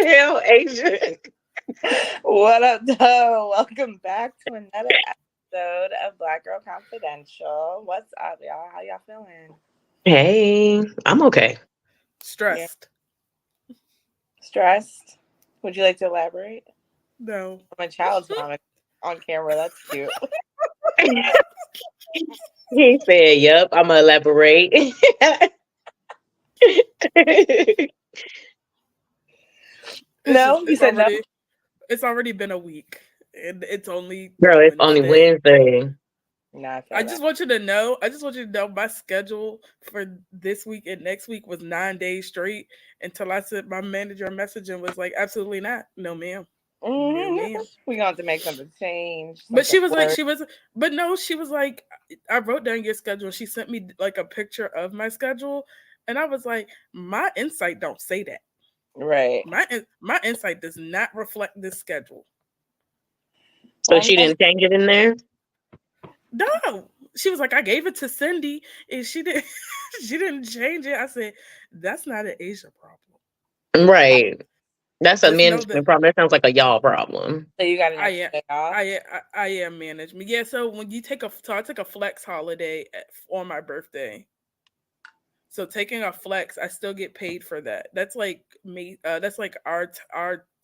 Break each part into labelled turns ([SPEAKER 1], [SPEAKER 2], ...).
[SPEAKER 1] hell, Asia?
[SPEAKER 2] What up, though? Welcome back to another episode of Black Girl Confidential. What's up, y'all? How y'all feeling?
[SPEAKER 1] Hey, I'm okay.
[SPEAKER 2] Yeah,
[SPEAKER 3] Stressed.
[SPEAKER 2] stressed. Would you like to elaborate?
[SPEAKER 3] No.
[SPEAKER 2] I'm a child's mom on camera. That's cute.
[SPEAKER 1] He said, "Yep, I'm gonna elaborate."
[SPEAKER 3] It's
[SPEAKER 2] No,
[SPEAKER 3] just
[SPEAKER 2] you said no.
[SPEAKER 3] it's already been a week. And it's only
[SPEAKER 1] Girl, it's only
[SPEAKER 3] Wednesday.
[SPEAKER 1] Wednesday.
[SPEAKER 2] No, I
[SPEAKER 3] I
[SPEAKER 2] feel that.
[SPEAKER 3] just want you to know, my schedule for this week and next week was 9 days straight until I sent my manager a message and was like, absolutely not. No, ma'am. No,
[SPEAKER 2] hmm
[SPEAKER 3] ma'am.
[SPEAKER 2] We're going to have to make something change,
[SPEAKER 3] But
[SPEAKER 2] something work.
[SPEAKER 3] but no, she was like, I wrote down your schedule. She sent me like a picture of my schedule. And I was like, my insight don't say that.
[SPEAKER 2] Right.
[SPEAKER 3] My insight does not reflect this schedule.
[SPEAKER 1] So
[SPEAKER 2] Well,
[SPEAKER 1] she didn't change it in there,
[SPEAKER 3] No. She was like, I gave it to Cindy and she didn't she didn't change it. I said, that's not an Asia problem.
[SPEAKER 1] right? That's a
[SPEAKER 3] Just know that
[SPEAKER 1] management problem. That sounds like a y'all problem.
[SPEAKER 2] so you got an
[SPEAKER 3] I
[SPEAKER 2] extra
[SPEAKER 3] am
[SPEAKER 2] day off?
[SPEAKER 3] I am management. Yeah, so when you I took a flex holiday on my birthday. So taking a flex, I still get paid for that. That's like me. That's like our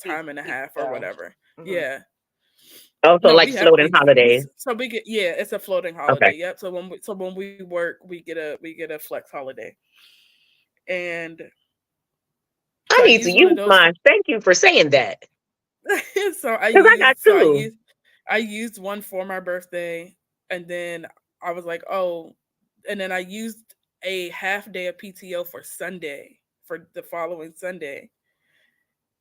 [SPEAKER 3] time and a half or
[SPEAKER 2] So,
[SPEAKER 3] whatever.
[SPEAKER 2] hmm
[SPEAKER 3] Yeah.
[SPEAKER 1] Also,
[SPEAKER 3] No,
[SPEAKER 1] like
[SPEAKER 3] we have
[SPEAKER 1] floating holidays.
[SPEAKER 3] so we get it's a floating
[SPEAKER 1] Okay,
[SPEAKER 3] holiday. Yep. So when we work, we get a flex holiday, and
[SPEAKER 1] I
[SPEAKER 3] so I
[SPEAKER 1] need to
[SPEAKER 3] use one of
[SPEAKER 1] use
[SPEAKER 3] those.
[SPEAKER 1] mine. Thank you for saying that,
[SPEAKER 3] So
[SPEAKER 1] because I got two.
[SPEAKER 3] I used one for my birthday, and then I was like, oh, and then I used a half day of PTO for Sunday for the following Sunday.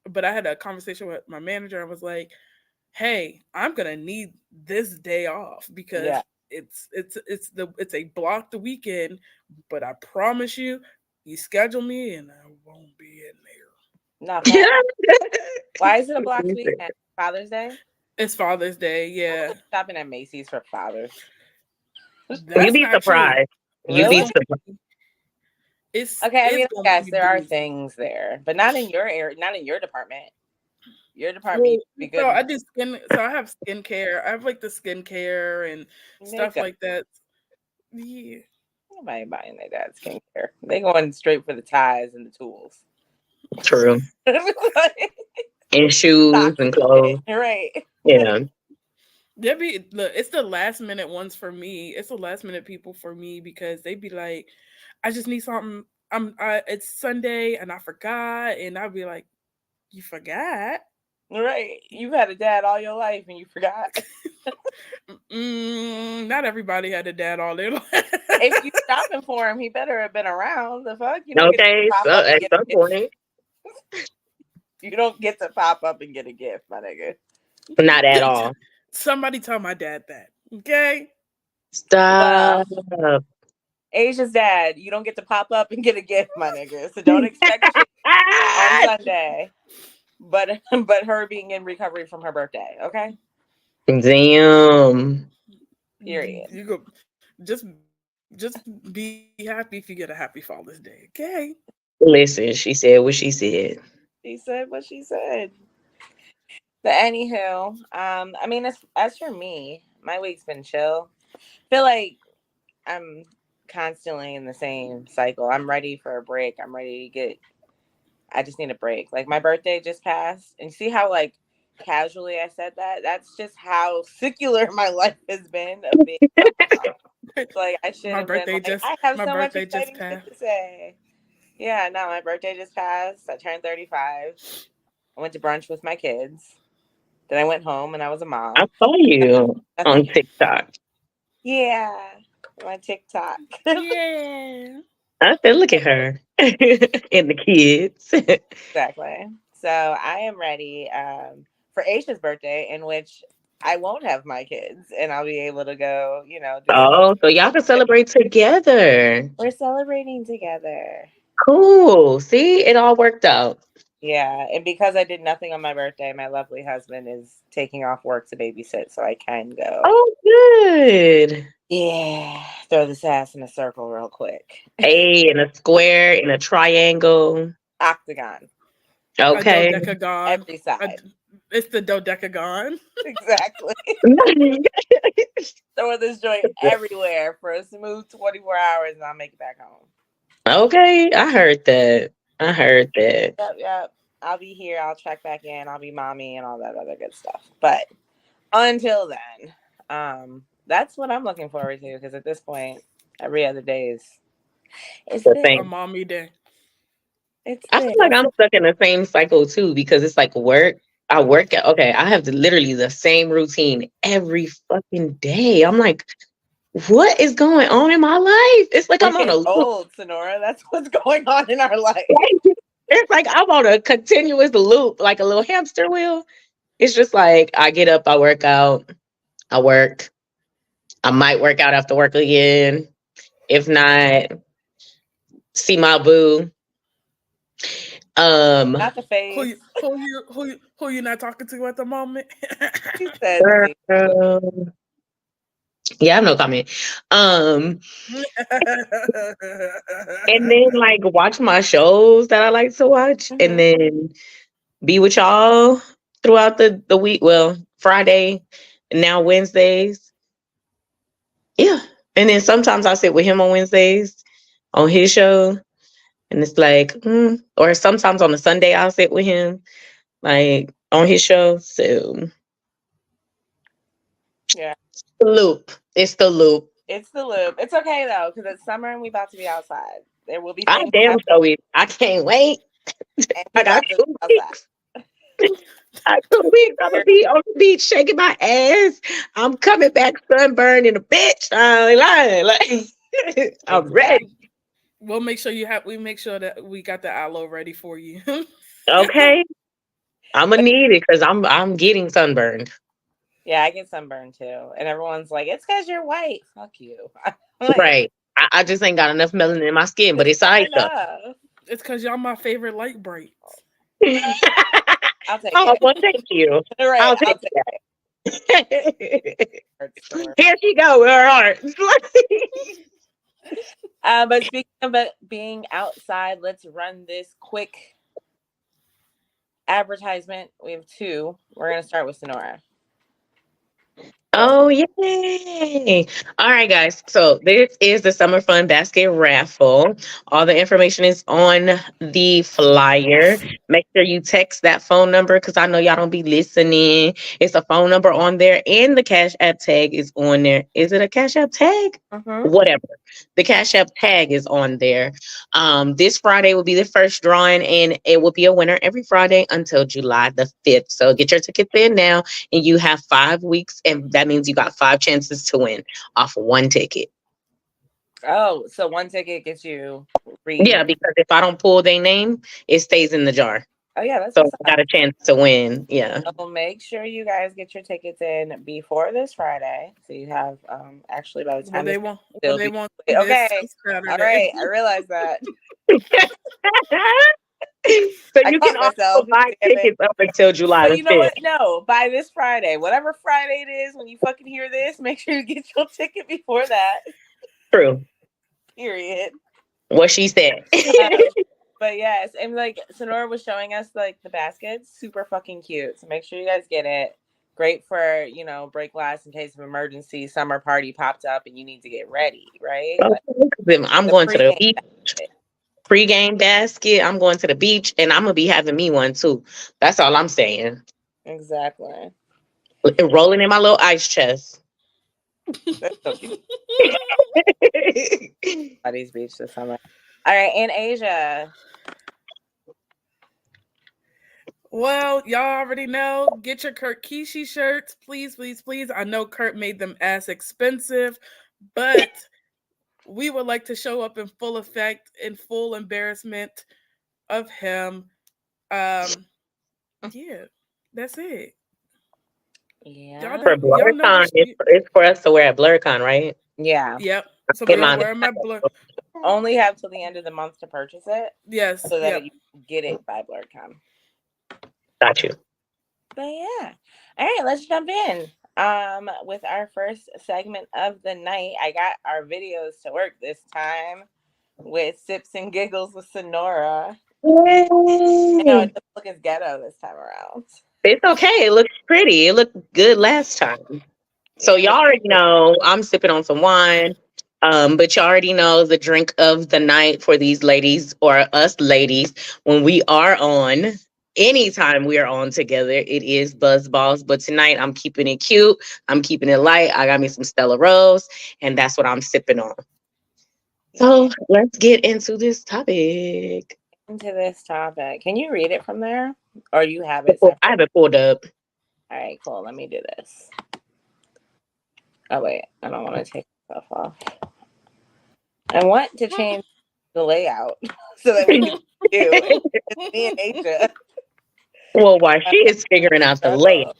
[SPEAKER 3] But I had a conversation with my manager. I was like, hey, I'm gonna need this day off
[SPEAKER 2] Yeah.
[SPEAKER 3] because it's a blocked weekend, but I promise you, you schedule me and I won't be in there.
[SPEAKER 2] Not bad. Why is it a blocked weekend? Father's Day?
[SPEAKER 3] It's Father's Day, yeah.
[SPEAKER 2] Shopping at Macy's for fathers.
[SPEAKER 1] You'd
[SPEAKER 3] That's
[SPEAKER 1] be
[SPEAKER 3] not true.
[SPEAKER 1] surprised. You'd
[SPEAKER 3] It's
[SPEAKER 1] be
[SPEAKER 2] Really?
[SPEAKER 3] gonna
[SPEAKER 1] surprised.
[SPEAKER 2] Okay, I
[SPEAKER 3] it's
[SPEAKER 2] mean,
[SPEAKER 3] gonna
[SPEAKER 2] yes,
[SPEAKER 3] be
[SPEAKER 2] there are
[SPEAKER 3] boozy.
[SPEAKER 2] things there, but not in your area, not in your department. Your department
[SPEAKER 3] Well,
[SPEAKER 2] used to be
[SPEAKER 3] so
[SPEAKER 2] good.
[SPEAKER 3] I do skin. So I have skincare. I have like the skincare and
[SPEAKER 2] They
[SPEAKER 3] stuff
[SPEAKER 2] go.
[SPEAKER 3] like that. Yeah,
[SPEAKER 2] Nobody buying their dad's skincare. They going straight for the ties and the tools.
[SPEAKER 1] True.
[SPEAKER 2] Like,
[SPEAKER 1] And shoes
[SPEAKER 2] socks
[SPEAKER 1] and
[SPEAKER 2] and shit.
[SPEAKER 1] clothes.
[SPEAKER 2] Right.
[SPEAKER 1] Yeah.
[SPEAKER 3] there be look. It's the last minute ones for me. It's the last minute people for me because they be like, I just need something. It's Sunday and I forgot, and I'll be like, you forgot?
[SPEAKER 2] Right. You've had a dad all your life and you forgot.
[SPEAKER 3] Not everybody had a dad all their life.
[SPEAKER 2] If you shopping for him, he better have been around. The fuck? You don't get to
[SPEAKER 1] Okay.
[SPEAKER 2] pop
[SPEAKER 1] So
[SPEAKER 2] up and
[SPEAKER 1] at
[SPEAKER 2] get
[SPEAKER 1] some
[SPEAKER 2] a gift.
[SPEAKER 1] point,
[SPEAKER 2] You don't get to pop up and get a gift, my nigga.
[SPEAKER 1] not at all.
[SPEAKER 3] Somebody tell my dad that. Okay.
[SPEAKER 2] Well,
[SPEAKER 1] Stop.
[SPEAKER 2] Asia's dad, you don't get to pop up and get a gift, my nigga. So don't expect shit on Sunday. But her being in recovery from her birthday, okay?
[SPEAKER 1] Damn.
[SPEAKER 2] Period.
[SPEAKER 3] You go just be happy if you get a happy Father's Day. Okay.
[SPEAKER 1] Listen, she said what she said.
[SPEAKER 2] She said what she said. But anywho, I mean, as for me, my week's been chill. Feel like I'm constantly in the same cycle. I'm ready for a break. I'm ready to get. I just need a break. Like my birthday just passed, and see how like casually I said that. That's just how secular my life has been of being a mom. Like I should have been like, I have
[SPEAKER 3] My
[SPEAKER 2] so much
[SPEAKER 3] birthday just
[SPEAKER 2] exciting shit
[SPEAKER 3] passed.
[SPEAKER 2] to say. Yeah, no, my birthday just passed. I turned 35. I went to brunch with my kids. Then I went home and I was a
[SPEAKER 1] I
[SPEAKER 2] mom.
[SPEAKER 1] saw you
[SPEAKER 2] Nothing.
[SPEAKER 1] on TikTok.
[SPEAKER 2] Yeah, my TikTok.
[SPEAKER 3] Yeah.
[SPEAKER 1] I said, look at her and the kids.
[SPEAKER 2] Exactly. So I am ready for Aisha's birthday, in which I won't have my kids, and I'll be able to go. Do some.
[SPEAKER 1] Oh, so y'all can celebrate together.
[SPEAKER 2] We're celebrating together.
[SPEAKER 1] Cool. See, it all worked out.
[SPEAKER 2] Yeah, and because I did nothing on my birthday, my lovely husband is taking off work to babysit, so I can go.
[SPEAKER 1] Oh, good.
[SPEAKER 2] Yeah, throw this ass in a circle real quick.
[SPEAKER 1] A and a square and a triangle.
[SPEAKER 2] Octagon.
[SPEAKER 3] A
[SPEAKER 1] Okay.
[SPEAKER 3] dodecagon.
[SPEAKER 2] every
[SPEAKER 3] A,
[SPEAKER 2] side.
[SPEAKER 3] it's the dodecagon.
[SPEAKER 2] Exactly. Throw this joint everywhere for a smooth 24 hours and I'll make it back home.
[SPEAKER 1] Okay, I heard that. I heard that.
[SPEAKER 2] Yep, yep. I'll be here. I'll check back in. I'll be mommy and all that other good stuff. But until then, that's what I'm looking forward to because at this point, every other day is it's
[SPEAKER 1] The
[SPEAKER 2] this.
[SPEAKER 3] A
[SPEAKER 1] thing.
[SPEAKER 3] mommy day.
[SPEAKER 2] It's
[SPEAKER 1] I
[SPEAKER 2] this.
[SPEAKER 1] feel like I'm stuck in the same cycle too because it's like work. I work at okay. I have literally the same routine every fucking day. I'm like, what is going on in my life? It's like
[SPEAKER 2] We're
[SPEAKER 1] I'm on a
[SPEAKER 2] getting
[SPEAKER 1] loop.
[SPEAKER 2] old, Sonora. That's what's going on in our life.
[SPEAKER 1] It's like I'm on a continuous loop, like a little hamster wheel. It's just like I get up, I work out, I work. I might work out after work again. If not, see my boo. Um,
[SPEAKER 2] Not the face.
[SPEAKER 3] Who you not talking to at the moment?
[SPEAKER 2] He said, see.
[SPEAKER 1] girl. Yeah, I have no comment. Um, and then like watch my shows that I like to watch, and
[SPEAKER 2] Mhm.
[SPEAKER 1] then be with y'all throughout the week. Well, Friday, now Wednesdays. Yeah, and then sometimes I sit with him on Wednesdays on his show, and it's like, or sometimes on a Sunday I'll sit with him like on his show. So
[SPEAKER 2] Yeah.
[SPEAKER 1] the loop, it's the loop.
[SPEAKER 2] It's the loop. It's okay though, because it's summer and we about to be outside. There will be
[SPEAKER 1] I
[SPEAKER 2] things
[SPEAKER 1] damn
[SPEAKER 2] happening
[SPEAKER 1] so it. I can't wait.
[SPEAKER 2] and
[SPEAKER 1] I
[SPEAKER 2] we
[SPEAKER 1] got
[SPEAKER 2] about to be
[SPEAKER 1] 2 weeks.
[SPEAKER 2] outside.
[SPEAKER 1] I got 2 weeks. I'm gonna be on the beach shaking my ass. I'm coming back sunburned in a bitch. I ain't lying. Like I'm
[SPEAKER 2] Exactly.
[SPEAKER 1] ready.
[SPEAKER 3] We'll make sure you have. We make sure that we got the aloe ready for you.
[SPEAKER 1] Okay. I'm gonna need it because I'm getting sunburned.
[SPEAKER 2] Yeah, I get sunburned too. And everyone's like, it's because you're white. Fuck you. I'm like,
[SPEAKER 1] Right. I just ain't got enough melanin in my skin, but
[SPEAKER 2] it's
[SPEAKER 1] it's
[SPEAKER 2] not
[SPEAKER 1] alright though.
[SPEAKER 2] enough.
[SPEAKER 3] It's because y'all my favorite light brights.
[SPEAKER 2] I'll take
[SPEAKER 1] Oh,
[SPEAKER 2] it.
[SPEAKER 1] well, thank you.
[SPEAKER 2] Right.
[SPEAKER 1] I'll
[SPEAKER 2] I'll
[SPEAKER 1] take
[SPEAKER 2] take
[SPEAKER 1] that.
[SPEAKER 2] it. Art store.
[SPEAKER 1] Here she go with her heart.
[SPEAKER 2] But speaking of it being outside, let's run this quick advertisement. We have two. We're going to start with Sonora. Go.
[SPEAKER 1] Oh, yay. All right, guys. So this is the Summer Fun Basket Raffle. All the information is on the flyer. Make sure you text that phone number because I know y'all don't be listening. It's a phone number on there, and the Cash App tag is on there. Is it a Cash App tag?
[SPEAKER 2] Mm-hmm.
[SPEAKER 1] Whatever. The Cash App tag is on there. This Friday will be the first drawing, and it will be a winner every Friday until July the 5th. So get your tickets in now, and you have 5 weeks, and that means you got 5 chances to win off of one ticket.
[SPEAKER 2] Oh, so one ticket gets you
[SPEAKER 1] Yeah,
[SPEAKER 2] re.
[SPEAKER 1] because if I don't pull their name, it stays in the jar.
[SPEAKER 2] Oh, yeah, that's
[SPEAKER 1] So
[SPEAKER 2] what's
[SPEAKER 1] I
[SPEAKER 2] up.
[SPEAKER 1] got a chance to win. Yeah.
[SPEAKER 2] So make sure you guys get your tickets in before this Friday. So you have actually by the
[SPEAKER 3] What
[SPEAKER 2] time this
[SPEAKER 3] they want? What
[SPEAKER 2] still
[SPEAKER 3] they
[SPEAKER 2] be
[SPEAKER 3] want this
[SPEAKER 2] okay. All
[SPEAKER 3] Saturday?
[SPEAKER 2] right, I realize that.
[SPEAKER 1] So
[SPEAKER 2] I
[SPEAKER 1] you can
[SPEAKER 2] caught
[SPEAKER 1] also
[SPEAKER 2] myself.
[SPEAKER 1] buy
[SPEAKER 2] Damn it.
[SPEAKER 1] tickets up until July
[SPEAKER 2] But
[SPEAKER 1] the
[SPEAKER 2] you know
[SPEAKER 1] 5th.
[SPEAKER 2] what? No, by this Friday, whatever Friday it is, when you fucking hear this, make sure you get your ticket before that.
[SPEAKER 1] True.
[SPEAKER 2] Period.
[SPEAKER 1] What she said.
[SPEAKER 2] Um, but yes, and like Sonora was showing us like the baskets, super fucking cute. So make sure you guys get it. Great for break glass in case of emergency. Summer party popped up and you need to get ready, right? Like
[SPEAKER 1] I'm
[SPEAKER 2] the
[SPEAKER 1] going to the
[SPEAKER 2] pregame
[SPEAKER 1] beach.
[SPEAKER 2] basket.
[SPEAKER 1] Pre-game basket. I'm going to the beach, and I'm gonna be having me one too. That's all I'm saying.
[SPEAKER 2] Exactly.
[SPEAKER 1] Rolling in my little ice chest.
[SPEAKER 2] That's so cute. Buddy's beach this summer. All right, in Asia.
[SPEAKER 3] Well, y'all already know. Get your Kurt Kishi shirts, please, please, please. I know Kurt made them as expensive, but we would like to show up in full effect, in full embarrassment of him. Yeah, that's it.
[SPEAKER 2] Yeah.
[SPEAKER 1] For
[SPEAKER 3] Y'all know
[SPEAKER 1] BlurCon,
[SPEAKER 3] this.
[SPEAKER 1] it's for us to wear at BlurCon, right?
[SPEAKER 2] Yeah.
[SPEAKER 3] Yep. So
[SPEAKER 1] Get
[SPEAKER 3] we're
[SPEAKER 1] mine.
[SPEAKER 3] wearing my blur.
[SPEAKER 2] Only have till the end of the month to purchase it
[SPEAKER 3] Yes.
[SPEAKER 2] so that
[SPEAKER 3] Yep.
[SPEAKER 2] you get it by BlurCon.
[SPEAKER 1] Got you.
[SPEAKER 2] But yeah. All right, let's jump in. With our first segment of the night, I got our videos to work this time with Sips and Giggles with Sonora. I know
[SPEAKER 1] Yay.
[SPEAKER 2] it doesn't look is ghetto this time around.
[SPEAKER 1] It's okay. It looks pretty. It looked good last time. So
[SPEAKER 2] You
[SPEAKER 1] y'all
[SPEAKER 2] look
[SPEAKER 1] already know I'm sipping on some wine. But you already know the drink of the night for these ladies or us ladies when we are on. Anytime we are on together, it is Buzz Balls. But tonight I'm keeping it cute. I'm keeping it light. I got me some Stella Rose, and that's what I'm sipping on. So let's get into this topic.
[SPEAKER 2] into this topic. Can you read it from there? Or you have it
[SPEAKER 1] I
[SPEAKER 2] separate?
[SPEAKER 1] have it pulled up.
[SPEAKER 2] All right, cool. Let me do this. Oh wait, I don't want to take stuff off. I want to change the layout so that we can do. It's me and Asia.
[SPEAKER 1] Well, while she is figuring out the layout,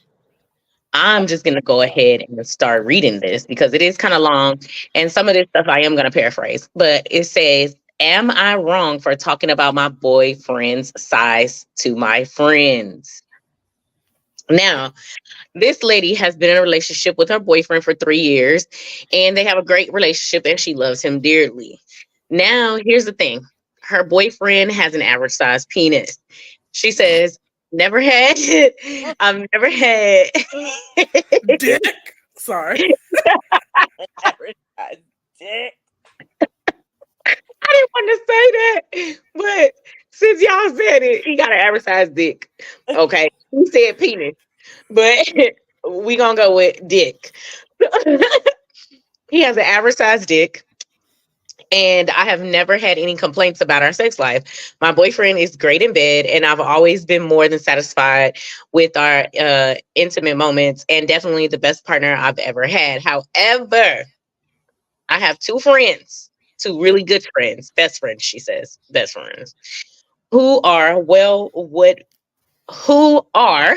[SPEAKER 1] I'm just going to go ahead and start reading this because it is kind of long. And some of this stuff I am going to paraphrase. But it says, am I wrong for talking about my boyfriend's size to my friends? Now, this lady has been in a relationship with her boyfriend for 3 years, and they have a great relationship, and she loves him dearly. Now, here's the thing: her boyfriend has an average size penis. She says, "Never had it. I've never had."
[SPEAKER 3] Dick. Sorry.
[SPEAKER 2] Dick.
[SPEAKER 1] I didn't want to say that, but since y'all said it, he got an average size dick. Okay, he said penis, but we gonna go with dick. He has an average size dick, and I have never had any complaints about our sex life. My boyfriend is great in bed, and I've always been more than satisfied with our intimate moments, and definitely the best partner I've ever had. However, I have two friends, two really good friends, best friends, she says, best friends, who are who are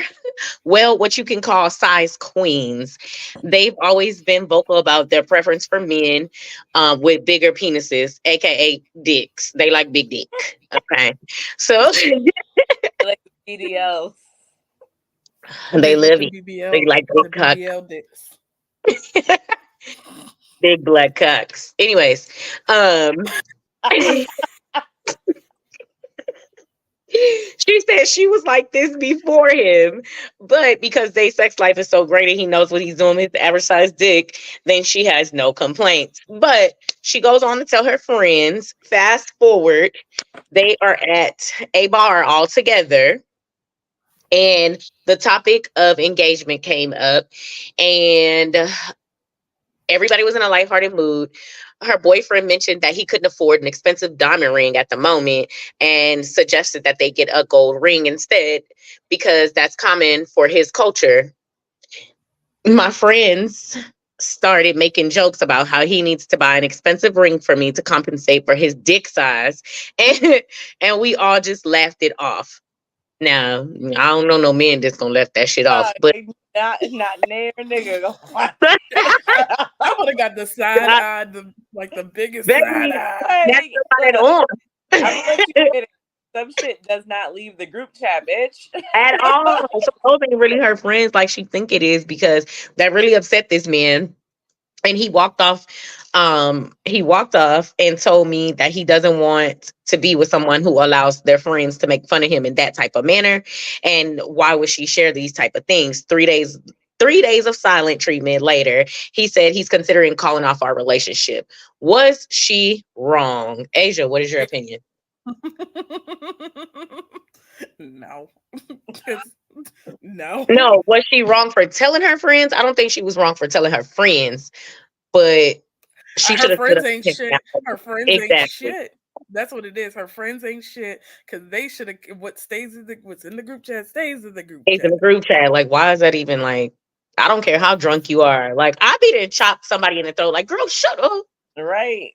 [SPEAKER 1] what you can call size queens. They've always been vocal about their preference for men with bigger penises, aka dicks. They like big dick. Okay, so
[SPEAKER 2] Like videos.
[SPEAKER 1] they
[SPEAKER 3] They like
[SPEAKER 1] live.
[SPEAKER 3] the
[SPEAKER 1] They
[SPEAKER 3] BBL,
[SPEAKER 1] like
[SPEAKER 3] the
[SPEAKER 1] big cock,
[SPEAKER 3] BBL dicks.
[SPEAKER 1] big black cocks. Anyways, um. She said she was like this before him, but because their sex life is so great and he knows what he's doing with the average size dick, then she has no complaints. But she goes on to tell her friends, fast forward, they are at a bar all together, and the topic of engagement came up, and everybody was in a lighthearted mood. Her boyfriend mentioned that he couldn't afford an expensive diamond ring at the moment and suggested that they get a gold ring instead because that's common for his culture. My friends started making jokes about how he needs to buy an expensive ring for me to compensate for his dick size. And we all just laughed it off. Now, I don't know no men that's gonna laugh that shit off, but
[SPEAKER 2] Not near nigga.
[SPEAKER 3] I would have got the side eye, the biggest side
[SPEAKER 1] baby,
[SPEAKER 3] eye.
[SPEAKER 1] that's
[SPEAKER 2] Like,
[SPEAKER 1] about it
[SPEAKER 2] look,
[SPEAKER 1] on.
[SPEAKER 2] I'm gonna let you get it. Some shit does not leave the group chat, bitch.
[SPEAKER 1] At all. So those ain't really her friends like she think it is because that really upset this man. And he walked off and told me that he doesn't want to be with someone who allows their friends to make fun of him in that type of manner. And why would she share these type of things? 3 days of silent treatment later, he said he's considering calling off our relationship. Was she wrong? Asia, what is your opinion?
[SPEAKER 3] No. No.
[SPEAKER 1] No, was she wrong for telling her friends? I don't think she was wrong for telling her friends, but she should
[SPEAKER 3] Her
[SPEAKER 1] have stood
[SPEAKER 3] friends
[SPEAKER 1] up
[SPEAKER 3] ain't
[SPEAKER 1] to him
[SPEAKER 3] shit. Her
[SPEAKER 1] afterwards.
[SPEAKER 3] friends ain't
[SPEAKER 1] Exactly.
[SPEAKER 3] shit. That's what it is. Her friends ain't shit because they should have. What's in the group chat stays in the group
[SPEAKER 1] Stays in
[SPEAKER 3] chat.
[SPEAKER 1] the group chat. Like, why is that even like? I don't care how drunk you are. Like, I be to chop somebody in the throat. Like, girl, shut up.
[SPEAKER 2] Right.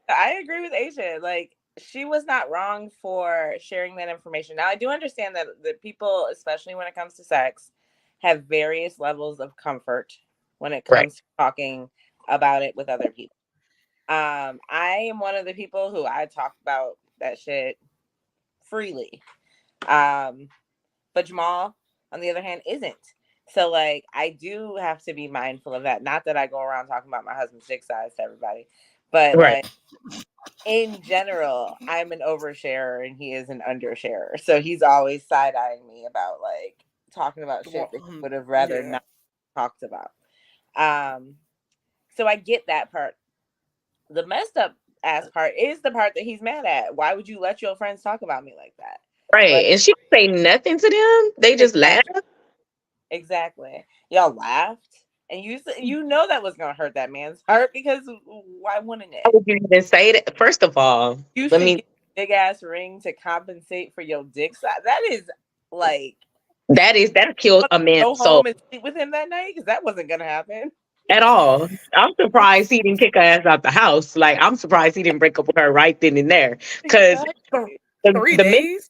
[SPEAKER 2] I agree with Asia. Like, she was not wrong for sharing that information. Now, I do understand that the people, especially when it comes to sex, have various levels of comfort when it
[SPEAKER 1] Right.
[SPEAKER 2] comes to talking about it with other people. I am one of the people who I talk about that shit freely. But Jamal, on the other hand, isn't. So like I do have to be mindful of that. Not that I go around talking about my husband's dick size to everybody, but
[SPEAKER 1] Right.
[SPEAKER 2] like in general, I'm an oversharer and he is an undersharer. So he's always side eyeing me about like talking about shit that he would have rather
[SPEAKER 3] Yeah.
[SPEAKER 2] not talked about. Um, so I get that part. The messed up ass part is the part that he's mad at. Why would you let your friends talk about me like that?
[SPEAKER 1] Right.
[SPEAKER 2] Like,
[SPEAKER 1] And she say nothing to them. They just laugh.
[SPEAKER 2] exactly, exactly. Y'all laughed, and you know that was gonna hurt that man's heart because why wouldn't
[SPEAKER 1] How
[SPEAKER 2] it?
[SPEAKER 1] would you even say that? First of all,
[SPEAKER 2] You
[SPEAKER 1] let
[SPEAKER 2] should
[SPEAKER 1] me
[SPEAKER 2] get a big ass ring to compensate for your dick size. That is like
[SPEAKER 1] that kills a
[SPEAKER 2] go
[SPEAKER 1] man's soul
[SPEAKER 2] home and sleep with him that night because that wasn't gonna happen.
[SPEAKER 1] at all. I'm surprised he didn't kick her ass out the house. Like I'm surprised he didn't break up with her right then and there. Cause
[SPEAKER 2] Exactly.
[SPEAKER 3] Three
[SPEAKER 1] the minute
[SPEAKER 3] days?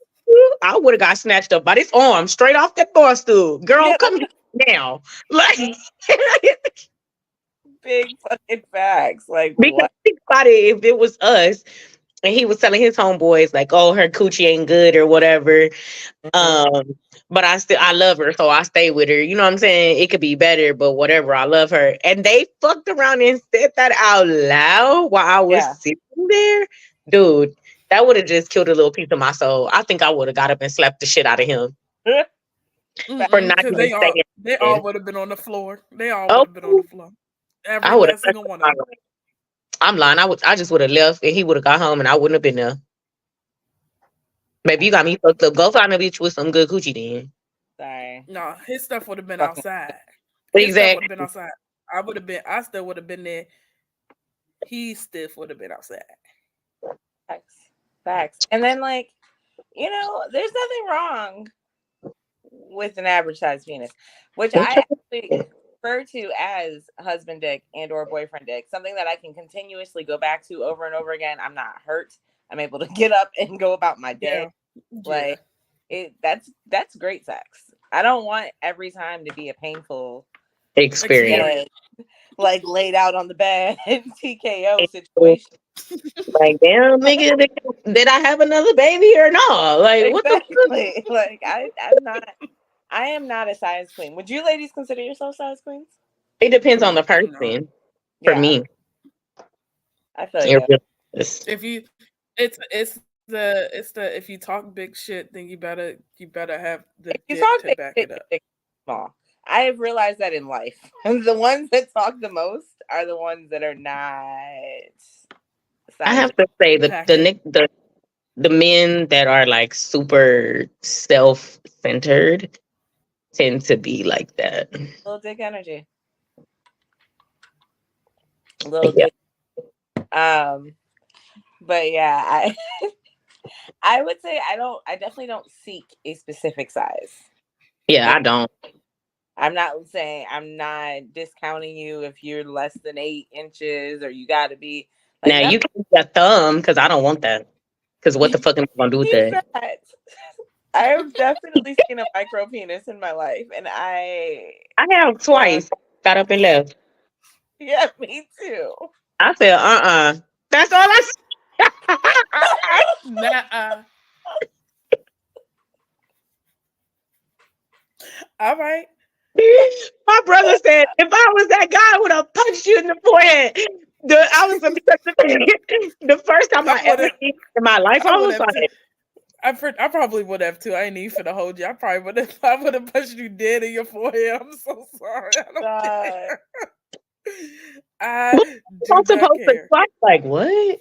[SPEAKER 1] I would have got snatched up by this arm straight off that bar stool. Girl,
[SPEAKER 2] Yeah,
[SPEAKER 1] come here now. Like
[SPEAKER 2] big fucking facts. Like
[SPEAKER 1] because
[SPEAKER 2] what?
[SPEAKER 1] think about it, if it was us and he was telling his homeboys like, oh, her coochie ain't good or whatever.
[SPEAKER 2] Mhm.
[SPEAKER 1] Um, but I love her, so I stay with her. You know what I'm saying? It could be better, but whatever. I love her. And they fucked around and said that out loud while I was
[SPEAKER 2] Yeah.
[SPEAKER 1] sitting there. Dude, that would have just killed a little piece of my soul. I think I would have got up and slapped the shit out of him for not
[SPEAKER 3] Because
[SPEAKER 1] even
[SPEAKER 3] they
[SPEAKER 1] saying
[SPEAKER 3] all
[SPEAKER 1] it.
[SPEAKER 3] would have been on the floor. They all would
[SPEAKER 1] Oh,
[SPEAKER 3] have been on the floor.
[SPEAKER 1] I
[SPEAKER 3] Every
[SPEAKER 1] would have
[SPEAKER 3] last single one of them.
[SPEAKER 1] I'm lying. I just would have left and he would have got home and I wouldn't have been there. Maybe you got me fucked up. Go find a bitch with some good coochie then.
[SPEAKER 2] Sorry.
[SPEAKER 3] No, his stuff would have been
[SPEAKER 2] Fucking
[SPEAKER 3] outside. His stuff would have been
[SPEAKER 1] Exactly.
[SPEAKER 3] outside. I still would have been there. He still would have been outside.
[SPEAKER 2] facts. Facts. And then like, there's nothing wrong with an average size penis, which I actually refer to as husband dick and or boyfriend dick, something that I can continuously go back to over and over again. I'm not hurt. I'm able to get up and go about my day.
[SPEAKER 3] Yeah. Yeah.
[SPEAKER 2] Like that's great sex. I don't want every time to be a painful
[SPEAKER 1] Experience.
[SPEAKER 2] dead, like laid out on the bed TKO
[SPEAKER 1] So,
[SPEAKER 2] situation.
[SPEAKER 1] like, damn, nigga, did I have another baby or not? Like, what the fuck?
[SPEAKER 2] Exactly. Like I am not a size queen. Would you ladies consider yourself size queens?
[SPEAKER 1] It depends on the
[SPEAKER 3] No.
[SPEAKER 1] person. For
[SPEAKER 2] Yeah,
[SPEAKER 1] me,
[SPEAKER 2] I feel
[SPEAKER 1] it
[SPEAKER 2] you.
[SPEAKER 1] really is.
[SPEAKER 3] If you it's the if you talk big shit, then you better have the
[SPEAKER 2] If you
[SPEAKER 3] dick
[SPEAKER 2] talk
[SPEAKER 3] to
[SPEAKER 2] big
[SPEAKER 3] back
[SPEAKER 2] shit,
[SPEAKER 3] it up.
[SPEAKER 2] your dick is small. I have realized that in life. The ones that talk the most are the ones that are not
[SPEAKER 1] I
[SPEAKER 2] size.
[SPEAKER 1] have to say
[SPEAKER 3] Packing.
[SPEAKER 1] the men that are like super self centered tend to be like that.
[SPEAKER 2] Little dick energy. Little
[SPEAKER 1] Yeah,
[SPEAKER 2] dick. Um, but yeah, I I would say I definitely don't seek a specific size.
[SPEAKER 1] yeah,
[SPEAKER 2] You know,
[SPEAKER 1] I don't.
[SPEAKER 2] I'm not discounting you if you're less than 8 inches or you gotta be like
[SPEAKER 1] Now
[SPEAKER 2] nothing.
[SPEAKER 1] you can use a thumb because I don't want that. Because what the fuck am I gonna do with
[SPEAKER 2] He's
[SPEAKER 1] that?
[SPEAKER 2] that. I have definitely seen a micro penis in my life, and
[SPEAKER 1] I have
[SPEAKER 2] want,
[SPEAKER 1] twice. Got up and left.
[SPEAKER 2] yeah, me too.
[SPEAKER 1] I said, That's all I
[SPEAKER 3] Nah. All right.
[SPEAKER 1] My brother said, if I was that guy, I would have punched you in the forehead. I was the first time
[SPEAKER 3] I
[SPEAKER 1] I
[SPEAKER 3] would
[SPEAKER 1] ever
[SPEAKER 3] have.
[SPEAKER 1] seen it in my life.
[SPEAKER 3] I
[SPEAKER 1] I
[SPEAKER 3] would
[SPEAKER 1] was
[SPEAKER 3] have too.
[SPEAKER 1] like,
[SPEAKER 3] I probably would have too. I ain't even finna hold you. I probably would have. I would have punched you dead in your forehead. I'm so sorry. I don't
[SPEAKER 2] God.
[SPEAKER 3] care. I
[SPEAKER 1] what am I
[SPEAKER 3] do not
[SPEAKER 1] supposed to do?
[SPEAKER 3] care.
[SPEAKER 1] I was like, what?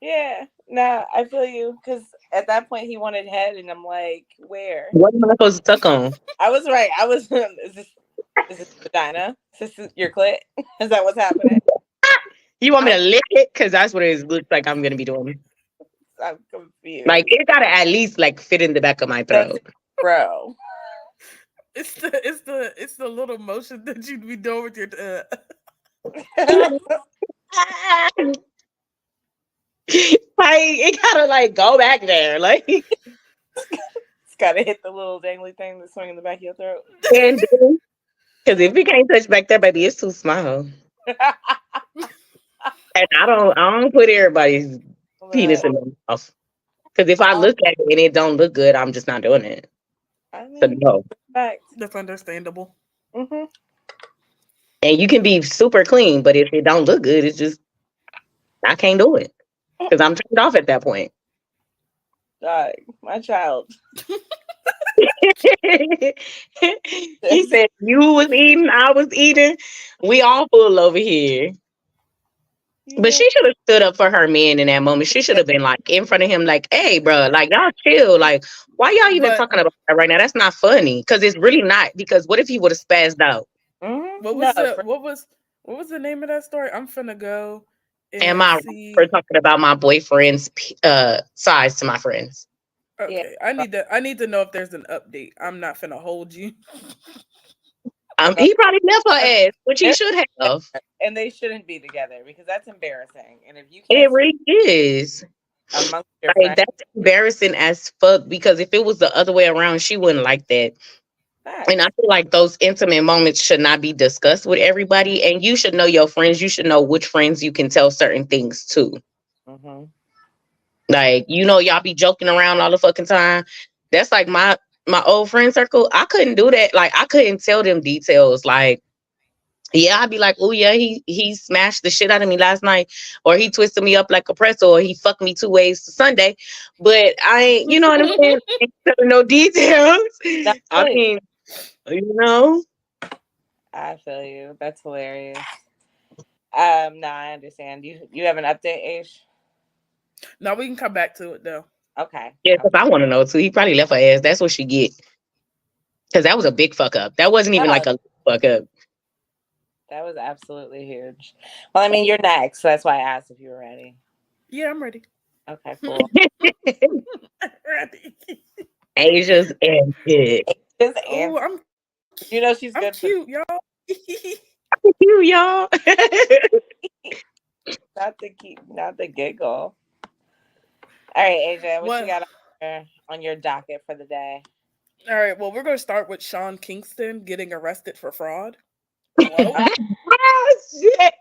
[SPEAKER 2] Yeah, nah, I feel you because at that point he wanted head, and I'm like, where?
[SPEAKER 1] What am I supposed to suck on?
[SPEAKER 2] I was right. I was. Is this vagina? Is this your clit? Is that what's happening?
[SPEAKER 1] You want me
[SPEAKER 2] I'm
[SPEAKER 1] to lick it? Because that's what it looks like I'm going to be doing.
[SPEAKER 2] I'm
[SPEAKER 1] Like,
[SPEAKER 2] confused.
[SPEAKER 1] it got to at least, like, fit in the back of my
[SPEAKER 2] That's
[SPEAKER 1] throat.
[SPEAKER 2] bro.
[SPEAKER 3] It's the little motion that you'd be doing with your.
[SPEAKER 1] Like, it got to, like, go back there. Like,
[SPEAKER 2] It's gotta hit the little dangly thing that's swinging in the back of your throat.
[SPEAKER 1] and because if we can't touch back there, baby, it's too small. And I don't put everybody's penis
[SPEAKER 2] Look,
[SPEAKER 1] in my mouth. Because if I
[SPEAKER 2] I
[SPEAKER 1] look at it and it don't look good, I'm just not doing it. So
[SPEAKER 2] mean,
[SPEAKER 1] no.
[SPEAKER 2] fact.
[SPEAKER 3] That's understandable.
[SPEAKER 2] Mm-hmm.
[SPEAKER 1] And you can be super clean, but if it don't look good, it's just I can't do it because I'm turned off at that point.
[SPEAKER 2] God, my child.
[SPEAKER 1] He said, "You was eating, I was eating. We all full over here." But
[SPEAKER 2] Yeah.
[SPEAKER 1] she should have stood up for her man in that moment. She should have been like in front of him, like, "Hey, bro, like y'all chill. Like, why y'all even
[SPEAKER 3] But
[SPEAKER 1] talking about that right now? That's not funny. Because it's really not. Because what if he would have spazzed out?
[SPEAKER 3] what
[SPEAKER 2] No,
[SPEAKER 3] was the what was the name of that story? I'm finna go
[SPEAKER 1] Am
[SPEAKER 3] and
[SPEAKER 1] I wrong for
[SPEAKER 3] see.
[SPEAKER 1] talking about my boyfriend's size to my friends?
[SPEAKER 2] yeah.
[SPEAKER 3] Okay, I need to know if there's an update. I'm not finna hold you.
[SPEAKER 2] Well,
[SPEAKER 1] He probably left her ass, which he
[SPEAKER 2] they're
[SPEAKER 1] should have.
[SPEAKER 2] and they shouldn't be together because that's embarrassing. And if you
[SPEAKER 1] It
[SPEAKER 2] can't stand
[SPEAKER 1] really is.
[SPEAKER 2] amongst your
[SPEAKER 1] Like
[SPEAKER 2] friends,
[SPEAKER 1] that's embarrassing as fuck. Because if it was the other way around, she wouldn't like that. And I
[SPEAKER 2] facts.
[SPEAKER 1] feel like those intimate moments should not be discussed with everybody. And you should know your friends. You should know which friends you can tell certain things to.
[SPEAKER 2] Mm-hmm.
[SPEAKER 1] Like, y'all be joking around all the fucking time. That's like my old friend circle. I couldn't do that. Like, I couldn't tell them details. Like, yeah, I'd be like, oh yeah, he smashed the shit out of me last night, or he twisted me up like a pretzel, or he fucked me two ways to Sunday. But I ain't, you know what I'm saying? I ain't telling no details.
[SPEAKER 2] No,
[SPEAKER 1] I mean, you know.
[SPEAKER 2] I feel you. That's hilarious. No, I understand. You have an update, Ish?
[SPEAKER 3] Now we can come back to it though.
[SPEAKER 2] Okay.
[SPEAKER 1] Yeah, because I want to know too. He probably left her ass. That's what she get. Because that was a big fuck up. That wasn't even
[SPEAKER 2] No,
[SPEAKER 1] like a fuck up.
[SPEAKER 2] that was absolutely huge. Well, I mean, you're next, so that's why I asked if you were ready.
[SPEAKER 3] Yeah, I'm ready.
[SPEAKER 2] Okay, cool.
[SPEAKER 3] Ready.
[SPEAKER 1] Asia's and shit.
[SPEAKER 2] Just
[SPEAKER 3] Oh,
[SPEAKER 2] answer. You know she's
[SPEAKER 3] I'm
[SPEAKER 2] good for
[SPEAKER 3] cute, y'all.
[SPEAKER 1] You, y'all.
[SPEAKER 2] not the giggle. All right, Asia, what you
[SPEAKER 3] What?
[SPEAKER 2] got on your docket for the day?
[SPEAKER 3] All right. Well, we're gonna start with Sean Kingston getting arrested for fraud. Hello,
[SPEAKER 1] Oh, shit.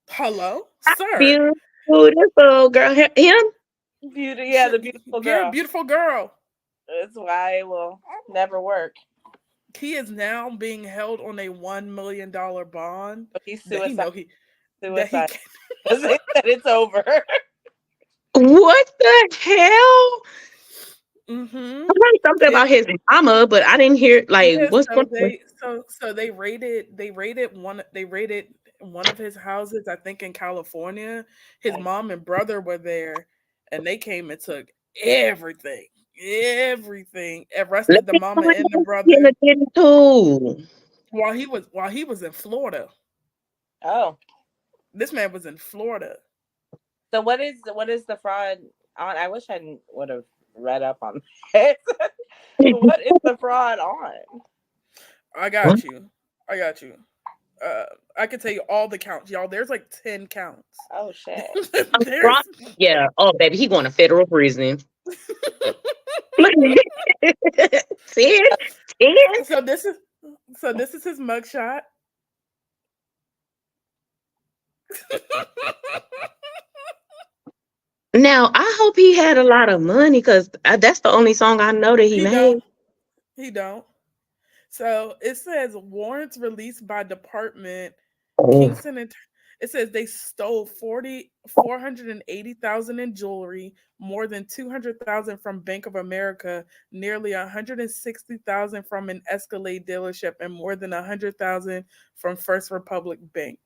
[SPEAKER 3] hello, sir.
[SPEAKER 1] Beautiful, beautiful girl. Him?
[SPEAKER 2] Beauty, yeah, the beautiful
[SPEAKER 3] Yeah,
[SPEAKER 2] girl.
[SPEAKER 3] beautiful girl.
[SPEAKER 2] That's why it will never work.
[SPEAKER 3] He is now being held on a $1 million bond
[SPEAKER 2] But he's
[SPEAKER 3] that he
[SPEAKER 2] suicide.
[SPEAKER 3] know he that he
[SPEAKER 2] Suicide.
[SPEAKER 3] can.
[SPEAKER 2] Because they said it's over.
[SPEAKER 1] What the hell?
[SPEAKER 3] Mm-hmm.
[SPEAKER 1] I heard something about his mama, but I didn't hear like
[SPEAKER 3] Yeah,
[SPEAKER 1] what's going on.
[SPEAKER 3] so they raided one of his houses, I think in California. His
[SPEAKER 2] Like,
[SPEAKER 3] mom and brother were there, and they came and took everything, everything.
[SPEAKER 1] Let
[SPEAKER 3] Arrested the
[SPEAKER 1] me
[SPEAKER 3] mama
[SPEAKER 1] find
[SPEAKER 3] and the
[SPEAKER 1] out
[SPEAKER 3] brother
[SPEAKER 1] again too.
[SPEAKER 3] while he was in Florida.
[SPEAKER 2] oh.
[SPEAKER 3] This man was in Florida.
[SPEAKER 2] So what is the fraud on? I wish I would have read up on this. What is the fraud on?
[SPEAKER 3] I got you. I got you. I can tell you all the counts, y'all. There's like 10 counts.
[SPEAKER 2] Oh shit.
[SPEAKER 3] There's
[SPEAKER 1] Yeah. Oh, baby, he going to federal prison. 10? 10?
[SPEAKER 3] so this is his mugshot.
[SPEAKER 1] Now, I hope he had a lot of money because that's the only song I know that he
[SPEAKER 3] He
[SPEAKER 1] made.
[SPEAKER 3] don't. He don't. So it says warrants released by department
[SPEAKER 1] Oh.
[SPEAKER 3] Kingston and it says they stole 480,000 in jewelry, more than 200,000 from Bank of America, nearly 160,000 from an Escalade dealership, and more than 100,000 from First Republic Bank.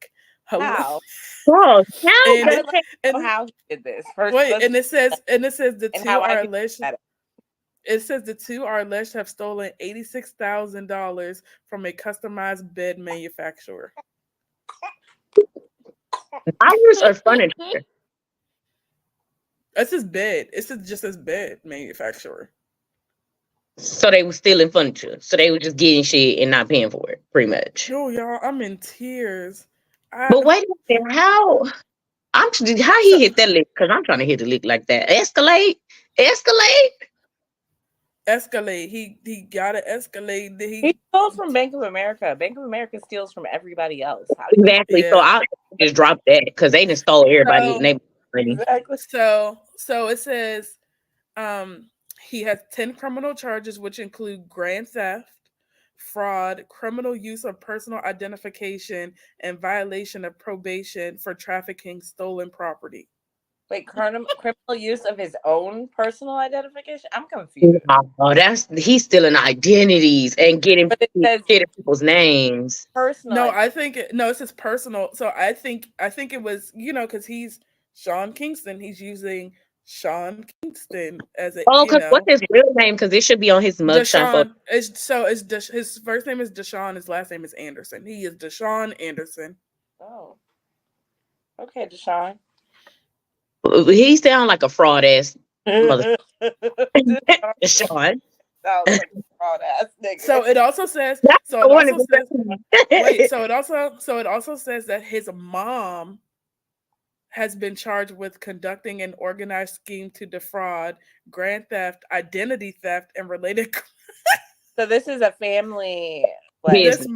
[SPEAKER 3] Hello.
[SPEAKER 2] How?
[SPEAKER 1] Oh, how
[SPEAKER 3] And
[SPEAKER 2] I
[SPEAKER 1] the
[SPEAKER 2] would like to know
[SPEAKER 3] and
[SPEAKER 2] how he did this. First,
[SPEAKER 3] wait,
[SPEAKER 2] let's
[SPEAKER 3] and it says the
[SPEAKER 2] and
[SPEAKER 3] two
[SPEAKER 2] how I
[SPEAKER 3] are
[SPEAKER 2] can
[SPEAKER 3] alleged.
[SPEAKER 2] get
[SPEAKER 3] It says the two are alleged to have stolen $86,000 from a customized bed manufacturer.
[SPEAKER 1] dollars or furniture?
[SPEAKER 3] That's his bed. It's just his bed manufacturer.
[SPEAKER 1] So they were stealing furniture. So they were just getting shit and not paying for it, pretty much.
[SPEAKER 3] Yo, y'all, I'm in tears.
[SPEAKER 1] But wait a minute, how
[SPEAKER 3] So
[SPEAKER 1] he hit that lick? Because I'm trying to hit a lick like that. Escalate.
[SPEAKER 3] Escalade. He got an Escalade.
[SPEAKER 2] He stole from Bank of America. Bank of America steals from everybody else. How do you
[SPEAKER 1] Exactly. So
[SPEAKER 3] Yeah.
[SPEAKER 1] I just dropped that because they done stole everybody and
[SPEAKER 3] So
[SPEAKER 1] they money.
[SPEAKER 2] exactly?
[SPEAKER 3] so it says he has 10 criminal charges, which include grand theft, fraud, criminal use of personal identification, and violation of probation for trafficking stolen property.
[SPEAKER 2] Wait, criminal use of his own personal identification? I'm confused.
[SPEAKER 1] Oh, that's he's stealing identities and getting
[SPEAKER 2] But it says
[SPEAKER 1] shit in people's names.
[SPEAKER 2] personal.
[SPEAKER 3] No, I think no, it's his personal. So I think it was because he's Sean Kingston. He's using Sean Kingston as a
[SPEAKER 1] Oh, because what's his real name? Because it should be on his mugshot photo.
[SPEAKER 3] Deshaun. His first name is Deshaun. His last name is Anderson. He is Deshaun Anderson.
[SPEAKER 2] Oh, okay, Deshaun.
[SPEAKER 1] He sound like a fraud ass mother.
[SPEAKER 2] Deshaun
[SPEAKER 1] Sean.
[SPEAKER 2] sounds like a fraud ass nigga.
[SPEAKER 3] So it also says.
[SPEAKER 1] That's
[SPEAKER 3] So
[SPEAKER 1] the
[SPEAKER 3] it
[SPEAKER 1] one
[SPEAKER 3] also says.
[SPEAKER 1] that-
[SPEAKER 3] Wait. So it also says that his mom has been charged with conducting an organized scheme to defraud, grand theft, identity theft, and related.
[SPEAKER 2] So this is a family.
[SPEAKER 1] Yes.
[SPEAKER 3] This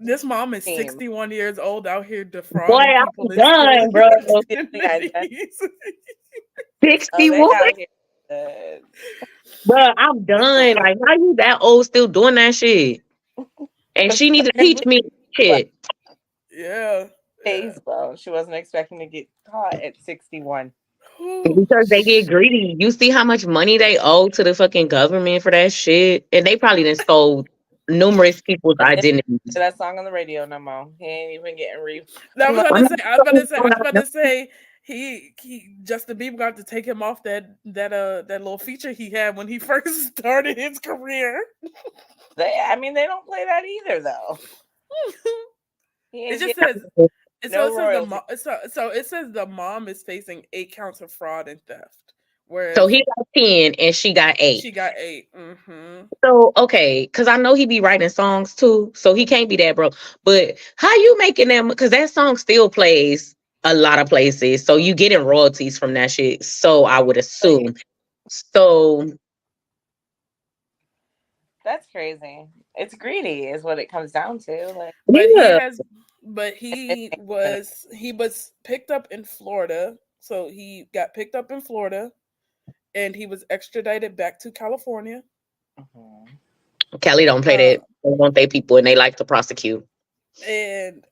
[SPEAKER 3] this mom is
[SPEAKER 2] Team.
[SPEAKER 3] 61 years old out here
[SPEAKER 1] Boy,
[SPEAKER 3] defrauding
[SPEAKER 1] I'm
[SPEAKER 3] people.
[SPEAKER 1] done, bro.
[SPEAKER 2] Oh,
[SPEAKER 1] 61.
[SPEAKER 2] they out here.
[SPEAKER 1] Bro, I'm done. Like, how you that old still doing that shit? And she needs to teach me shit.
[SPEAKER 3] Yeah.
[SPEAKER 2] Pays, bro. She wasn't expecting to get caught at 61.
[SPEAKER 1] Because they get greedy. You see how much money they owe to the fucking government for that shit? And they probably done stole numerous people's identities.
[SPEAKER 2] That song on the radio no more. He ain't even getting
[SPEAKER 3] I was about to say he Justin Bieber got to take him off that little feature he had when he first started his career.
[SPEAKER 2] They don't play that either though.
[SPEAKER 3] It just
[SPEAKER 2] getting-
[SPEAKER 3] says
[SPEAKER 2] No
[SPEAKER 3] it says the mom is facing 8 counts of fraud and theft. Whereas
[SPEAKER 1] So he got 10 and she got 8.
[SPEAKER 3] she got 8. Mm-hmm.
[SPEAKER 1] So, okay, because I know he be writing songs too, so he can't be that broke. But how you making them? Because that song still plays a lot of places, so you getting royalties from that shit. So I would assume. So
[SPEAKER 2] That's crazy. It's greedy, is what it comes down to. Like,
[SPEAKER 3] He was picked up in Florida. So he got picked up in Florida, and he was extradited back to California.
[SPEAKER 1] Cali don't play that. They want their people, and they like to prosecute,
[SPEAKER 3] and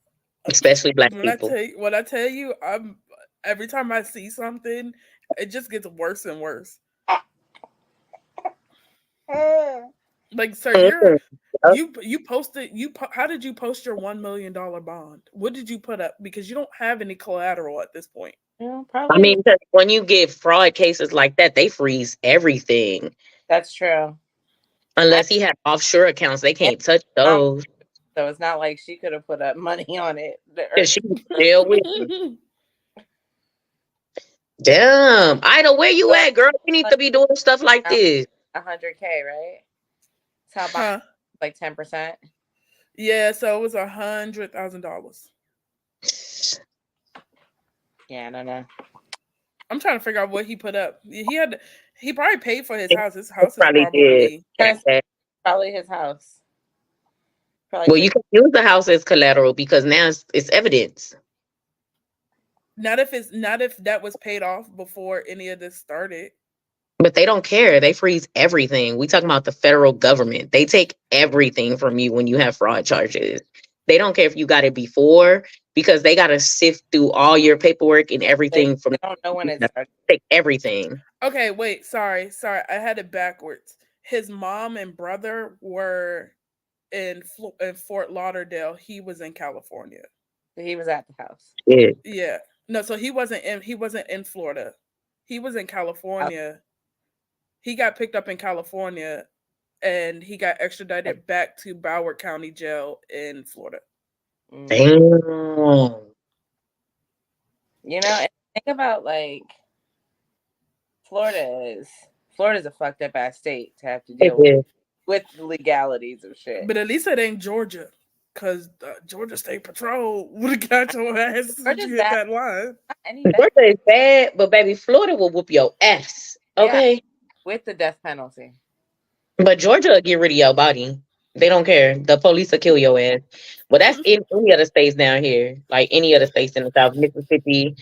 [SPEAKER 1] especially black
[SPEAKER 3] when
[SPEAKER 1] people.
[SPEAKER 3] I tell you, I'm every time I see something, it just gets worse and worse. Like, sir, you posted how did you post your $1 million bond? What did you put up? Because you don't have any collateral at this point.
[SPEAKER 2] Probably.
[SPEAKER 1] I mean, when you get fraud cases like that, they freeze everything.
[SPEAKER 2] That's true.
[SPEAKER 1] Unless he had offshore accounts, they can't touch those.
[SPEAKER 2] So it's not like she could have put up money on it.
[SPEAKER 1] She was still with me. Damn, Ida, where you at, girl? You need to be doing stuff like this.
[SPEAKER 2] 100K, right? That's how like 10%.
[SPEAKER 3] Yeah, so it was $100,000.
[SPEAKER 2] Yeah, I don't know.
[SPEAKER 3] I'm trying to figure out what he put up. He probably paid for his house. His house is
[SPEAKER 1] probably
[SPEAKER 2] probably his house. Probably
[SPEAKER 1] well, you can use the house as collateral because now it's evidence.
[SPEAKER 3] Not if that was paid off before any of this started.
[SPEAKER 1] But they don't care. They freeze everything. We talking about the federal government. They take everything from you when you have fraud charges. They don't care if you got it before because they got to sift through all your paperwork and everything.
[SPEAKER 2] They don't know when it starts.
[SPEAKER 1] Take everything.
[SPEAKER 3] Okay, wait. Sorry. I had it backwards. His mom and brother were in Fort Lauderdale. He was in California.
[SPEAKER 2] He was at the house.
[SPEAKER 3] Yeah. No, so he wasn't in Florida. He was in California. He got picked up in California, and he got extradited back to Broward County Jail in Florida.
[SPEAKER 1] Damn.
[SPEAKER 2] You know, think about like Florida's a fucked up ass state to have to deal with the legalities of shit.
[SPEAKER 3] But at least it ain't Georgia, because Georgia State Patrol would have got your ass to get that line.
[SPEAKER 1] Georgia is bad, but baby, Florida will whoop your ass. Okay.
[SPEAKER 2] Yeah, with the death penalty.
[SPEAKER 1] But Georgia will get rid of your body. They don't care. The police will kill your ass. But that's in any other states down here. Like any other states in the South. Mississippi,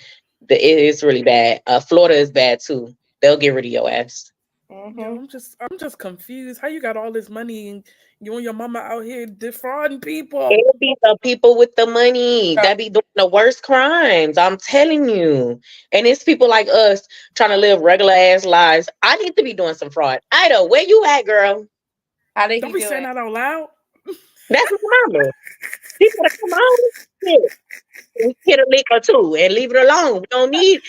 [SPEAKER 1] it's really bad. Florida is bad too. They'll get rid of your ass.
[SPEAKER 3] Yo, I'm just confused. How you got all this money and you and your mama out here defrauding people?
[SPEAKER 1] It be the people with the money that be doing the worst crimes. I'm telling you. And it's people like us trying to live regular ass lives. I need to be doing some fraud. Ida, where you at, girl?
[SPEAKER 2] How did
[SPEAKER 3] Don't
[SPEAKER 2] he
[SPEAKER 3] be
[SPEAKER 2] do
[SPEAKER 3] saying
[SPEAKER 2] it?
[SPEAKER 3] that out loud.
[SPEAKER 1] That's my mama. She better come on. Shit. We hit a lick or two and leave it alone. We don't need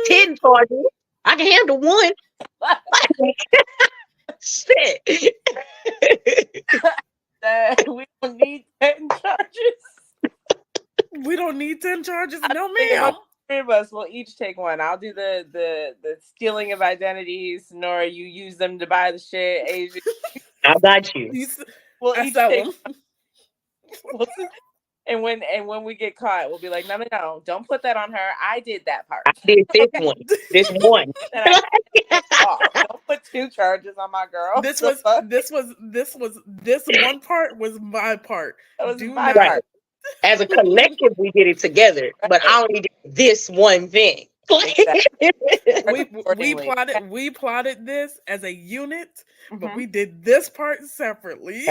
[SPEAKER 1] 10 charges. I can handle one. Shit.
[SPEAKER 2] We don't need 10 charges.
[SPEAKER 3] We don't need 10 charges.
[SPEAKER 2] I
[SPEAKER 3] No,
[SPEAKER 2] think
[SPEAKER 3] ma'am.
[SPEAKER 2] three of us will each take one. I'll do the stealing of identities. Nora, you use them to buy the shit. Asia,
[SPEAKER 1] I got you.
[SPEAKER 2] we'll
[SPEAKER 3] I
[SPEAKER 2] each
[SPEAKER 3] sell
[SPEAKER 2] take.
[SPEAKER 3] them.
[SPEAKER 2] And when we get caught, we'll be like, no, don't put that on her. I did that part.
[SPEAKER 1] I did this
[SPEAKER 2] Okay.
[SPEAKER 1] one. This one.
[SPEAKER 2] And I take it off. Don't put 2 charges on my girl.
[SPEAKER 3] This
[SPEAKER 2] The
[SPEAKER 3] was
[SPEAKER 2] fuck?
[SPEAKER 3] this one part was my part.
[SPEAKER 2] That was
[SPEAKER 3] Do
[SPEAKER 2] my
[SPEAKER 3] not.
[SPEAKER 2] part.
[SPEAKER 1] As a collective, we did it together, but I only did this one thing.
[SPEAKER 3] We
[SPEAKER 2] Accordingly.
[SPEAKER 3] plotted this as a unit, but
[SPEAKER 2] Mhm.
[SPEAKER 3] we did this part separately.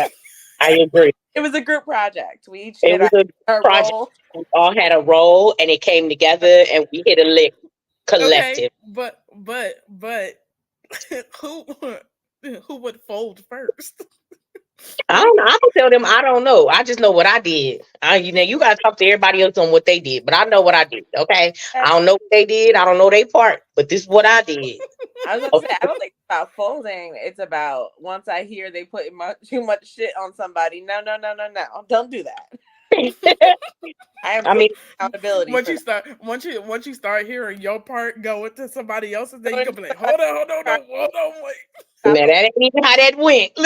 [SPEAKER 1] I agree.
[SPEAKER 2] It was a group project. We each
[SPEAKER 1] It
[SPEAKER 2] did
[SPEAKER 1] was a
[SPEAKER 2] our
[SPEAKER 1] project.
[SPEAKER 2] role.
[SPEAKER 1] We all had a role, and it came together, and we hit a lick collective.
[SPEAKER 3] Okay, but who who would fold first?
[SPEAKER 1] I don't know. I don't tell them I don't know. I just know what I did. You gotta talk to everybody else on what they did, but I know what I did. Okay, I don't know what they did. I don't know their part, but this is what I did.
[SPEAKER 2] I was gonna say, I don't think it's about folding. It's about once I hear they put too much shit on somebody. No. Don't do that. I am taking accountability.
[SPEAKER 3] Once you start hearing your part go into somebody else's, then you can be like, hold on, wait.
[SPEAKER 1] Now, that ain't even how that went.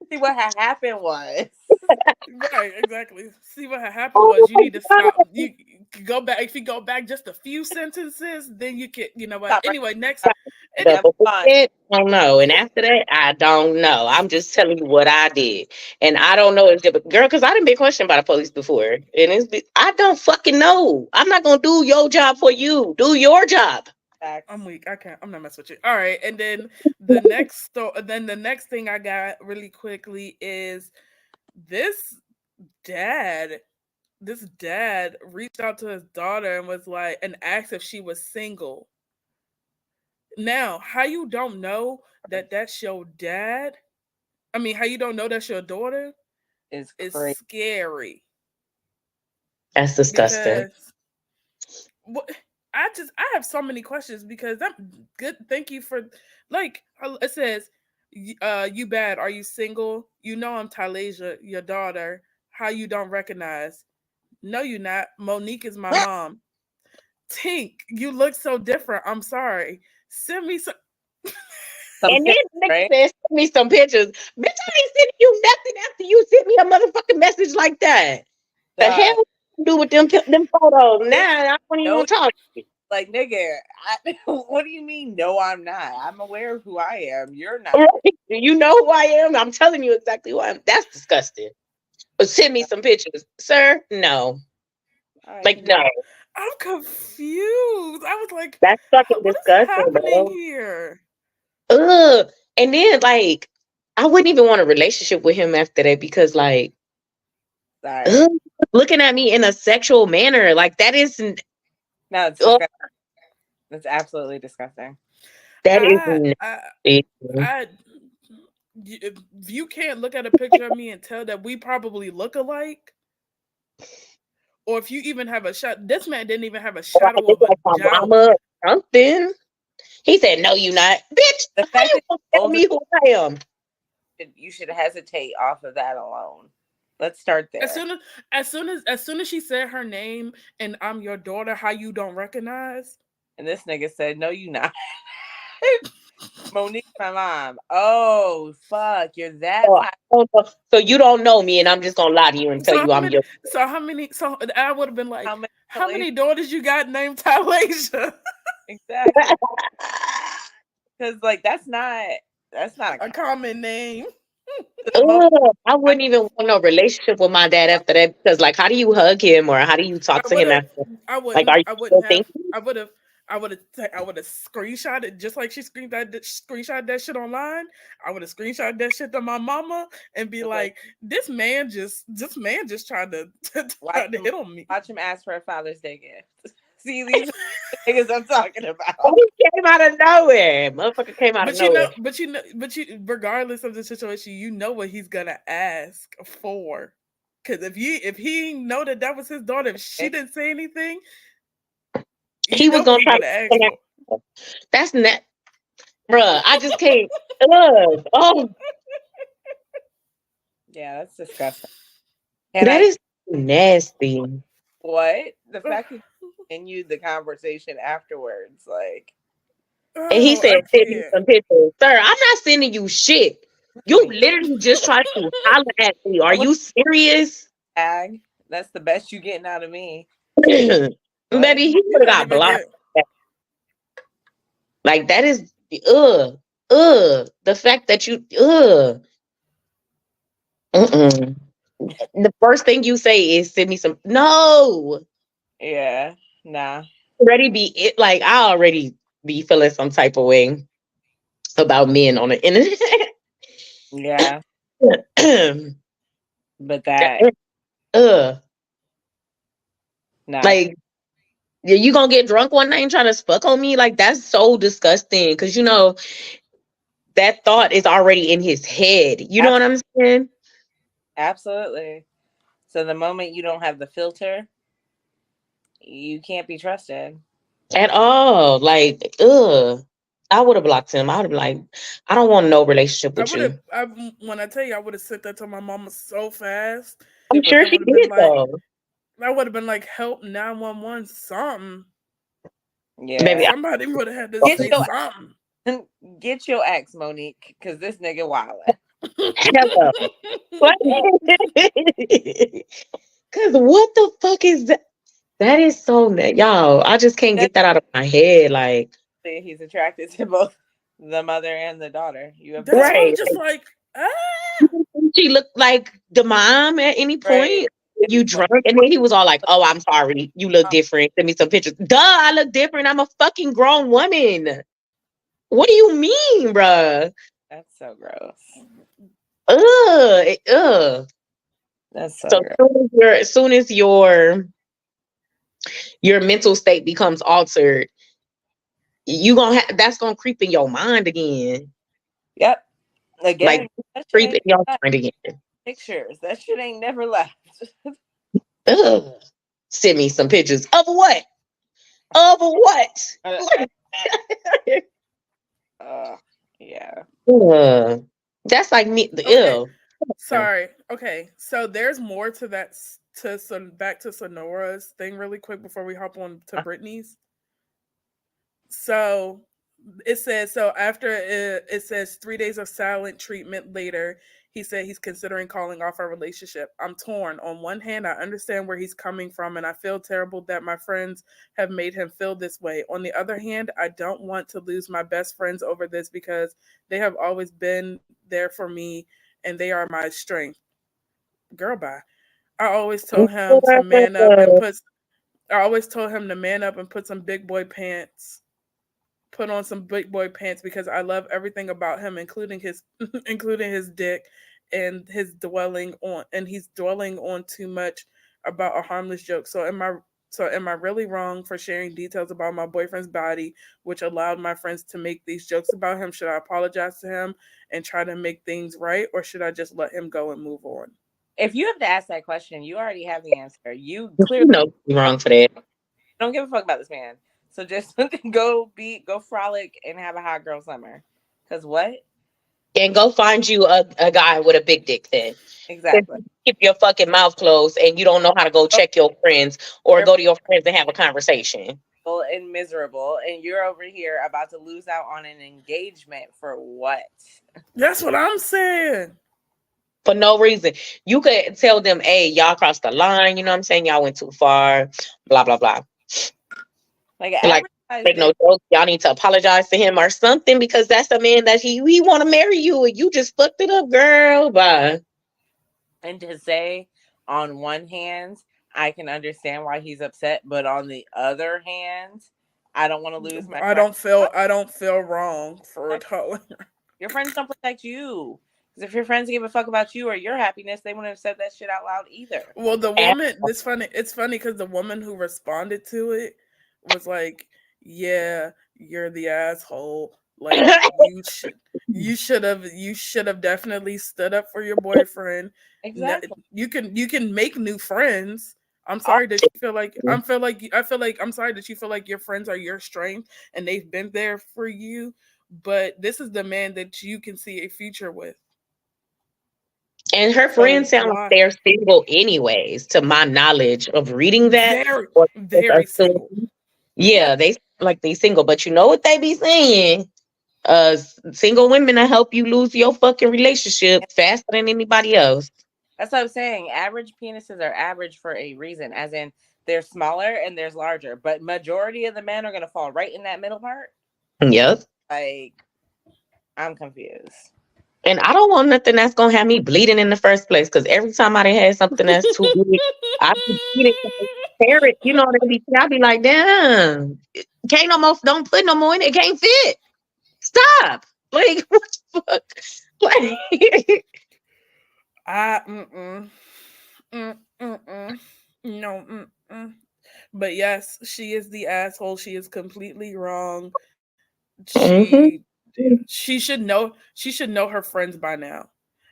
[SPEAKER 2] See what had happened was.
[SPEAKER 3] Right, exactly. See what had happened was you need to stop. You go back. If you go back just a few sentences, then you can. You know what?
[SPEAKER 2] Stop.
[SPEAKER 3] Anyway, next.
[SPEAKER 1] I don't know. And after that, I don't know. I'm just telling you what I did. And I don't know if girl, because I didn't been questioned by the police before. And I don't fucking know. I'm not gonna do your job for you. Do your job.
[SPEAKER 3] I'm weak. I can't. I'm not messing with you. All right. And then the next thing I got really quickly is this dad reached out to his daughter and was like, and asked if she was single. Now, how you don't know that that's your dad? I mean, how you don't know that's your daughter is scary.
[SPEAKER 1] That's disgusting.
[SPEAKER 3] I have so many questions because I'm good. Thank you for it says, you bad. Are you single? You know I'm Tylasia, your daughter. How you don't recognize? No, you not. Monique is my mom. Tink, you look so different. I'm sorry. Send me some.
[SPEAKER 1] And then nigga said, send me some pictures. Bitch, I ain't sending you nothing after you sent me a motherfucking message like that. The hell do with them photos? Now I don't even want to talk to you.
[SPEAKER 2] Like, nigga, what do you mean? No, I'm not. I'm aware of who I am. You're not.
[SPEAKER 1] Right. You know who I am? I'm telling you exactly who I am. That's disgusting. But send me some pictures. Sir, no. Like, no.
[SPEAKER 3] I'm confused. I was like,
[SPEAKER 1] that's fucking
[SPEAKER 3] what
[SPEAKER 1] disgusting,
[SPEAKER 3] is happening
[SPEAKER 1] bro.
[SPEAKER 3] Here?
[SPEAKER 1] Ugh. And then, like, I wouldn't even want a relationship with him after that because, like, looking at me in a sexual manner, like, that isn't.
[SPEAKER 2] No, it's disgusting. It's absolutely disgusting.
[SPEAKER 1] That isn't.
[SPEAKER 3] If you can't look at a picture of me and tell that we probably look alike, or if you even have a shot, this man didn't even have a shadow of a doubt.
[SPEAKER 1] Or something. He said, "No, you not, bitch."
[SPEAKER 2] The fact that you
[SPEAKER 1] tell me who I am.
[SPEAKER 2] You should hesitate off of that alone. Let's start there.
[SPEAKER 3] As soon as she said her name and I'm your daughter, how you don't recognize?
[SPEAKER 2] And this nigga said, "No, you not." Monique, my mom. Oh fuck, you're that.
[SPEAKER 1] So you don't know me, and I'm just gonna lie to you and tell you I'm your.
[SPEAKER 3] So how many? So I would have been like, how many daughters you got named Tylasia?
[SPEAKER 2] Exactly. Because like that's not
[SPEAKER 3] a common name.
[SPEAKER 1] I wouldn't even want no relationship with my dad after that because, like, how do you hug him or how do you talk to him after?
[SPEAKER 3] I wouldn't.
[SPEAKER 1] Like,
[SPEAKER 3] I wouldn't have. I would have screenshot it just like she screenshot that shit online. I would have screenshot that shit to my mama and be like, this man just tried to
[SPEAKER 2] Watch
[SPEAKER 3] hit on me.
[SPEAKER 2] watch him ask for a Father's Day gift. See, these are the niggas I'm talking about.
[SPEAKER 1] He came out of nowhere. Motherfucker came out of nowhere.
[SPEAKER 3] Regardless of the situation, you know what he's gonna ask for. Because if he know that was his daughter, if she didn't say anything,
[SPEAKER 1] He was gonna try to
[SPEAKER 3] ask for.
[SPEAKER 1] That's not, bruh. I just can't. Oh,
[SPEAKER 2] Yeah, that's disgusting.
[SPEAKER 1] that is nasty.
[SPEAKER 2] What? The fact that you continued the conversation afterwards, like.
[SPEAKER 1] And he said, send me some pictures. Sir, I'm not sending you shit. You literally just tried to holler at me. Are you serious?
[SPEAKER 2] Ag, that's the best you getting out of me.
[SPEAKER 1] Baby, he would have got blocked. Like, that is, the fact that you, The first thing you say is send me some, no.
[SPEAKER 2] Yeah, nah.
[SPEAKER 1] Already be it, like, I already be feeling some type of way about men on the internet.
[SPEAKER 2] Yeah. But that, nah.
[SPEAKER 1] Like, you gonna get drunk one night and try to fuck on me? Like, that's so disgusting. Because, you know, that thought is already in his head. You know what I'm saying?
[SPEAKER 2] Absolutely. So the moment you don't have the filter, you can't be trusted.
[SPEAKER 1] At all. Like, I would have blocked him. I would have been like, I don't want no relationship with you.
[SPEAKER 3] When I tell you, I would have sent that to my mama so fast.
[SPEAKER 1] I'm sure she did, though.
[SPEAKER 3] I would have been like, help 911 something.
[SPEAKER 2] Yeah.
[SPEAKER 3] Baby, somebody would have had to say something.
[SPEAKER 2] Get your ex, Monique, because this nigga wildin'.
[SPEAKER 1] Hello. Because what the fuck is that? That is so y'all. I just can't get that out of my head. Like,
[SPEAKER 2] he's attracted to both the mother and the daughter. You have
[SPEAKER 3] right? Just like,
[SPEAKER 1] she looked like the mom at any point. Right. You drunk, and then he was all like, "Oh, I'm sorry. You look different. Send me some pictures." Duh, I look different. I'm a fucking grown woman. What do you mean, bruh?
[SPEAKER 2] That's so gross.
[SPEAKER 1] That's so gross. As soon as your mental state becomes altered, that's gonna creep in your mind again.
[SPEAKER 2] Yep. Again,
[SPEAKER 1] like creep in your mind again.
[SPEAKER 2] Pictures. That shit ain't never left.
[SPEAKER 1] Send me some pictures of what? Of what?
[SPEAKER 2] Yeah.
[SPEAKER 1] That's like me.
[SPEAKER 3] Okay. Sorry. Okay. So there's more to that. Back to Sonora's thing really quick before we hop on to Brittany's. So it says, after it says 3 days of silent treatment later, he said he's considering calling off our relationship. I'm torn. On one hand, I understand where he's coming from, and I feel terrible that my friends have made him feel this way. On the other hand, I don't want to lose my best friends over this because they have always been there for me, and they are my strength. Girl, bye. I always told him to man up and put some big boy pants. Put on some big boy pants because I love everything about him, including his dick and he's dwelling on too much about a harmless joke. So am I really wrong for sharing details about my boyfriend's body, which allowed my friends to make these jokes about him? Should I apologize to him and try to make things right, or should I just let him go and move on?
[SPEAKER 2] If you have to ask that question, you already have the answer. You clearly
[SPEAKER 1] know you're wrong for that.
[SPEAKER 2] Don't give a fuck about this man. So just go frolic and have a hot girl summer. Cause what?
[SPEAKER 1] And go find you a guy with a big dick then.
[SPEAKER 2] Exactly.
[SPEAKER 1] Keep your fucking mouth closed and you don't know how to go check your friends or go to your friends and have a conversation.
[SPEAKER 2] And miserable, and you're over here about to lose out on an engagement for what?
[SPEAKER 3] That's what I'm saying.
[SPEAKER 1] For no reason. You could tell them, hey, y'all crossed the line, you know what I'm saying? Y'all went too far, blah, blah, blah. Like make no joke. Y'all need to apologize to him or something because that's the man that he want to marry you and you just fucked it up, girl. Bye.
[SPEAKER 2] And to say, on one hand, I can understand why he's upset, but on the other hand, I don't want to lose my
[SPEAKER 3] I
[SPEAKER 2] friend.
[SPEAKER 3] don't feel wrong for telling her.
[SPEAKER 2] Your friends don't protect you. Because if your friends give a fuck about you or your happiness, they wouldn't have said that shit out loud either.
[SPEAKER 3] Well, the woman, it's funny because the woman who responded to it was like, "Yeah, you're the asshole. Like you should have definitely stood up for your boyfriend.
[SPEAKER 2] Exactly.
[SPEAKER 3] You can make new friends. I'm
[SPEAKER 2] All
[SPEAKER 3] sorry that you feel like I'm sorry that you feel like your friends are your strength and they've been there for you, but this is the man that you can see a future with.
[SPEAKER 1] And her friends
[SPEAKER 3] So
[SPEAKER 1] sound like
[SPEAKER 3] why?
[SPEAKER 1] they're single anyways, to my knowledge of reading that.
[SPEAKER 3] Very,
[SPEAKER 1] Or just
[SPEAKER 3] very single.
[SPEAKER 1] assume.
[SPEAKER 2] yeah,
[SPEAKER 1] Yeah, they like they single, but you know what they be saying? Single women will help you lose your fucking relationship faster than anybody else.
[SPEAKER 2] that's what I'm saying. Average penises are average for a reason, as in they're smaller and there's larger, but majority of the men are gonna fall right in that middle part.
[SPEAKER 1] Yep.
[SPEAKER 2] Like, I'm confused.
[SPEAKER 1] And I don't want nothing that's gonna have me bleeding in the first place. Cause every time I done had something that's too big, I be bleeding. Parent, you know, I be like, damn, can't no more, don't put no more in it, can't fit. Stop. Like, what the fuck? Like,
[SPEAKER 3] I mm-mm. No, mm-mm. But yes, she is the asshole. She is completely wrong.
[SPEAKER 1] mhm.
[SPEAKER 3] She should know her friends by now.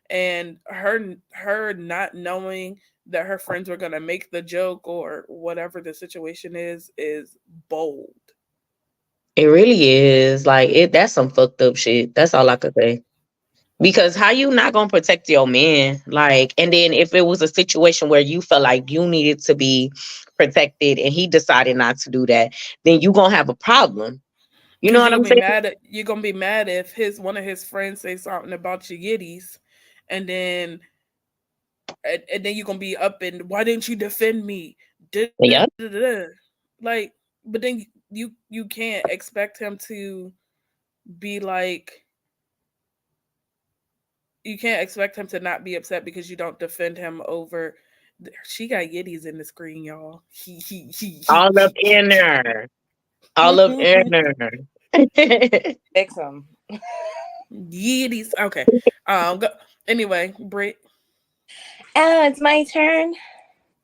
[SPEAKER 3] And her not knowing that her friends were gonna make the joke or whatever the situation is bold.
[SPEAKER 1] It really is. Like, that's some fucked up shit. That's all I could say. Because how you not gonna protect your man? Like, and then if it was a situation where you felt like you needed to be protected and he decided not to do that, then you gonna have a problem. You know
[SPEAKER 3] Cause
[SPEAKER 1] what I'm saying?
[SPEAKER 3] you're gonna be mad if his one of his friends say something about your yitties, and then and then you're gonna be up and why didn't you defend me?
[SPEAKER 1] Yep.
[SPEAKER 3] Da-da-da-da-da. Like, but then you can't expect him to be like you can't expect him to not be upset because you don't defend him over. She got yitties in the screen, y'all.
[SPEAKER 1] All up in there. All up in there.
[SPEAKER 2] Fix them.
[SPEAKER 3] Yitties. Okay. Go, anyway, Brit.
[SPEAKER 2] Oh, it's my turn.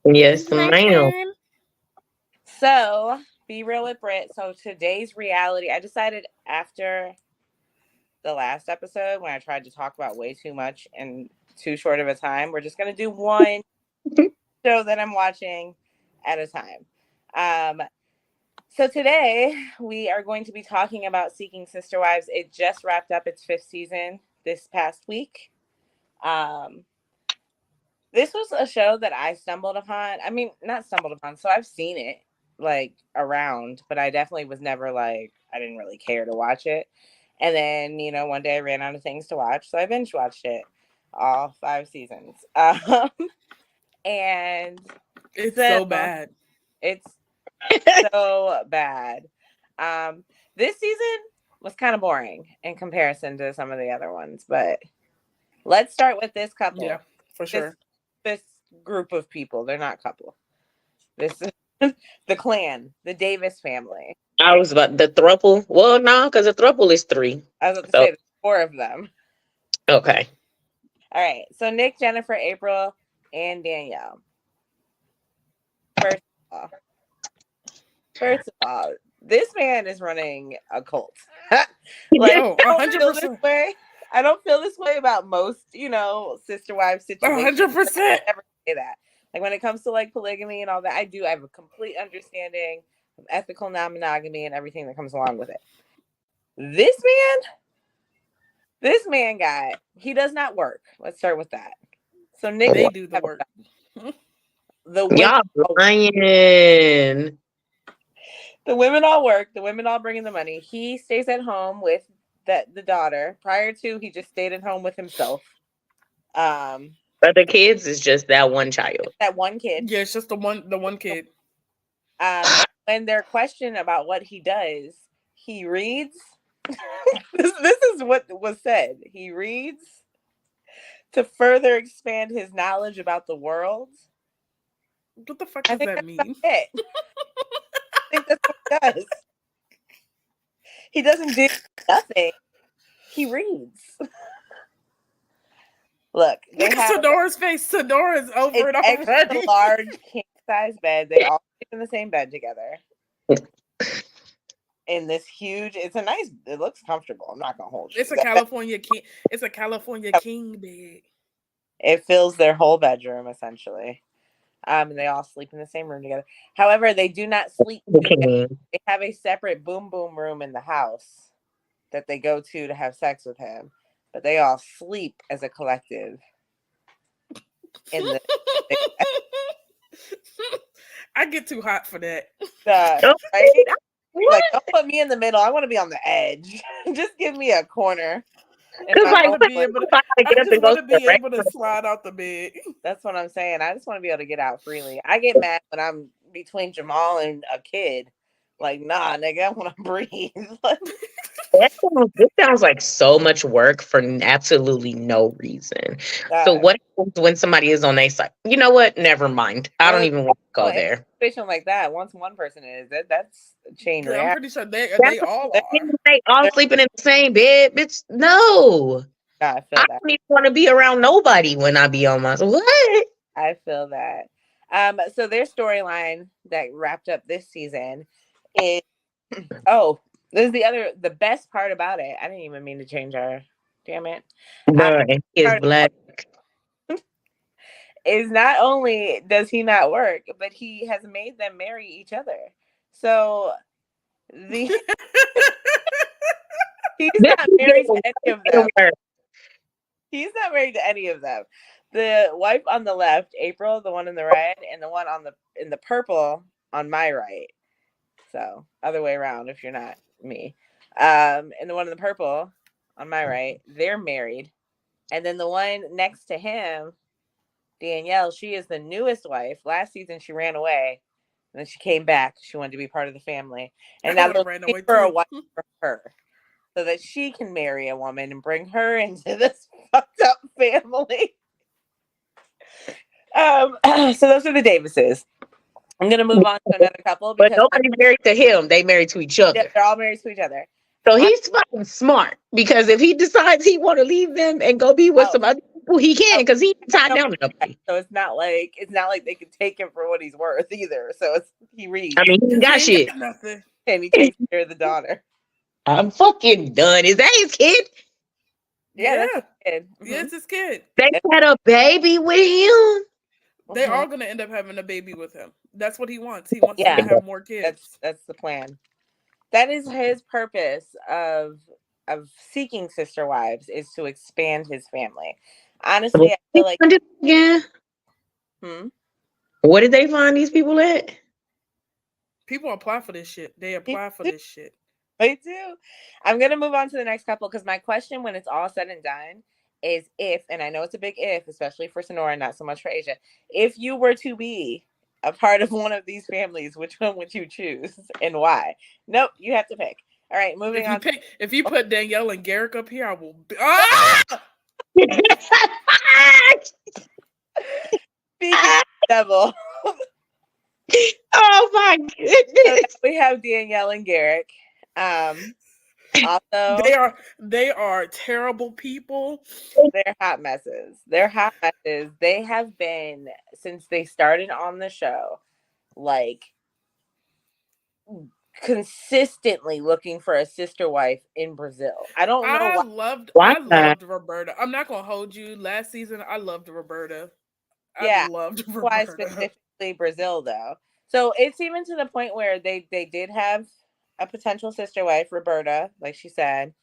[SPEAKER 1] Yes,
[SPEAKER 3] It's my
[SPEAKER 1] ma'am.
[SPEAKER 3] turn.
[SPEAKER 2] So, be real with Brit. So, today's reality, I decided after the last episode when I tried to talk about way too much in too short of a time, we're just going to do one show that I'm watching at a time. So, today we are going to be talking about Seeking Sister Wives. It just wrapped up its 5th season this past week. This was a show that I stumbled upon. I mean, not stumbled upon. So I've seen it like around, but I definitely was never like, I didn't really care to watch it. And then, one day I ran out of things to watch. So I binge watched it, all 5 seasons. And
[SPEAKER 3] It's
[SPEAKER 2] so
[SPEAKER 3] so bad.
[SPEAKER 2] it's so bad. This season was kind of boring in comparison to some of the other ones, but let's start with this couple.
[SPEAKER 3] Yeah, for
[SPEAKER 2] This
[SPEAKER 3] sure.
[SPEAKER 2] this group of people. They're not couple. This is the clan, the Davis family.
[SPEAKER 1] I was about the thruple. Well, no, because a thruple is three.
[SPEAKER 2] I was about to
[SPEAKER 1] So
[SPEAKER 2] say there's 4 of them.
[SPEAKER 1] okay.
[SPEAKER 2] All right. So Nick, Jennifer, April, and Danielle. First of all, this man is running a cult. Like,
[SPEAKER 3] Oh,
[SPEAKER 2] I
[SPEAKER 3] a
[SPEAKER 2] don't
[SPEAKER 3] hundred
[SPEAKER 2] feel this
[SPEAKER 3] percent.
[SPEAKER 2] way. I don't feel this way about most, sister wives situations.
[SPEAKER 3] 100%.
[SPEAKER 2] I never say that. Like when it comes to like polygamy and all that, I have a complete understanding of ethical non-monogamy and everything that comes along with it. This man guy, he does not work. Let's start with that. So Nick,
[SPEAKER 3] They do the work.
[SPEAKER 2] the women,
[SPEAKER 1] Y'all lying.
[SPEAKER 2] the women all work. The women all bring in the money. He stays at home with the daughter. Prior to, he just stayed at home with himself.
[SPEAKER 1] But the kids is just that one child.
[SPEAKER 2] That one kid.
[SPEAKER 3] Yeah, it's just the one kid.
[SPEAKER 2] And when they're questioned about what he does, he reads. This is what was said. He reads to further expand his knowledge about the world.
[SPEAKER 3] What the fuck
[SPEAKER 2] I
[SPEAKER 3] does
[SPEAKER 2] think
[SPEAKER 3] that
[SPEAKER 2] that's about
[SPEAKER 3] mean?
[SPEAKER 2] it. I think that's what he does. He doesn't do nothing. He reads. Look, they
[SPEAKER 3] Look at
[SPEAKER 2] have
[SPEAKER 3] Sonora's face. Sonora's over
[SPEAKER 2] an
[SPEAKER 3] it
[SPEAKER 2] extra
[SPEAKER 3] already.
[SPEAKER 2] large king size bed. They all sleep in the same bed together. In this huge, it looks comfortable. I'm not gonna hold you.
[SPEAKER 3] It's a California king. It's a California king bed.
[SPEAKER 2] It fills their whole bedroom essentially. And they all sleep in the same room together. However, they do not sleep together. They have a separate boom boom room in the house that they go to have sex with him, but they all sleep as a collective in the
[SPEAKER 3] I get too hot for that.
[SPEAKER 2] right? Like, don't put me in the middle. I want to be on the edge. Just give me a corner.
[SPEAKER 1] Because
[SPEAKER 3] I want to be able to. I just want to be able to slide out the bed.
[SPEAKER 2] That's what I'm saying. I just want to be able to get out freely. I get mad when I'm between Jamal and a kid. Like, nah, nigga, I want to breathe.
[SPEAKER 1] This sounds like so much work for absolutely no reason. So what happens when somebody is on a side? You know what? Never mind. I don't even want to go there.
[SPEAKER 2] In a situation like that, once one person is, that's a chain reaction.
[SPEAKER 3] I'm pretty sure they all are.
[SPEAKER 1] They all sleeping in the same bed, bitch. No.
[SPEAKER 2] I feel
[SPEAKER 1] I
[SPEAKER 2] that.
[SPEAKER 1] don't even want to be around nobody when I be on my what?
[SPEAKER 2] I feel that. So their storyline that wrapped up this season is this is the best part about it. I didn't even mean to change our damn it.
[SPEAKER 1] Bro, and he is black.
[SPEAKER 2] Is not only does he not work, but he has made them marry each other. So he's not married to any of them. He's not married to any of them. The wife on the left, April, the one in the right, and the one in the purple on my right. So other way around if you're not me. And the one in the purple on my right, they're married. And then the one next to him, Danielle, she is the newest wife. Last season she ran away. And then she came back. She wanted to be part of the family. And now they're looking for a wife for her, so that she can marry a woman and bring her into this fucked up family. So those are the Davises. I'm gonna move on to another couple because
[SPEAKER 1] nobody's married to him. They married to each other.
[SPEAKER 2] They're all married to each other.
[SPEAKER 1] So he's fucking smart, because if he decides he want to leave them and go be with some other people, he can, because he's tied down to nobody.
[SPEAKER 2] So it's not like they can take him for what he's worth either. So he reads.
[SPEAKER 1] I mean, he got shit.
[SPEAKER 3] Nothing.
[SPEAKER 2] And he takes care of the daughter.
[SPEAKER 1] I'm fucking done. Is that his kid?
[SPEAKER 2] Yeah, that's his kid.
[SPEAKER 3] Yeah, it's his kid.
[SPEAKER 1] They had a baby with him.
[SPEAKER 3] They're all gonna end up having a baby with him. That's what he wants. He wants to have more kids.
[SPEAKER 2] That's the plan. That is his purpose of seeking sister wives, is to expand his family. Honestly, I feel like
[SPEAKER 1] What did they find these people at?
[SPEAKER 3] People apply for this shit. They apply for this shit.
[SPEAKER 2] They do. I'm gonna move on to the next couple, because my question, when it's all said and done, is if, and I know it's a big if, especially for Sonora, not so much for Asia, if you were to be a part of one of these families, which one would you choose and why? Nope, you have to pick. All right, moving on.
[SPEAKER 3] If you put Danielle and Garrick up here, I will.
[SPEAKER 2] Speaking of the devil.
[SPEAKER 1] Oh my goodness.
[SPEAKER 2] So we have Danielle and Garrick. Also,
[SPEAKER 3] they are terrible people.
[SPEAKER 2] They're hot messes. They're hot messes. They have been, since they started on the show, like consistently looking for a sister wife in Brazil. I don't know
[SPEAKER 3] I loved Roberta. I'm not gonna hold you. Last season, I loved Roberta. I loved Roberta.
[SPEAKER 2] Why specifically Brazil though? So it's even to the point where they did have a potential sister wife, Roberta, like she said,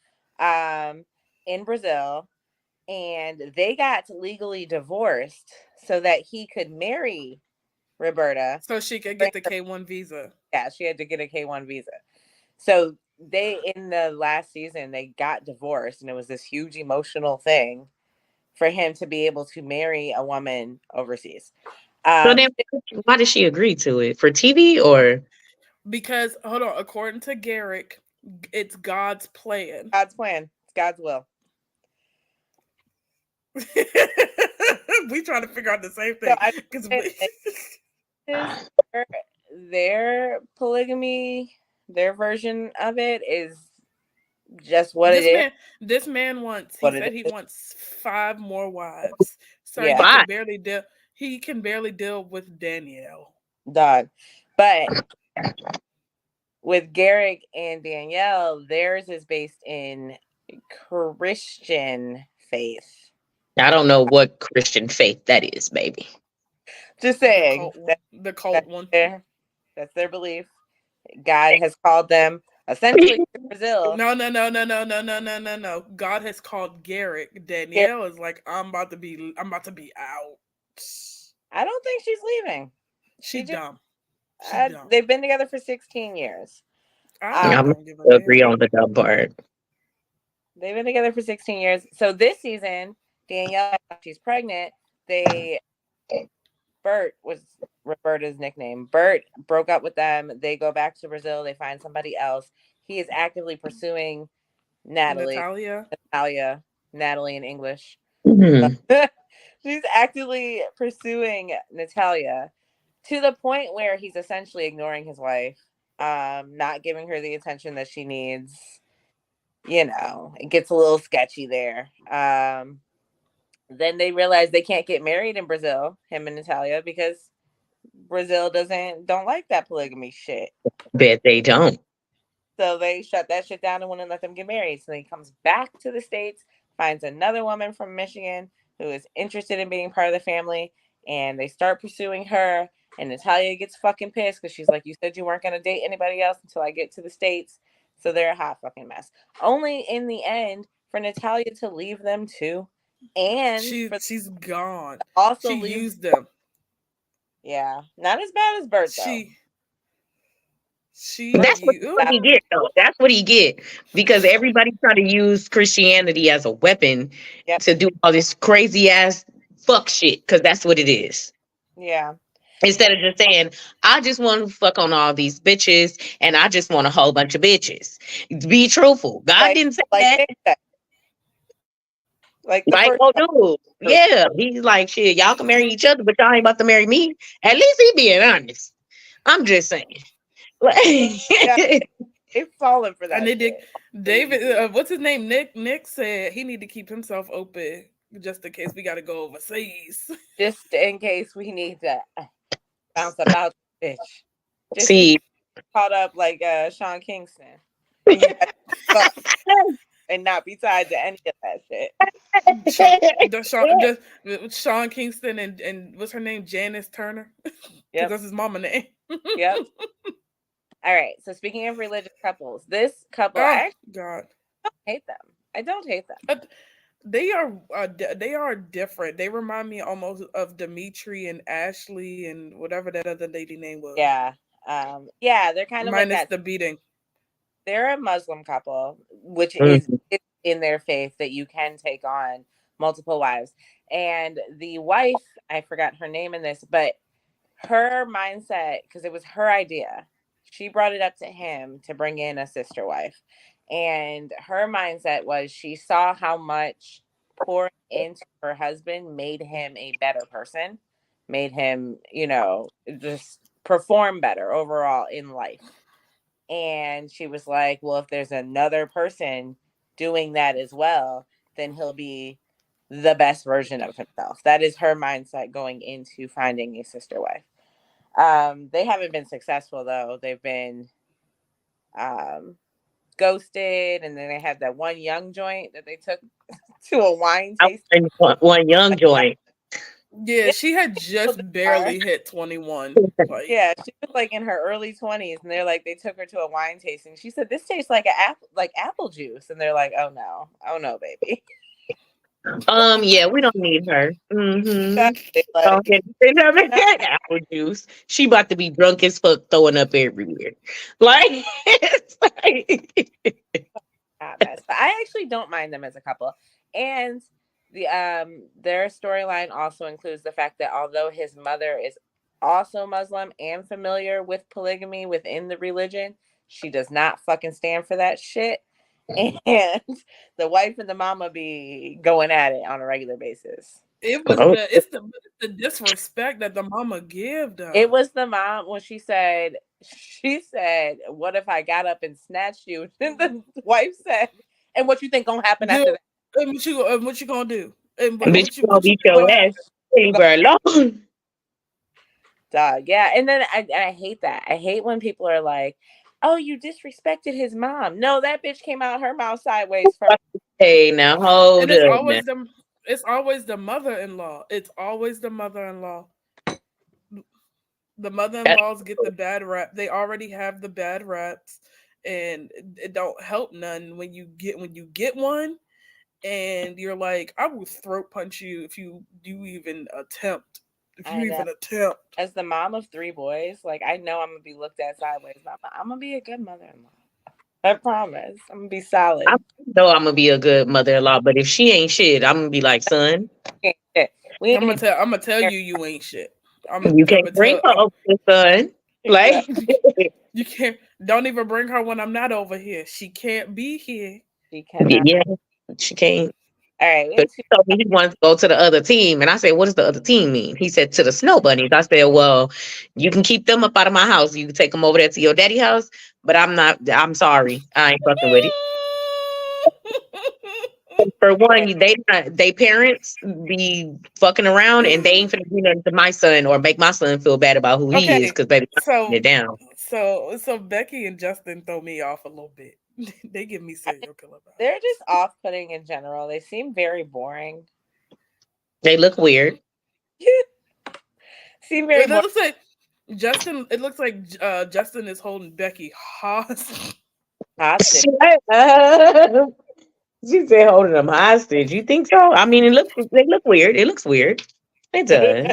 [SPEAKER 2] in Brazil, and they got legally divorced so that he could marry Roberta,
[SPEAKER 3] so she could get the K1 visa.
[SPEAKER 2] Yeah, she had to get a K1 visa. So they, in the last season, they got divorced, and it was this huge emotional thing for him to be able to marry a woman overseas.
[SPEAKER 1] So then, why did she agree to it? For TV or?
[SPEAKER 2] Because,
[SPEAKER 3] hold on, according to Garrick, it's God's plan.
[SPEAKER 2] God's plan. It's God's will.
[SPEAKER 3] We trying to figure out the same thing.
[SPEAKER 2] Their polygamy, their version of it is just what it is.
[SPEAKER 3] This man wants. He
[SPEAKER 2] What it
[SPEAKER 3] said he
[SPEAKER 2] is.
[SPEAKER 3] wants 5 more wives. Sorry,
[SPEAKER 2] Yeah,
[SPEAKER 3] he can
[SPEAKER 1] Why?
[SPEAKER 3] barely deal. He can barely deal with Danielle.
[SPEAKER 2] dog. But with Garrick and Danielle, theirs is based in Christian faith.
[SPEAKER 1] I don't know what Christian faith that is, baby.
[SPEAKER 2] Just
[SPEAKER 3] The
[SPEAKER 2] saying
[SPEAKER 3] cult one.
[SPEAKER 2] that
[SPEAKER 3] The cult
[SPEAKER 2] that's
[SPEAKER 3] one.
[SPEAKER 2] their belief. God has called them essentially to Brazil.
[SPEAKER 3] No. God has called Garrick.
[SPEAKER 2] Garrick,
[SPEAKER 3] Danielle is like, I'm about to be out.
[SPEAKER 2] I don't think she's leaving.
[SPEAKER 3] She
[SPEAKER 2] She just
[SPEAKER 3] dumb. She dumb.
[SPEAKER 2] they've been together for 16 years.
[SPEAKER 3] I
[SPEAKER 2] Um,
[SPEAKER 1] I'm
[SPEAKER 3] don't give a
[SPEAKER 1] gonna agree
[SPEAKER 3] damn.
[SPEAKER 1] on the dumb part.
[SPEAKER 2] they've been together for 16 years. So this season, Danielle, she's pregnant. They Bert was Roberta's nickname. Bert broke up with them. They go back to Brazil. They find somebody else. He is actively pursuing Natalie,
[SPEAKER 3] Natalia.
[SPEAKER 2] Natalie in English.
[SPEAKER 1] Mhm.
[SPEAKER 2] She's actively pursuing Natalia to the point where he's essentially ignoring his wife, not giving her the attention that she needs. It gets a little sketchy there. Then they realize they can't get married in Brazil, him and Natalia, because Brazil don't like that polygamy shit.
[SPEAKER 1] Bet they don't.
[SPEAKER 2] So they shut that shit down and wouldn't let them get married. So he comes back to the States, finds another woman from Michigan who is interested in being part of the family, and they start pursuing her. And Natalia gets fucking pissed because she's like, "You said you weren't gonna date anybody else until I get to the States." So they're a hot fucking mess. Only in the end for Natalia to leave them too, and for
[SPEAKER 3] She's gone.
[SPEAKER 2] also
[SPEAKER 3] She
[SPEAKER 2] leave.
[SPEAKER 3] used them.
[SPEAKER 2] Yeah, not as bad as Bert though.
[SPEAKER 3] She
[SPEAKER 2] Bert,
[SPEAKER 1] That's what
[SPEAKER 3] you
[SPEAKER 1] he get though. That's what he get because everybody try to use Christianity as a weapon
[SPEAKER 2] yep,
[SPEAKER 1] to do all this crazy ass fuck shit because that's what it is.
[SPEAKER 2] yeah.
[SPEAKER 1] Instead of just saying, I just want to fuck on all these bitches and I just want a whole bunch of bitches. Be truthful. God
[SPEAKER 2] Like
[SPEAKER 1] didn't say
[SPEAKER 2] like
[SPEAKER 1] that.
[SPEAKER 2] Nick said, like the
[SPEAKER 1] Like,
[SPEAKER 2] first
[SPEAKER 1] oh,
[SPEAKER 2] couple.
[SPEAKER 1] dude. Yeah. He's like, shit, y'all can marry each other, but y'all ain't about to marry me. At least he being honest. I'm just saying. Like,
[SPEAKER 2] Yeah, they've fallen for
[SPEAKER 3] and
[SPEAKER 2] that
[SPEAKER 3] they did.
[SPEAKER 2] shit.
[SPEAKER 3] David,
[SPEAKER 2] Crazy.
[SPEAKER 3] what's his name? Nick said he need to keep himself open just in case we got to go overseas.
[SPEAKER 2] Just in case we need to bounce about this bitch. Just in
[SPEAKER 1] see,
[SPEAKER 2] case caught up like Sean Kingston. And he had to fuck and not be tied to any of that shit.
[SPEAKER 3] Sean Kingston and what's her name? Janice Turner, because
[SPEAKER 2] Yep.
[SPEAKER 3] that's his mama name.
[SPEAKER 2] Yep. All right. So speaking of religious couples, this couple, I
[SPEAKER 3] Oh
[SPEAKER 2] actually
[SPEAKER 3] God,
[SPEAKER 2] don't hate them. I don't hate them.
[SPEAKER 3] Uh, they are different. They remind me almost of Dimitri and Ashley and whatever that other lady name was.
[SPEAKER 2] Yeah. Yeah, they're kind of like
[SPEAKER 3] Minus
[SPEAKER 2] that.
[SPEAKER 3] the beating.
[SPEAKER 2] They're a Muslim couple, which is
[SPEAKER 1] mhm.
[SPEAKER 2] in their faith that you can take on multiple wives. And the wife, I forgot her name in this, but her mindset, because it was her idea, she brought it up to him to bring in a sister wife. And her mindset was she saw how much pouring into her husband made him a better person, made him, just perform better overall in life. And she was like, well, if there's another person doing that as well, then he'll be the best version of himself. That is her mindset going into finding a sister wife. They haven't been successful though. They've been ghosted, and then they had that one young joint that they took to a wine
[SPEAKER 1] I
[SPEAKER 2] taste.
[SPEAKER 1] one young joint.
[SPEAKER 3] Yeah,
[SPEAKER 2] Yeah,
[SPEAKER 3] she had just barely hit 21. Like,
[SPEAKER 2] yeah, she was like in her early 20s, and they're like, they took her to a wine tasting. She said, "This tastes like apple juice," and they're like, oh no, baby."
[SPEAKER 1] Yeah, we don't need her. Mm-hmm.
[SPEAKER 2] They
[SPEAKER 1] Don't
[SPEAKER 2] like,
[SPEAKER 1] get they haven't had apple juice. She about to be drunk as fuck, throwing up everywhere. Like, it's like
[SPEAKER 2] hot mess. But I actually don't mind them as a couple. And their storyline also includes the fact that although his mother is also Muslim and familiar with polygamy within the religion, she does not fucking stand for that shit. And the wife and the mama be going at it on a regular basis.
[SPEAKER 1] oh,
[SPEAKER 3] the disrespect that the mama give
[SPEAKER 2] It
[SPEAKER 3] though.
[SPEAKER 2] was the mom when she said, "What if I got up and snatched you?" And the wife said, And what you think gonna happen after that?
[SPEAKER 3] And what you gonna do? And
[SPEAKER 1] Bitch, you gonna
[SPEAKER 3] what you
[SPEAKER 1] beat your
[SPEAKER 3] gonna
[SPEAKER 1] ass. Leave her alone.
[SPEAKER 2] Dog, yeah. And then I hate that. I hate when people are like, "Oh, you disrespected his mom." No, that bitch came out her mouth sideways first.
[SPEAKER 1] Hey, now hold
[SPEAKER 3] And it's
[SPEAKER 1] up. Now.
[SPEAKER 3] always them. It's always the mother-in-law. It's always the mother-in-law. The mother-in-laws get the bad rap. They already have the bad raps, and it don't help none when you get one, and you're like, I will throat punch you if you do even attempt. If you
[SPEAKER 2] I know.
[SPEAKER 3] even attempt.
[SPEAKER 2] As the mom of 3 boys, like I know I'm gonna be looked at sideways. I'm gonna be a good mother-in-law. I promise. I'm gonna be solid.
[SPEAKER 1] I know I'm gonna be a good mother-in-law, but if she ain't shit, I'm gonna be like, son,
[SPEAKER 2] We ain't even
[SPEAKER 3] I'm gonna tell you ain't shit. I'm
[SPEAKER 1] you
[SPEAKER 3] gonna
[SPEAKER 1] can't bring
[SPEAKER 3] tell.
[SPEAKER 1] her over, son. Like,
[SPEAKER 2] exactly.
[SPEAKER 3] You can't. Don't even bring her when I'm not over here. She can't be here.
[SPEAKER 2] She cannot.
[SPEAKER 1] yeah, she can't.
[SPEAKER 2] All right, we
[SPEAKER 1] But
[SPEAKER 2] have
[SPEAKER 1] he told me he wanted to go to the other team, and I said, "What does the other team mean?" He said, "To the Snow Bunnies." I said, "Well, you can keep them up out of my house. You can take them over there to your daddy house, but I'm not. I'm sorry, I ain't fucking with it." For one,
[SPEAKER 2] two.
[SPEAKER 1] they parents be fucking around, and they ain't finna do nothing to my son or make my son feel bad about who he is.
[SPEAKER 3] Okay,
[SPEAKER 1] Because baby, I'm putting
[SPEAKER 3] so
[SPEAKER 1] it down.
[SPEAKER 3] Becky and Justin throw me off a little bit. They give me serial killer
[SPEAKER 2] They're
[SPEAKER 3] vibes.
[SPEAKER 2] just off-putting in general. They seem very boring.
[SPEAKER 1] They look weird.
[SPEAKER 2] Seem very
[SPEAKER 3] It
[SPEAKER 2] boring.
[SPEAKER 3] looks like Justin. It looks like Justin is holding Becky hostage.
[SPEAKER 2] Hostage.
[SPEAKER 1] Shut up. She said holding them hostage. You think so? I mean, they look weird. It looks weird. It does.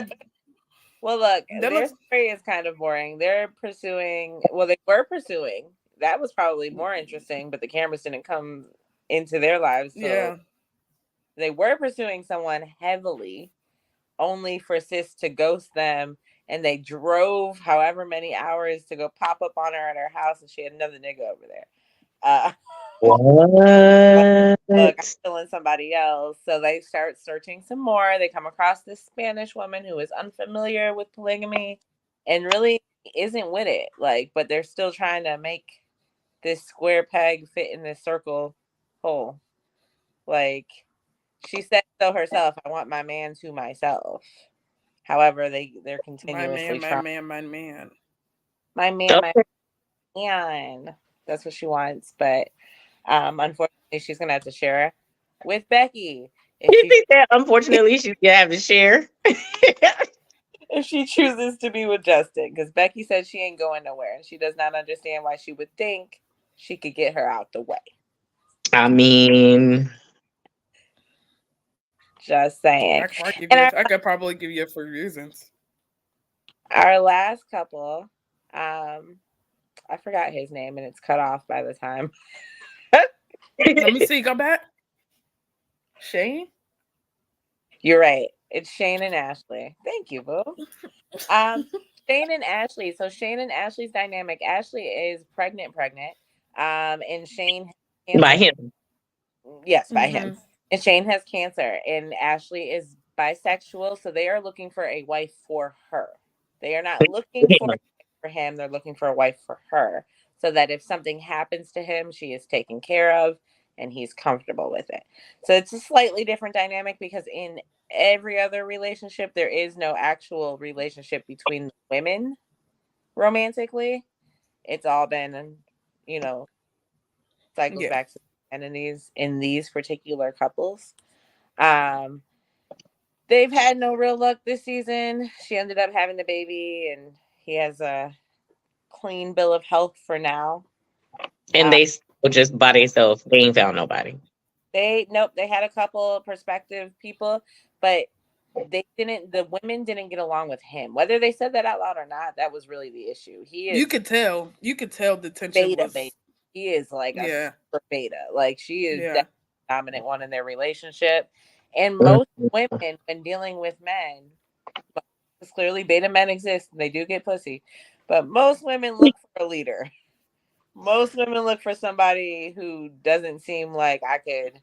[SPEAKER 2] Well, look,
[SPEAKER 3] That
[SPEAKER 2] their
[SPEAKER 3] looks.
[SPEAKER 2] story is kind of boring. They're pursuing, well, they were pursuing. That was probably more interesting, but the cameras didn't come into their lives. So
[SPEAKER 3] Yeah.
[SPEAKER 2] they were pursuing someone heavily, only for sis to ghost them. And they drove however many hours to go pop up on her at her house, and she had another nigga over there. Uh,
[SPEAKER 1] What?
[SPEAKER 2] Look, I'm killing somebody else. So they start searching some more. They come across this Spanish woman who is unfamiliar with polygamy and really isn't with it. Like, but they're still trying to make this square peg fit in this circle hole. Like, she said so herself, I want my man to myself. However, they're
[SPEAKER 3] My
[SPEAKER 2] continuously
[SPEAKER 3] man, my
[SPEAKER 2] trying.
[SPEAKER 3] man, my man.
[SPEAKER 2] My man, my
[SPEAKER 1] Okay.
[SPEAKER 2] man. That's what she wants. But unfortunately, she's gonna have to share with Becky if
[SPEAKER 1] You
[SPEAKER 2] she
[SPEAKER 1] think that unfortunately she's gonna have to share?
[SPEAKER 2] if she chooses to be with Justin, because Becky said she ain't going nowhere and she does not understand why she would think she could get her out the way.
[SPEAKER 1] I mean,
[SPEAKER 2] Just saying. And
[SPEAKER 3] I could probably give you a few reasons.
[SPEAKER 2] our last couple, I forgot his name and it's cut off by the time.
[SPEAKER 3] Let me see. Go back. Shane.
[SPEAKER 2] You're right. It's Shane and Ashley. Thank you, boo. Um, Shane and Ashley. So Shane and Ashley's dynamic. Ashley is pregnant, and Shane has
[SPEAKER 1] by
[SPEAKER 2] cancer.
[SPEAKER 1] him.
[SPEAKER 2] Yes, by him.
[SPEAKER 3] Mm-hmm.
[SPEAKER 2] And Shane has cancer, and Ashley is bisexual, so they are looking for a wife for her. They are not looking for him; they're looking for a wife for her, so that if something happens to him, she is taken care of, and he's comfortable with it. So it's a slightly different dynamic because in every other relationship, there is no actual relationship between the women romantically. It's all been, you know, cycles
[SPEAKER 3] Yeah.
[SPEAKER 2] back to and in these particular couples. Um, they've had no real luck this season. She ended up having the baby, and he has a clean bill of health for now.
[SPEAKER 1] And
[SPEAKER 2] Uh,
[SPEAKER 1] they still just by themselves. They ain't found nobody.
[SPEAKER 2] they had a couple prospective people, but they didn't. The women didn't get along with him. Whether they said that out loud or not, that was really the issue. He
[SPEAKER 3] You
[SPEAKER 2] is
[SPEAKER 3] could tell. You could tell the tension
[SPEAKER 2] beta,
[SPEAKER 3] was.
[SPEAKER 2] beta. He is like a
[SPEAKER 3] Yeah.
[SPEAKER 2] super beta. Like she is
[SPEAKER 3] Yeah.
[SPEAKER 2] the dominant one in their relationship. And
[SPEAKER 1] Mhm.
[SPEAKER 2] most women, when dealing with men, because clearly beta men exist and they do get pussy, but most women look for a leader. Most women look for somebody who doesn't seem like I could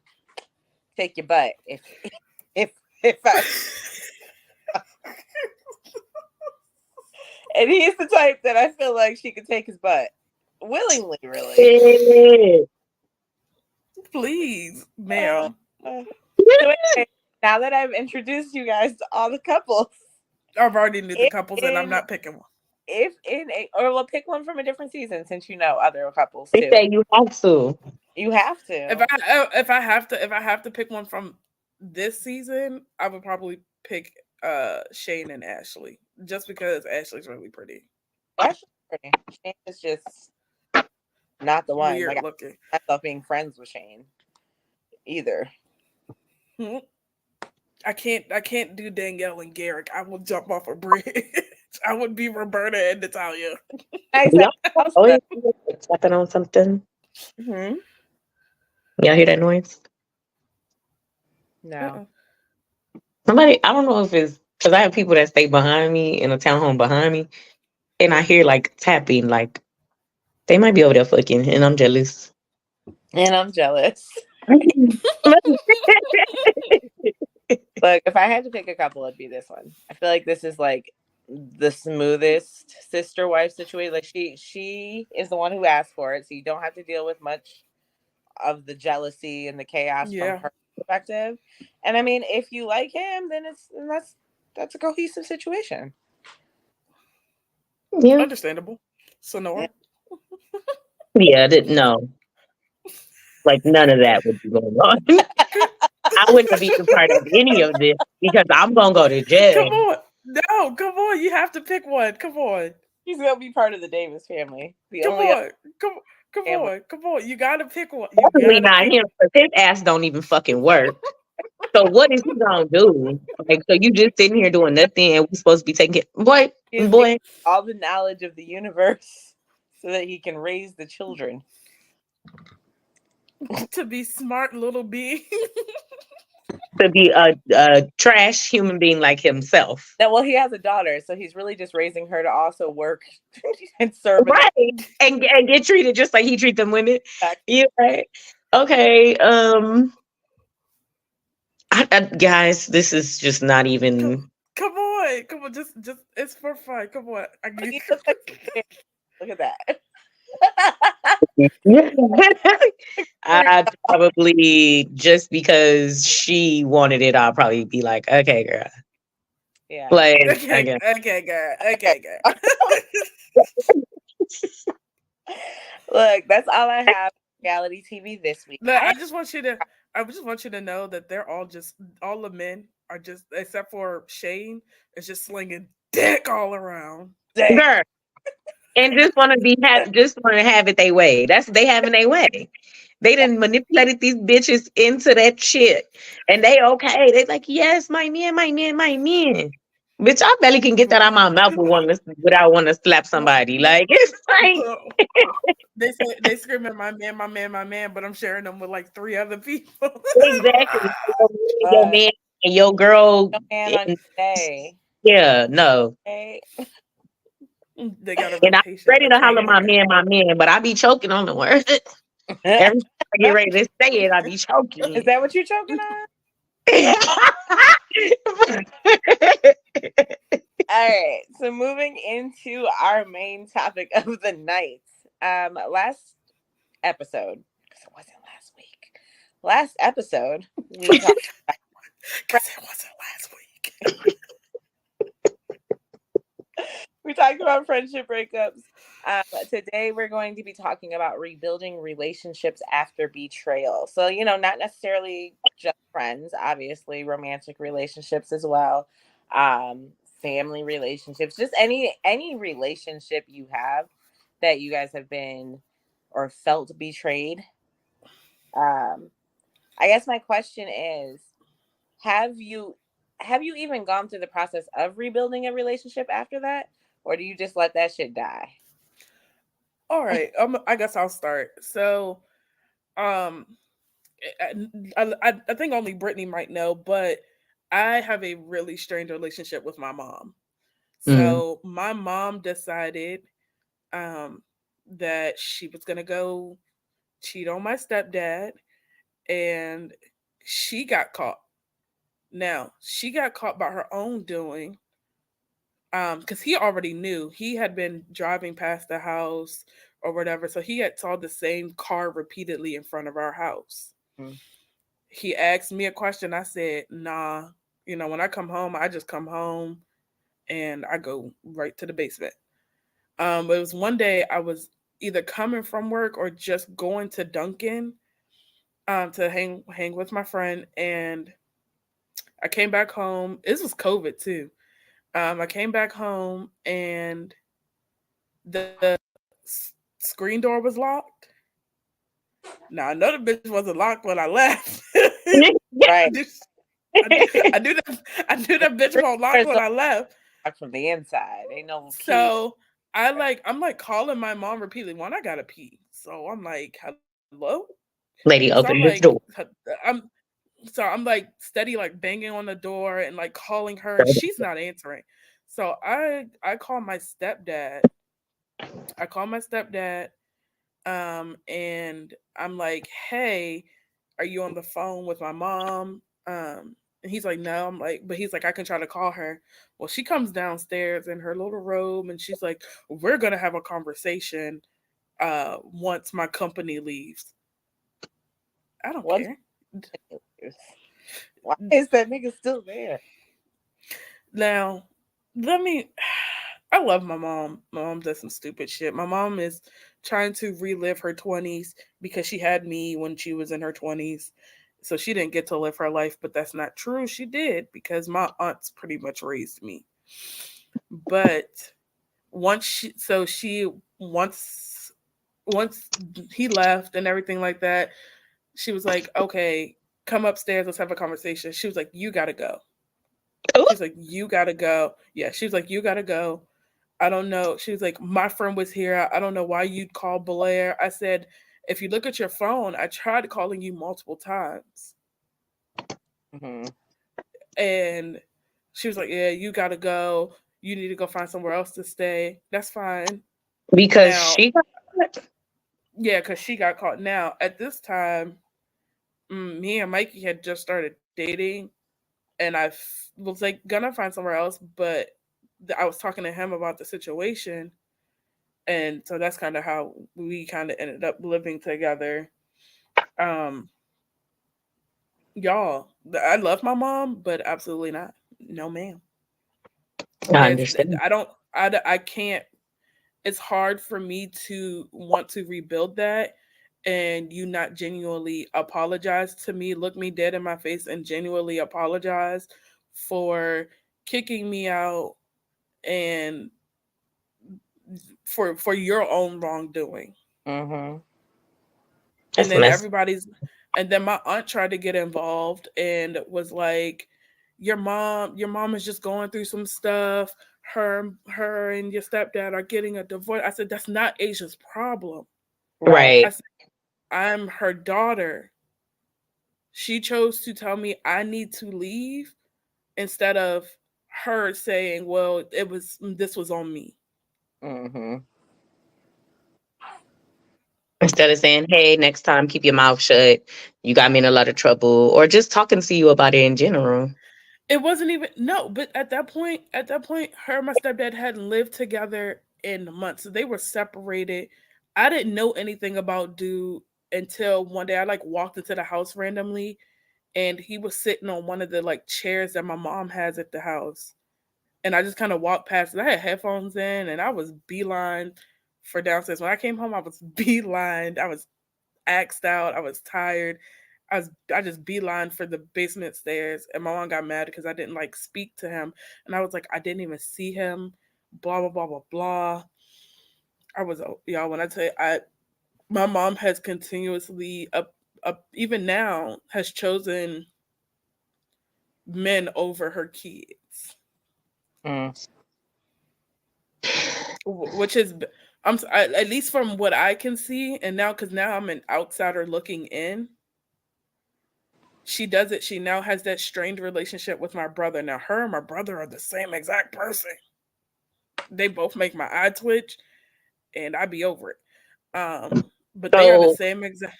[SPEAKER 2] take your butt if if I. And he's the type that I feel like she could take his butt willingly, really.
[SPEAKER 1] Shit.
[SPEAKER 3] Please,
[SPEAKER 2] Uh,
[SPEAKER 3] ma'am.
[SPEAKER 2] so anyway, now that I've introduced you guys to all the couples,
[SPEAKER 3] I've already knew the
[SPEAKER 2] if
[SPEAKER 3] couples, and I'm
[SPEAKER 2] in
[SPEAKER 3] not picking one.
[SPEAKER 2] if in a or we'll pick one from a different season since you know other couples
[SPEAKER 1] They
[SPEAKER 2] too.
[SPEAKER 1] say you have to.
[SPEAKER 2] You have
[SPEAKER 3] If
[SPEAKER 2] to.
[SPEAKER 3] I have to pick one from this season, I would probably pick Shane and Ashley, just because Ashley's really pretty,
[SPEAKER 2] That's pretty. Shane is just not the one. Like
[SPEAKER 3] weird
[SPEAKER 2] I
[SPEAKER 3] looking.
[SPEAKER 2] myself being friends with Shane either.
[SPEAKER 3] Hmm. I can't do Danielle and Garrick. I will jump off a bridge. I would be Roberta and Natalia.
[SPEAKER 1] Y'all
[SPEAKER 2] Exactly. Also,
[SPEAKER 1] always stepping on something.
[SPEAKER 2] hmm
[SPEAKER 1] Y'all hear that noise?
[SPEAKER 2] no.
[SPEAKER 3] Uh-uh.
[SPEAKER 1] Somebody, I don't know if it's because I have people that stay behind me in a townhome behind me, and I hear like tapping, like they might be over there fucking, and I'm jealous.
[SPEAKER 2] And I'm jealous. Look, if I had to pick a couple, it'd be this one. I feel like this is like the smoothest sister wife situation. Like she is the one who asked for it, so you don't have to deal with much of the jealousy and the chaos from
[SPEAKER 3] Yeah,
[SPEAKER 2] her perspective. And I mean, if you like him, then that's a cohesive situation.
[SPEAKER 1] Yeah,
[SPEAKER 3] understandable.
[SPEAKER 2] Yeah.
[SPEAKER 3] Sonora.
[SPEAKER 1] yeah, no, like none of that would be going on. I wouldn't be a part of any of this because I'm gonna go to
[SPEAKER 3] Come
[SPEAKER 1] jail.
[SPEAKER 3] on. No, come on. You have to pick one. Come on.
[SPEAKER 2] He's gonna be part of the Davis family, the
[SPEAKER 3] Come
[SPEAKER 2] only other
[SPEAKER 3] on. Come
[SPEAKER 2] family.
[SPEAKER 3] on. Come on. You gotta pick one. You
[SPEAKER 1] Definitely
[SPEAKER 3] gotta
[SPEAKER 1] not
[SPEAKER 3] pick
[SPEAKER 1] him because his ass don't even fucking work. So what is he gonna do? Like, so you just sitting here doing nothing, and we supposed to be taking it, boy,
[SPEAKER 2] He has gained
[SPEAKER 1] boy,
[SPEAKER 2] all the knowledge of the universe so that he can raise the children.
[SPEAKER 3] to be smart little being.
[SPEAKER 1] to be a trash human being like himself,
[SPEAKER 2] Now, well, he has a daughter, so he's really just raising her to also work and serve in the
[SPEAKER 1] right? And get treated just like he treat them women.
[SPEAKER 2] back.
[SPEAKER 1] Yeah, right. Okay. Guys, this is just not
[SPEAKER 3] come,
[SPEAKER 1] even.
[SPEAKER 3] come on. Come on. Just it's for fun. Come on.
[SPEAKER 2] He looks like look at that.
[SPEAKER 1] I probably just because she wanted it, I'll probably be like, okay, girl.
[SPEAKER 2] Yeah.
[SPEAKER 1] Like, I
[SPEAKER 3] okay,
[SPEAKER 1] guess.
[SPEAKER 3] okay, girl. Okay, girl.
[SPEAKER 2] Look, that's all I have for reality TV this week.
[SPEAKER 3] Look, I just want you to know that they're all the men are just, except for Shane, is just slinging dick all around.
[SPEAKER 2] Dick.
[SPEAKER 1] Girl. And just want to have it their way. That's they having their way. They didn't manipulated these bitches into that shit, and they okay. They like, yes, my man, my man, my man. Bitch, I barely can get that out of my mouth without wanting to slap somebody. Like it's like
[SPEAKER 3] They screaming my man, my man, but I'm sharing them with like three other people.
[SPEAKER 1] exactly your
[SPEAKER 2] But
[SPEAKER 1] man and your girl.
[SPEAKER 2] no man on your day.
[SPEAKER 1] Yeah, no.
[SPEAKER 2] Okay.
[SPEAKER 3] They got a
[SPEAKER 1] And I'm
[SPEAKER 3] rotation
[SPEAKER 1] ready
[SPEAKER 3] of
[SPEAKER 1] to holler
[SPEAKER 3] Shane.
[SPEAKER 1] my man, but I be choking on the word. Every time I get ready to say it, I be
[SPEAKER 2] Is
[SPEAKER 1] choking.
[SPEAKER 2] that what you're choking on? All right. So moving into our main topic of the night. Last episode, because it wasn't last week. Last episode, we talked
[SPEAKER 3] Because it wasn't last week.
[SPEAKER 2] we talked about friendship breakups. Today we're going to be talking about rebuilding relationships after betrayal. So, not necessarily just friends, obviously, romantic relationships as well, um, family relationships, just any relationship you have that you guys have been or felt betrayed. Um, I guess my question is, have you have you even gone through the process of rebuilding a relationship after that, or do you just let that shit die?
[SPEAKER 3] All right. I guess I'll start. So, um, I think only Brittany might know, but I have a really strange relationship with my mom.
[SPEAKER 1] Mm.
[SPEAKER 3] So my mom decided um that she was gonna go cheat on my stepdad, and she got caught. Now she got caught by her own doing, because he already knew. He had been driving past the house or whatever. So he had saw the same car repeatedly in front of our house.
[SPEAKER 2] Mm.
[SPEAKER 3] He asked me a question. I said, nah, when I come home, I just come home and I go right to the basement. It was one day I was either coming from work or just going to Dunkin' to hang with my friend, and I came back home. This was COVID too. I came back home and the screen door was locked. Now I know the bitch wasn't locked when I left. I
[SPEAKER 2] Right.
[SPEAKER 3] knew, I knew that bitch won't lock when I left.
[SPEAKER 2] From the inside. Ain't no key.
[SPEAKER 3] So I'm like calling my mom repeatedly. One, I gotta pee. So I'm like, hello? So I'm
[SPEAKER 1] Lady,
[SPEAKER 3] like,
[SPEAKER 1] open this door.
[SPEAKER 3] I'm like steady like banging on the door and like calling her and she's not answering. So I call my stepdad. I call my stepdad and I'm like, "Hey, are you on the phone with my mom?" And he's like, "No." I'm like, but he's like, "I can try to call her." Well, she comes downstairs in her little robe and she's like, "We're going to have a conversation once my company leaves." I don't
[SPEAKER 2] What?
[SPEAKER 3] care.
[SPEAKER 2] Why is that nigga still there?
[SPEAKER 3] Now, let me. I love my mom. My mom does some stupid shit. My mom is trying to relive her 20s because she had me when she was in her 20s. So she didn't get to live her life, but that's not true. She did because my aunts pretty much raised me. But once she once he left and everything like that, she was like, "Okay, come upstairs, let's have a conversation." She was like, "You got to go."
[SPEAKER 1] Oh,
[SPEAKER 3] She's like, "You got to go." Yeah, she was like, "You got to go." I don't know. She was like, "My friend was here. I don't know why you'd call Blair." I said, "If you look at your phone, I tried calling you multiple times."
[SPEAKER 2] Mm-hmm.
[SPEAKER 3] And she was like, "Yeah, you got to go. You need to go find somewhere else to stay." That's fine.
[SPEAKER 1] because
[SPEAKER 3] Now,
[SPEAKER 1] she got
[SPEAKER 3] yeah, because she got caught. Now, at this time, me and Mikey had just started dating, and was like gonna find somewhere else, but I was talking to him about the situation, and so that's kind of how we kind of ended up living together. Um, y'all, I love my mom, but absolutely not. No, ma'am.
[SPEAKER 1] I
[SPEAKER 3] There's,
[SPEAKER 1] understand.
[SPEAKER 3] I don't, I can't. It's hard for me to want to rebuild that, and you not genuinely apologize to me, look me dead in my face, and genuinely apologize for kicking me out and for your own wrongdoing.
[SPEAKER 2] Mm-hmm.
[SPEAKER 3] And
[SPEAKER 1] That's
[SPEAKER 3] then
[SPEAKER 1] messed.
[SPEAKER 3] and then my aunt tried to get involved and was like, your mom is just going through some stuff. Her and your stepdad are getting a divorce. I said, that's not Asia's problem.
[SPEAKER 2] Right.
[SPEAKER 3] I
[SPEAKER 1] Right.
[SPEAKER 3] said, I'm her daughter. She chose to tell me I need to leave instead of her saying, well, this was on me.
[SPEAKER 2] Mm-hmm.
[SPEAKER 1] Instead of saying, "Hey, next time keep your mouth shut. You got me in a lot of trouble," or just talking to you about it in general.
[SPEAKER 3] It wasn't even no, but at that point, her and my stepdad hadn't lived together in months. So they were separated. I didn't know anything about dude until one day I like walked into the house randomly and he was sitting on one of the like chairs that my mom has at the house. And I just kind of walked past. I had headphones in and I was beeline for downstairs. When I came home, I was beeline. I was axed out. I was tired. I just beeline for the basement stairs, and my mom got mad because I didn't like speak to him, and I was like, I didn't even see him. Blah blah blah blah blah. I was y'all when I tell you, I my mom has continuously up even now has chosen men over her kids,
[SPEAKER 2] Mm.
[SPEAKER 3] which is at least from what I can see, and now because now I'm an outsider looking in. She does it. She now has that strained relationship with my brother. Now, her and my brother are the same exact person. They both make my eye twitch, and I be over it. But they are the
[SPEAKER 1] So,
[SPEAKER 3] same exact.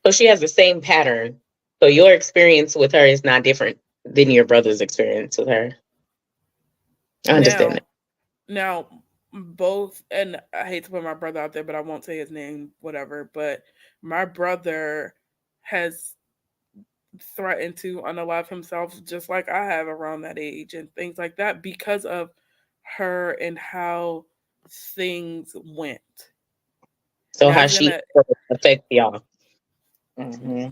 [SPEAKER 1] so she has the same pattern. So your experience with her is not different than your brother's experience with her. I understand
[SPEAKER 3] Now,
[SPEAKER 1] that.
[SPEAKER 3] now, both, and I hate to put my brother out there, but I won't say his name, whatever. But my brother has threatened to unalive himself just like I have around that age and things like that because of her and how things went.
[SPEAKER 1] So
[SPEAKER 3] Now
[SPEAKER 1] how
[SPEAKER 3] it's
[SPEAKER 1] she
[SPEAKER 3] gonna
[SPEAKER 1] affect y'all?
[SPEAKER 2] Hmm.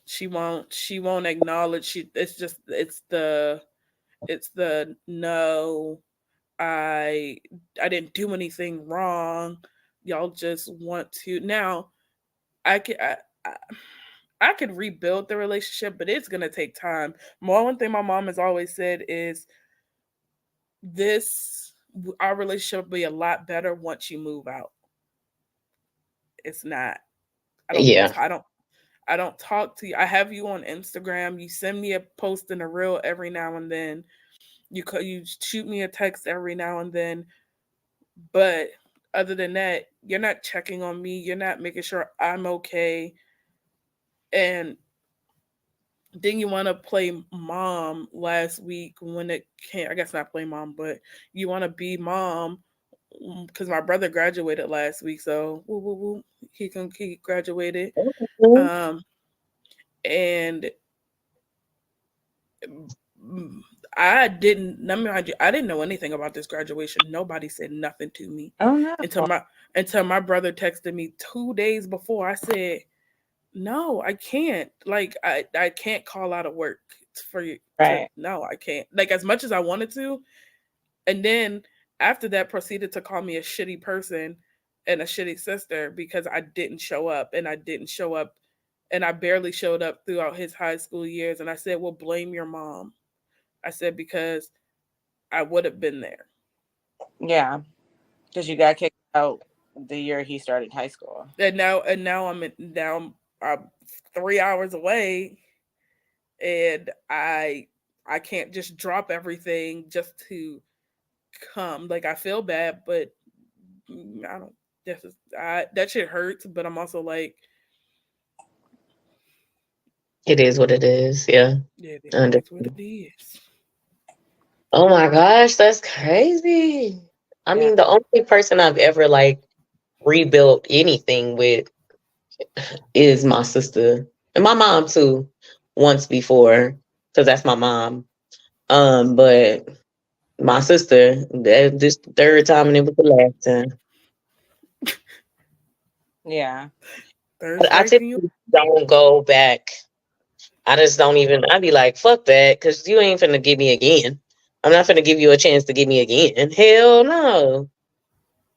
[SPEAKER 3] she won't acknowledge it's just it's the no, I I didn't do anything wrong. Y'all just want to now I can I, I could rebuild the relationship, but it's gonna take time. One thing my mom has always said is this our relationship will be a lot better once you move out. It's not. I don't
[SPEAKER 1] Yeah.
[SPEAKER 3] I don't I don't talk to you. I have you on Instagram. You send me a post and a reel every now and then. You shoot me a text every now and then. But other than that, you're not checking on me. You're not making sure I'm okay. And then you want to play mom last week when it can't. I guess not play mom, but you want to be mom because my brother graduated last week. So woo, woo, woo, he graduated.
[SPEAKER 1] Mhm.
[SPEAKER 3] Um, and mm, I didn't. I didn't know anything about this graduation. Nobody said nothing to me
[SPEAKER 2] Oh no.
[SPEAKER 3] until my brother texted me 2 days before. I said, "No, I can't. Like, I can't call out of work for you to.
[SPEAKER 2] Right.
[SPEAKER 3] No, I can't. Like as much as I wanted to." And then after that, proceeded to call me a shitty person and a shitty sister because I didn't show up, and I didn't show up, and I barely showed up throughout his high school years. And I said, "Well, blame your mom." I said because I would have been there.
[SPEAKER 2] Yeah, because you got kicked out the year he started high school.
[SPEAKER 3] And now I'm 3 hours away, and I can't just drop everything just to come. Like I feel bad, but I don't. That shit hurts. But I'm also like,
[SPEAKER 1] It is what it is. Yeah.
[SPEAKER 3] yeah, it
[SPEAKER 1] Under-
[SPEAKER 3] is what it is.
[SPEAKER 1] oh my gosh, that's crazy. I
[SPEAKER 2] Yeah.
[SPEAKER 1] mean, the only person I've ever like rebuilt anything with is my sister and my mom too. Once before, because that's my mom. But my sister, that this the third time and it was the last time.
[SPEAKER 2] Yeah.
[SPEAKER 3] Third
[SPEAKER 1] But I
[SPEAKER 3] strike and you.
[SPEAKER 1] typically don't go back. I just don't even. I'd be like, fuck that, because you ain't finna give me again. I'm not finna give you a chance to give me again. Hell no.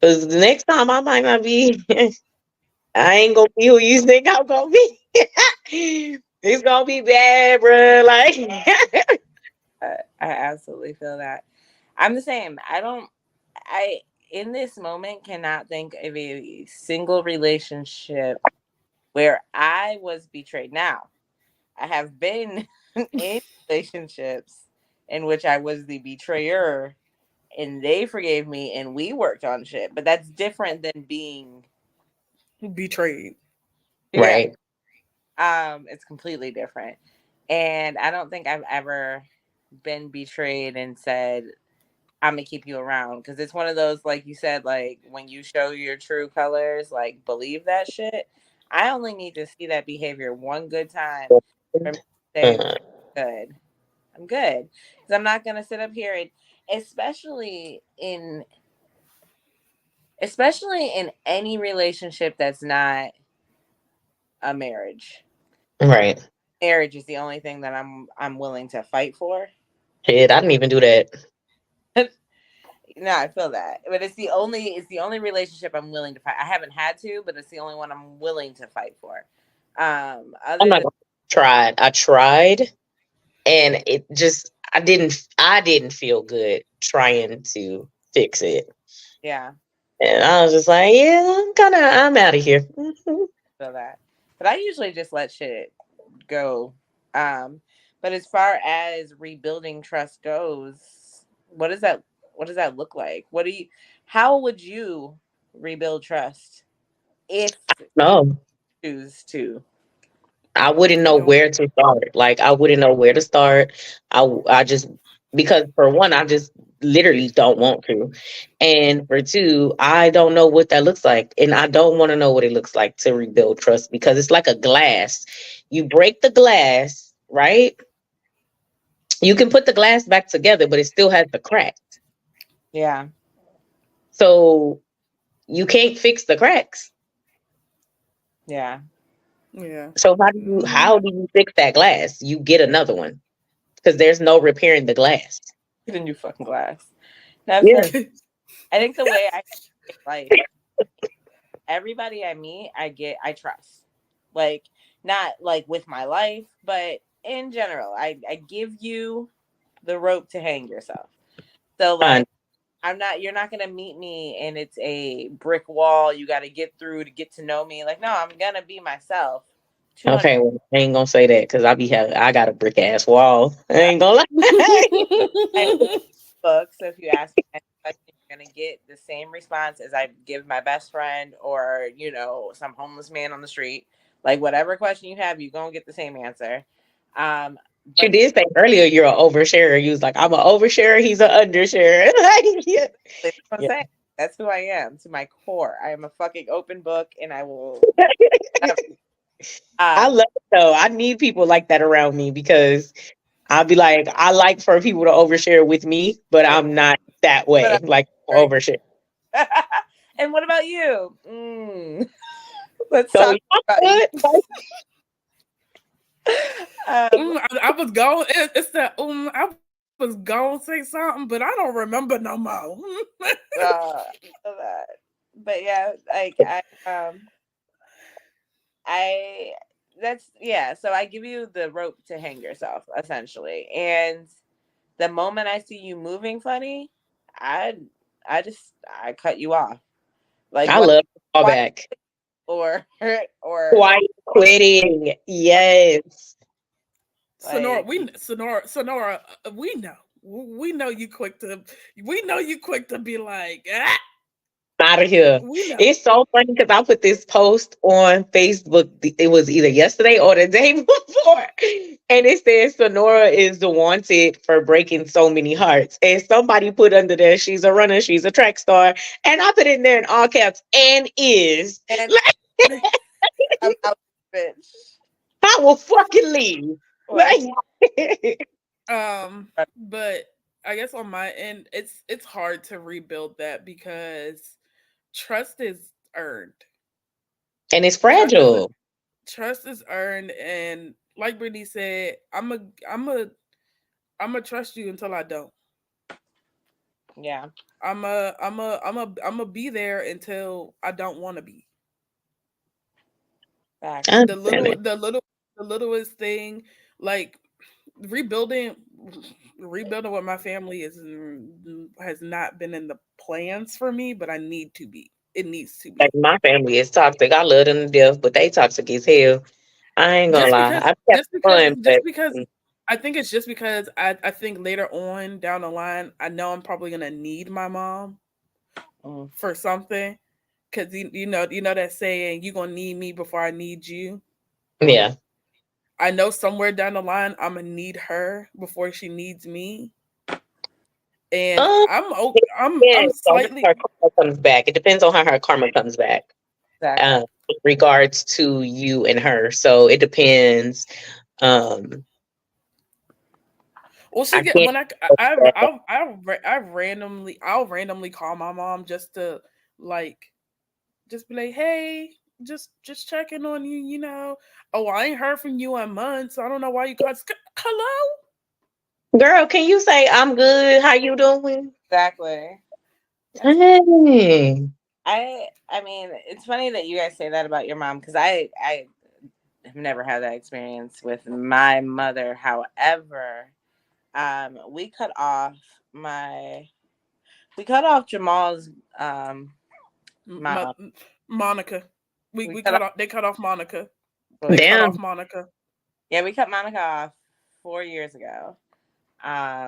[SPEAKER 1] Because the next time I might not be. I ain't gonna be who you think I'm gonna be. It's gonna be bad, bro. Like,
[SPEAKER 2] I absolutely feel that. I'm the same. I, in this moment, cannot think of a single relationship where I was betrayed. Now, I have been in relationships in which I was the betrayer and they forgave me and we worked on shit, but that's different than being,
[SPEAKER 3] Betrayed.
[SPEAKER 2] yeah,
[SPEAKER 1] right,
[SPEAKER 2] it's completely different. And I don't think I've ever been betrayed and said, I'm gonna keep you around, because it's one of those, like you said, like when you show your true colors, like believe that shit. I only need to see that behavior one good time for me to say
[SPEAKER 1] uh,
[SPEAKER 2] good. I'm good, because I'm not gonna sit up here and, especially in especially in any relationship that's not a marriage.
[SPEAKER 1] right.
[SPEAKER 2] Marriage is the only thing that I'm willing to fight for.
[SPEAKER 1] Shit, I didn't even do that.
[SPEAKER 2] No, I feel that, but it's the only relationship I'm willing to fight. I haven't had to, but it's the only one I'm willing to fight for.
[SPEAKER 1] I'm
[SPEAKER 2] Other
[SPEAKER 1] not
[SPEAKER 2] than,
[SPEAKER 1] gonna tried. I tried, and it just I didn't feel good trying to fix it.
[SPEAKER 2] yeah,
[SPEAKER 1] And I was just like, yeah, I'm out of here. Mhm.
[SPEAKER 2] feel that. But I usually just let shit go. Um, but as far as rebuilding trust goes, what does that what does that look like? How would you rebuild trust if
[SPEAKER 1] No,
[SPEAKER 2] choose to?
[SPEAKER 1] I wouldn't
[SPEAKER 3] I
[SPEAKER 1] know
[SPEAKER 3] don't.
[SPEAKER 1] where to start. Like, I wouldn't know where to start. I just because for one, I just literally don't want to. And for two, I don't know what that looks like. And I don't want to know what it looks like to rebuild trust, because it's like a glass. You break the glass, right? You can put the glass back together, but it still has the crack.
[SPEAKER 2] Yeah.
[SPEAKER 1] So you can't fix the cracks.
[SPEAKER 2] Yeah.
[SPEAKER 3] Yeah.
[SPEAKER 1] So how do you fix that glass? You get another one, because there's no repairing the glass.
[SPEAKER 2] Get a new fucking glass. No,
[SPEAKER 1] Yeah.
[SPEAKER 2] I think the way I take life, everybody I meet, I trust. Like, not like with my life, but in general, I give you the rope to hang yourself. So like, you're not gonna meet me and it's a brick wall you got to get through to get to know me. Like, no, I'm gonna be myself. 200.
[SPEAKER 1] Okay, well, I ain't gonna say that, because I got a brick ass wall. I ain't gonna lie.
[SPEAKER 2] I book. So if you ask me any question, you're gonna get the same response as I give my best friend or some homeless man on the street. Like whatever question you have, you're gonna get the same answer.
[SPEAKER 1] You
[SPEAKER 2] But
[SPEAKER 1] did say earlier you're an oversharer. You was like, I'm an oversharer, he's an undersharer. Like, yeah.
[SPEAKER 2] that's what I'm
[SPEAKER 1] Yeah.
[SPEAKER 2] saying. That's who I am to my core. I am a fucking open book, and I will.
[SPEAKER 1] I love it though. I need people like that around me, because I'll be like, I like for people to overshare with me, but I'm not that
[SPEAKER 2] but
[SPEAKER 1] way.
[SPEAKER 2] I'm
[SPEAKER 1] Like,
[SPEAKER 2] very.
[SPEAKER 1] overshare.
[SPEAKER 2] And what about you? Let's
[SPEAKER 1] So
[SPEAKER 2] talk about you.
[SPEAKER 3] I was going. It's that I was going to say something, but I don't remember no more.
[SPEAKER 2] But yeah, like I that's yeah. So I give you the rope to hang yourself essentially, and the moment I see you moving funny, I I cut you off. Like
[SPEAKER 1] I
[SPEAKER 2] what?
[SPEAKER 1] love
[SPEAKER 2] Quiet
[SPEAKER 1] callback.
[SPEAKER 2] or or
[SPEAKER 1] Quiet quitting. Yes.
[SPEAKER 3] Sonora,
[SPEAKER 2] like
[SPEAKER 3] Sonora, we know you quick to be like, ah,
[SPEAKER 1] Out of here.
[SPEAKER 3] we know.
[SPEAKER 1] It's so funny, because I put this post on Facebook. It was either yesterday or the day before. And it says Sonora is the wanted for breaking so many hearts. And somebody put under there, she's a runner, she's a track star. And I put in there in all caps, and is.
[SPEAKER 2] and
[SPEAKER 1] Like,
[SPEAKER 2] I'm out, bitch.
[SPEAKER 1] I will fucking leave.
[SPEAKER 2] Like
[SPEAKER 1] Like,
[SPEAKER 3] But I guess on my end, it's hard to rebuild that because trust is earned.
[SPEAKER 1] and it's
[SPEAKER 3] Trust is
[SPEAKER 1] fragile.
[SPEAKER 3] trust is earned, and like Brittany said, I'm a trust you until I don't.
[SPEAKER 2] yeah,
[SPEAKER 3] I'm a be there until I don't want to be.
[SPEAKER 1] I
[SPEAKER 2] facts.
[SPEAKER 3] The
[SPEAKER 1] understand
[SPEAKER 3] little
[SPEAKER 1] that.
[SPEAKER 3] the little the littlest thing, like rebuilding rebuilding with my family has not been in the plans for me, but I need to be. It needs to
[SPEAKER 1] Like,
[SPEAKER 3] be.
[SPEAKER 1] my family is toxic. I love them to death, but they toxic as hell. I ain't gonna
[SPEAKER 3] Just
[SPEAKER 1] lie.
[SPEAKER 3] because
[SPEAKER 1] I've had fun,
[SPEAKER 3] just
[SPEAKER 1] but
[SPEAKER 3] because I think it's just because I think later on down the line I know I'm probably gonna need my mom
[SPEAKER 2] Mm.
[SPEAKER 3] for something. Cause you know that saying, you gonna need me before I need you.
[SPEAKER 1] yeah.
[SPEAKER 3] I know somewhere down the line I'm gonna need her before she needs me. And
[SPEAKER 1] Um,
[SPEAKER 3] I'm
[SPEAKER 1] depends on
[SPEAKER 3] slightly.
[SPEAKER 1] how her karma comes back. It depends on how her karma comes back.
[SPEAKER 2] Exactly.
[SPEAKER 1] In regards to you and her. So it depends. Um,
[SPEAKER 3] Well, she
[SPEAKER 1] I
[SPEAKER 3] get
[SPEAKER 1] can't.
[SPEAKER 3] when I'll randomly call my mom just to like just be like, hey, just checking on you. Oh, I ain't heard from you in months. I don't know why you called. Hello.
[SPEAKER 1] Girl, can you say I'm good? How you doing?
[SPEAKER 2] Exactly. That's
[SPEAKER 1] Hey.
[SPEAKER 2] I mean, it's funny that you guys say that about your mom because I have never had that experience with my mother. However, we cut off my we cut off Jamal's
[SPEAKER 3] My,
[SPEAKER 2] mom.
[SPEAKER 3] Monica.
[SPEAKER 2] We
[SPEAKER 3] We
[SPEAKER 2] cut
[SPEAKER 3] cut
[SPEAKER 2] off
[SPEAKER 3] off. They cut off Monica. They
[SPEAKER 2] like
[SPEAKER 3] cut
[SPEAKER 1] Damn.
[SPEAKER 3] off Monica.
[SPEAKER 2] yeah, we cut Monica off 4 years ago.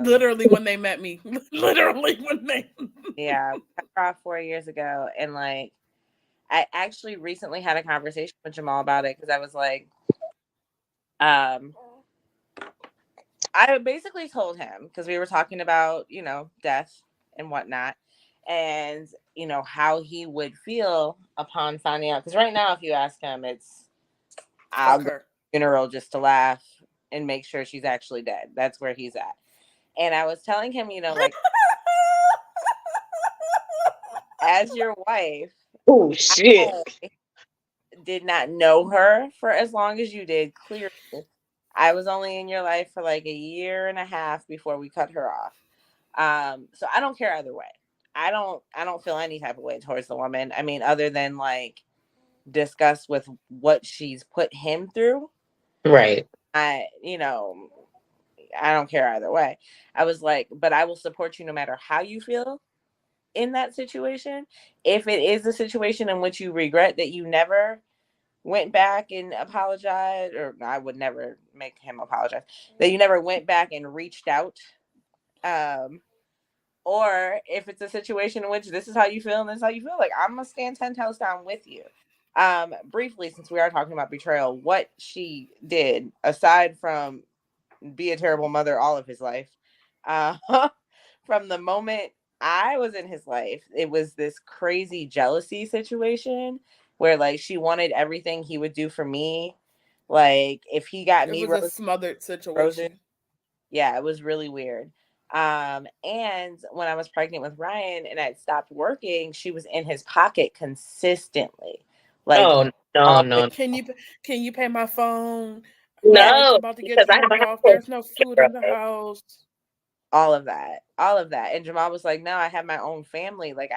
[SPEAKER 3] Literally when they met me. Literally when they.
[SPEAKER 2] Yeah, we cut her off 4 years ago, and like I actually recently had a conversation with Jamal about it because I was like, um, I basically told him because we were talking about, death and whatnot, and how he would feel upon finding out. Because right now, if you ask him, it's I'll
[SPEAKER 3] Fuck
[SPEAKER 2] go to
[SPEAKER 3] her.
[SPEAKER 2] the funeral just to laugh and make sure she's actually dead. That's where he's at. And I was telling him, like, as your wife,
[SPEAKER 1] Oh shit.
[SPEAKER 2] I did not know her for as long as you did. Clearly, I was only in your life for like a year and a half before we cut her off. So I don't care either way. I don't feel any type of way towards the woman. I mean, other than like disgust with what she's put him through.
[SPEAKER 1] Right.
[SPEAKER 2] I don't care either way. I was like, but I will support you no matter how you feel in that situation. If it is a situation in which you regret that you never went back and apologized, or I would never make him apologize, that you never went back and reached out. Or if it's a situation in which this is how you feel and this is how you feel, like I'm gonna stand 10 toes down with you. Briefly, since we are talking about betrayal, what she did aside from be a terrible mother all of his life, uh, from the moment I was in his life, it was this crazy jealousy situation where like she wanted everything he would do for me. Like if he got
[SPEAKER 3] It
[SPEAKER 2] me
[SPEAKER 3] was a
[SPEAKER 2] roses,
[SPEAKER 3] smothered
[SPEAKER 2] roses,
[SPEAKER 3] situation.
[SPEAKER 2] yeah, it was really weird. And when I was pregnant with Ryan and I'd stopped working, she was in his pocket consistently, like
[SPEAKER 1] Oh no,
[SPEAKER 2] all the,
[SPEAKER 1] no,
[SPEAKER 3] Can you pay my phone? My lights
[SPEAKER 1] no,
[SPEAKER 3] about to get
[SPEAKER 1] because I
[SPEAKER 3] turned
[SPEAKER 1] don't have
[SPEAKER 3] off.
[SPEAKER 1] to.
[SPEAKER 3] There's no food in the house.
[SPEAKER 2] all of that, all of that. And Jamal was like, "No, I have my own family. Like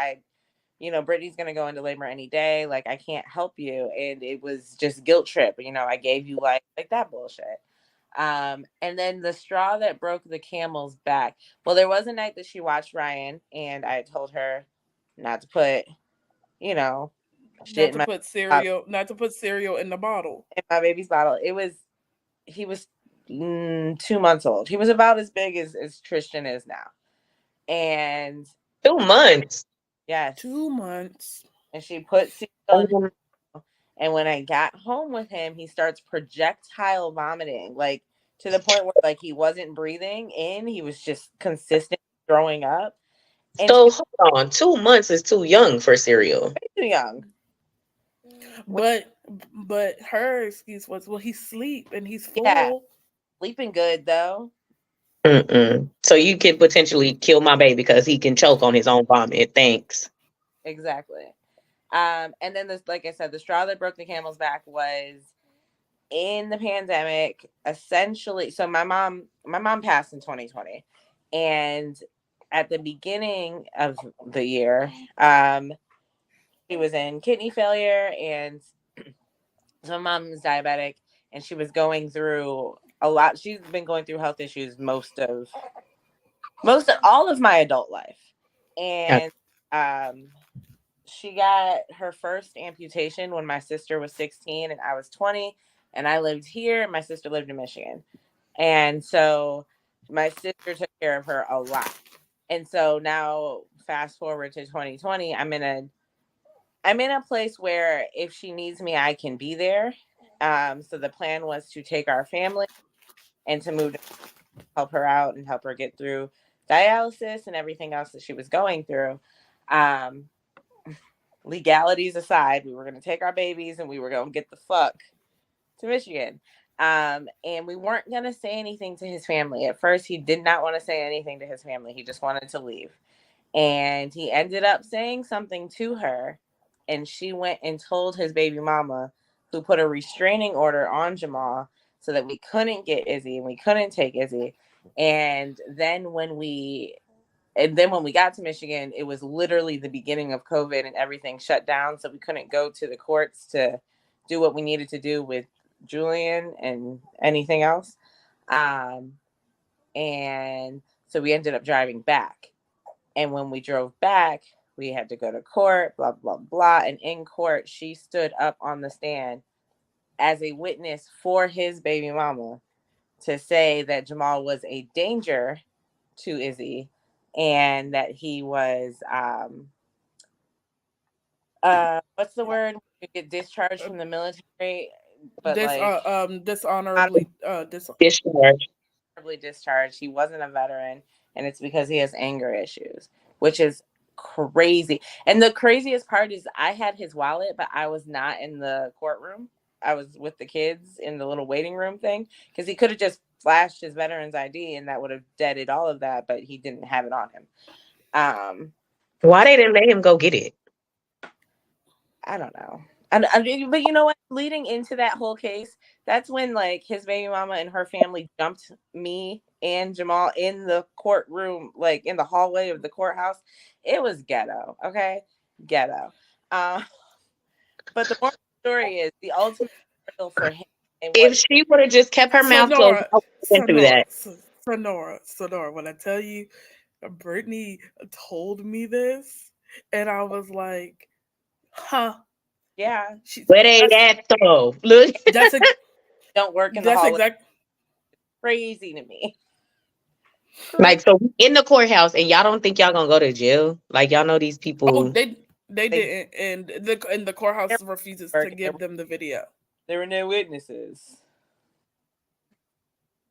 [SPEAKER 2] Brittany's gonna go into labor any day. Like I can't help you." And it was just guilt trip. I gave you like that bullshit. And then the straw that broke the camel's back. Well, there was a night that she watched Ryan, and I told her not to put, you know, shit
[SPEAKER 3] Not
[SPEAKER 2] in
[SPEAKER 3] to
[SPEAKER 2] my
[SPEAKER 3] put
[SPEAKER 2] uh,
[SPEAKER 3] cereal. Not to put cereal in the bottle.
[SPEAKER 2] in my baby's bottle. He was 2 months old. He was about as big as Tristan is now, and
[SPEAKER 1] 2 months.
[SPEAKER 2] yes,
[SPEAKER 3] 2 months.
[SPEAKER 2] and she put cereal in.
[SPEAKER 1] Um,
[SPEAKER 2] And when I got home with him, he starts projectile vomiting, like to the point where like he wasn't breathing in, he was just consistent throwing up. And she
[SPEAKER 1] so
[SPEAKER 2] was
[SPEAKER 1] hold on, 2 months is too young for cereal.
[SPEAKER 2] way too young. Way-
[SPEAKER 3] But her excuse was, well, he's asleep and he's
[SPEAKER 2] Yeah,
[SPEAKER 3] full.
[SPEAKER 2] sleeping good though.
[SPEAKER 1] Mm-mm. So you could potentially kill my baby because he can choke on his own vomit. Thanks.
[SPEAKER 2] Exactly. And then this, like I said, the straw that broke the camel's back was in the pandemic, essentially. So my mom passed in 2020. And at the beginning of the year, she was in kidney failure, and so my mom is diabetic, and she was going through a lot. She's been going through health issues most of all of my adult life.
[SPEAKER 1] Uh,
[SPEAKER 2] And she got her first amputation when my sister was 16 and I was 20, and I lived here and my sister lived in Michigan. And so my sister took care of her a lot. And so now fast forward to 2020, I'm in a place where if she needs me, I can be there. So the plan was to take our family and to move to help her out and help her get through dialysis and everything else that she was going through. Um, Legalities aside, we were going to take our babies and we were going to get the fuck to Michigan. And we weren't going to say anything to his family. At first, he did not want to say anything to his family. He just wanted to leave. And he ended up saying something to her, and she went and told his baby mama, who put a restraining order on Jamal so that we couldn't get Izzy and we couldn't take Izzy. And then when we got to Michigan, it was literally the beginning of COVID and everything shut down, so we couldn't go to the courts to do what we needed to do with Julian and anything else. Um, and so we ended up driving back. And when we drove back, we had to go to court, blah, blah, blah. And in court, she stood up on the stand as a witness for his baby mama to say that Jamal was a danger to Izzy and that he was, what's the word? You get discharged
[SPEAKER 3] Uh,
[SPEAKER 2] from the military, but like,
[SPEAKER 3] dishonorably
[SPEAKER 1] discharge.
[SPEAKER 2] honorably discharged. He wasn't a veteran, and it's because he has anger issues, which is crazy. And the craziest part is I had his wallet, but I was not in the courtroom. I was with the kids in the little waiting room thing because he could have just flashed his veteran's ID and that would have deaded all of that, but he didn't have it on him. Um,
[SPEAKER 1] Why they didn't let him go get it?
[SPEAKER 2] I don't know. But you know what? Leading into that whole case, that's when like his baby mama and her family jumped me and Jamal in the courtroom, like in the hallway of the courthouse. It was ghetto, okay, ghetto. Um, but the moral of the story is the ultimate struggle for him and
[SPEAKER 1] If
[SPEAKER 2] what.
[SPEAKER 1] she would have just kept her
[SPEAKER 3] So
[SPEAKER 1] mouth closed,
[SPEAKER 3] Nora,
[SPEAKER 1] I would have went through that.
[SPEAKER 3] Nora, when I tell you, Brittany told me this, and I was like, huh.
[SPEAKER 2] Yeah,
[SPEAKER 3] She
[SPEAKER 1] Where they at though? Look,
[SPEAKER 3] that's a
[SPEAKER 2] don't work in the
[SPEAKER 3] that's
[SPEAKER 2] hallway.
[SPEAKER 3] exact
[SPEAKER 2] Crazy to me.
[SPEAKER 1] like so in the courthouse, and y'all don't think y'all gonna go to jail? Like y'all know these
[SPEAKER 3] oh
[SPEAKER 1] people.
[SPEAKER 3] they
[SPEAKER 2] They
[SPEAKER 3] didn't, and the courthouse refuses to
[SPEAKER 2] work.
[SPEAKER 3] give them the video.
[SPEAKER 2] There were no witnesses.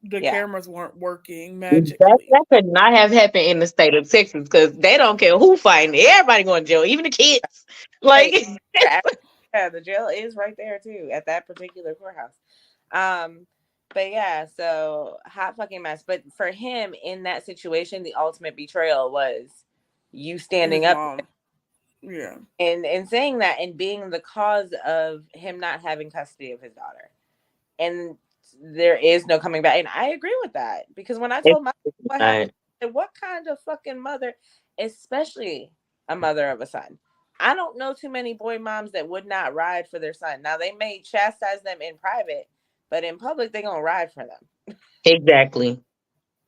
[SPEAKER 3] The
[SPEAKER 2] Yeah.
[SPEAKER 3] cameras weren't working
[SPEAKER 1] That,
[SPEAKER 3] magically.
[SPEAKER 1] that could not have happened in the state of Texas because they don't care who fighting. Everybody going to jail, even the kids. Like,
[SPEAKER 2] Hey, yeah, the jail is right there too at that particular courthouse. Um, but yeah, so hot fucking mess. But for him in that situation, the ultimate betrayal was you
[SPEAKER 3] His
[SPEAKER 2] standing up
[SPEAKER 3] mom, yeah,
[SPEAKER 2] and saying that and being the cause of him not having custody of his daughter. And there is no coming back. And I agree with that because when I
[SPEAKER 1] it's
[SPEAKER 2] told my what happened,
[SPEAKER 1] not.
[SPEAKER 2] I said, what kind of fucking mother, especially a mother of a son? I don't know too many boy moms that would not ride for their son. Now they may chastise them in private, but in public they gonna ride for them.
[SPEAKER 1] Exactly.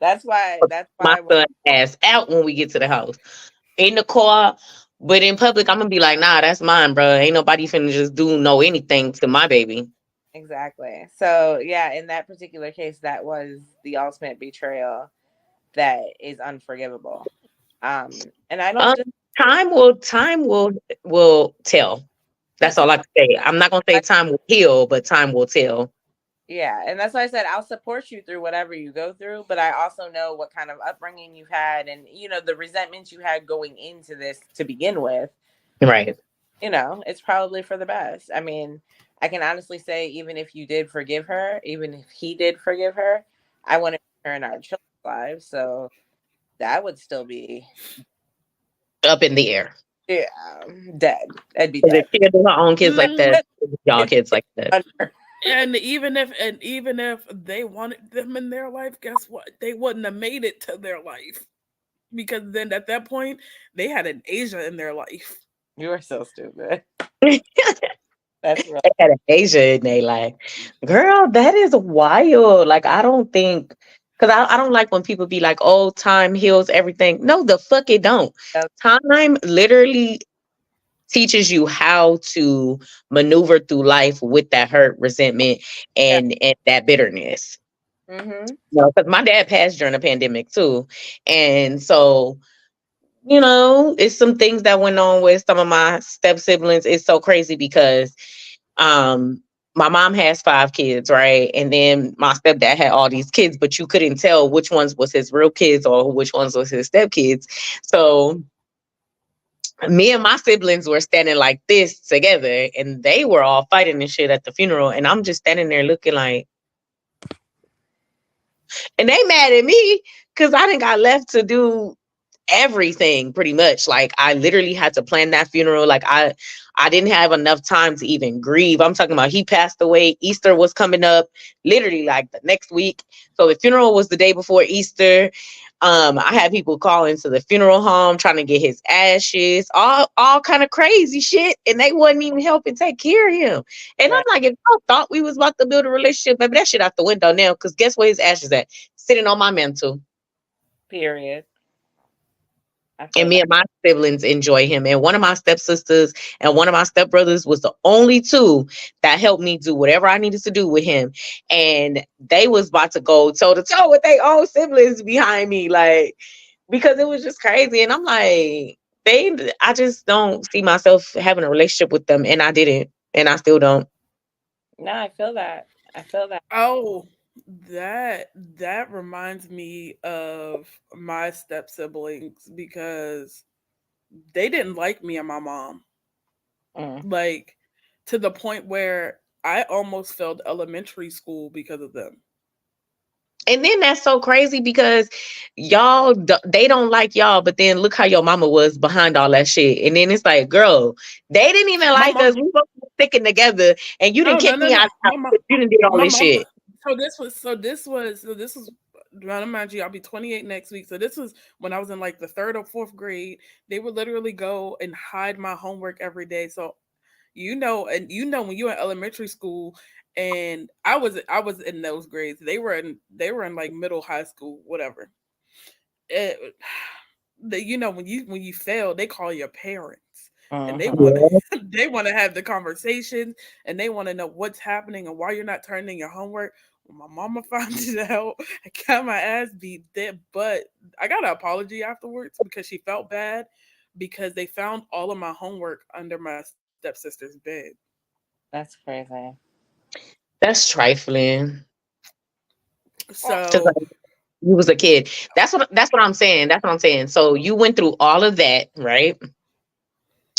[SPEAKER 2] That's why. That's
[SPEAKER 1] My
[SPEAKER 2] why when
[SPEAKER 1] son ass out when we get to the house. In the car, but in public, I'm going to be like, nah, that's mine, bro. Ain't nobody finna just do no anything to my baby.
[SPEAKER 2] exactly. So yeah, in that particular case, that was the ultimate betrayal that is unforgivable. And I don't
[SPEAKER 1] Um,
[SPEAKER 2] just
[SPEAKER 1] time will tell. That's
[SPEAKER 3] that's a
[SPEAKER 1] all I can say. I'm not gonna say time will heal, but time will tell.
[SPEAKER 2] yeah, and that's why I said I'll support you through whatever you go through, but I also know what kind of upbringing you've had and the resentments you had going into this to begin with.
[SPEAKER 1] Right.
[SPEAKER 2] It's probably for the best. I mean, I can honestly say even if you did forgive her, even if he did forgive her, I want to her in our children's lives, so that would still be
[SPEAKER 1] Up in the air.
[SPEAKER 2] yeah, dead. I'd be
[SPEAKER 1] 'Cause if
[SPEAKER 2] dead.
[SPEAKER 1] she could do her own kids like
[SPEAKER 3] mm,
[SPEAKER 1] that, y'all kids like that.
[SPEAKER 3] and even if they wanted them in their life, guess what? They wouldn't have made it to their life because then at that point they had an Asia in their life.
[SPEAKER 2] You are so stupid.
[SPEAKER 1] They
[SPEAKER 2] That's real.
[SPEAKER 1] had an Asia in their life. Girl, that is wild. Like, I don't think, because I don't like when people be like, oh, time heals everything. No, the fuck it don't. Time literally teaches you how to maneuver through life with that hurt, resentment,
[SPEAKER 2] Yeah.
[SPEAKER 1] and that bitterness.
[SPEAKER 2] Mm-hmm.
[SPEAKER 1] Because my dad passed during the pandemic too. And so, it's some things that went on with some of my step siblings. It's so crazy because um my mom has 5 kids, right? And then my stepdad had all these kids, but you couldn't tell which ones was his real kids or which ones was his step kids. So me and my siblings were standing like this together and they were all fighting and shit at the funeral. And I'm just standing there looking like, and they mad at me because I didn't got left to do everything pretty much. Like I literally had to plan that funeral. Like I didn't have enough time to even grieve. I'm talking about he passed away. Easter was coming up literally like the next week. So the funeral was the day before Easter. I had people call into the funeral home trying to get his ashes, all kind of crazy shit, and they wasn't even helping take care of him. And I'm
[SPEAKER 2] Right.
[SPEAKER 1] like, if I thought we was about to build a relationship, baby, that shit out the window now. Because guess where his ashes at? Sitting on my mantle.
[SPEAKER 2] Period. I
[SPEAKER 1] And
[SPEAKER 2] feel
[SPEAKER 1] me
[SPEAKER 2] that.
[SPEAKER 1] and my siblings enjoy him. And one of my stepsisters and one of my stepbrothers was the only two that helped me do whatever I needed to do with him. And they was about to go toe to toe with their own siblings behind me, like because it was just crazy. And I'm like, I just don't see myself having a relationship with them, and I didn't, and I still don't.
[SPEAKER 2] No, I feel that. I feel that.
[SPEAKER 3] Oh, That reminds me of my step siblings because they didn't like me and my mom.
[SPEAKER 2] Mm.
[SPEAKER 3] Like to the point where I almost failed elementary school because of them.
[SPEAKER 1] And then that's so crazy because they don't like y'all, but then look how your mama was behind all that shit. And then it's like, girl, they didn't even
[SPEAKER 3] My
[SPEAKER 1] like
[SPEAKER 3] mom
[SPEAKER 1] us. We both were sticking together, and you didn't
[SPEAKER 3] no, no,
[SPEAKER 1] kick
[SPEAKER 3] no,
[SPEAKER 1] me
[SPEAKER 3] no.
[SPEAKER 1] out of the house. But you didn't do all
[SPEAKER 3] My
[SPEAKER 1] this
[SPEAKER 3] mom
[SPEAKER 1] shit.
[SPEAKER 3] so this was mind you, I'll be 28 next week. So this was when I was in like the third or fourth grade. They would literally go and hide my homework every day. So and when you're in elementary school, and I was in those grades. They were in like middle high school, whatever. It, when you fail, they call your parents, and they want to
[SPEAKER 1] Yeah.
[SPEAKER 3] they want to have the conversation, and they want to know what's happening and why you're not turning in your homework. When my mama found it out, I got my ass beat. But I got an apology afterwards because she felt bad because they found all of my homework under my stepsister's bed.
[SPEAKER 2] That's crazy.
[SPEAKER 1] That's trifling. Because
[SPEAKER 3] So
[SPEAKER 1] you was a kid. That's what I'm saying. That's what I'm saying. So you went through all of that, right?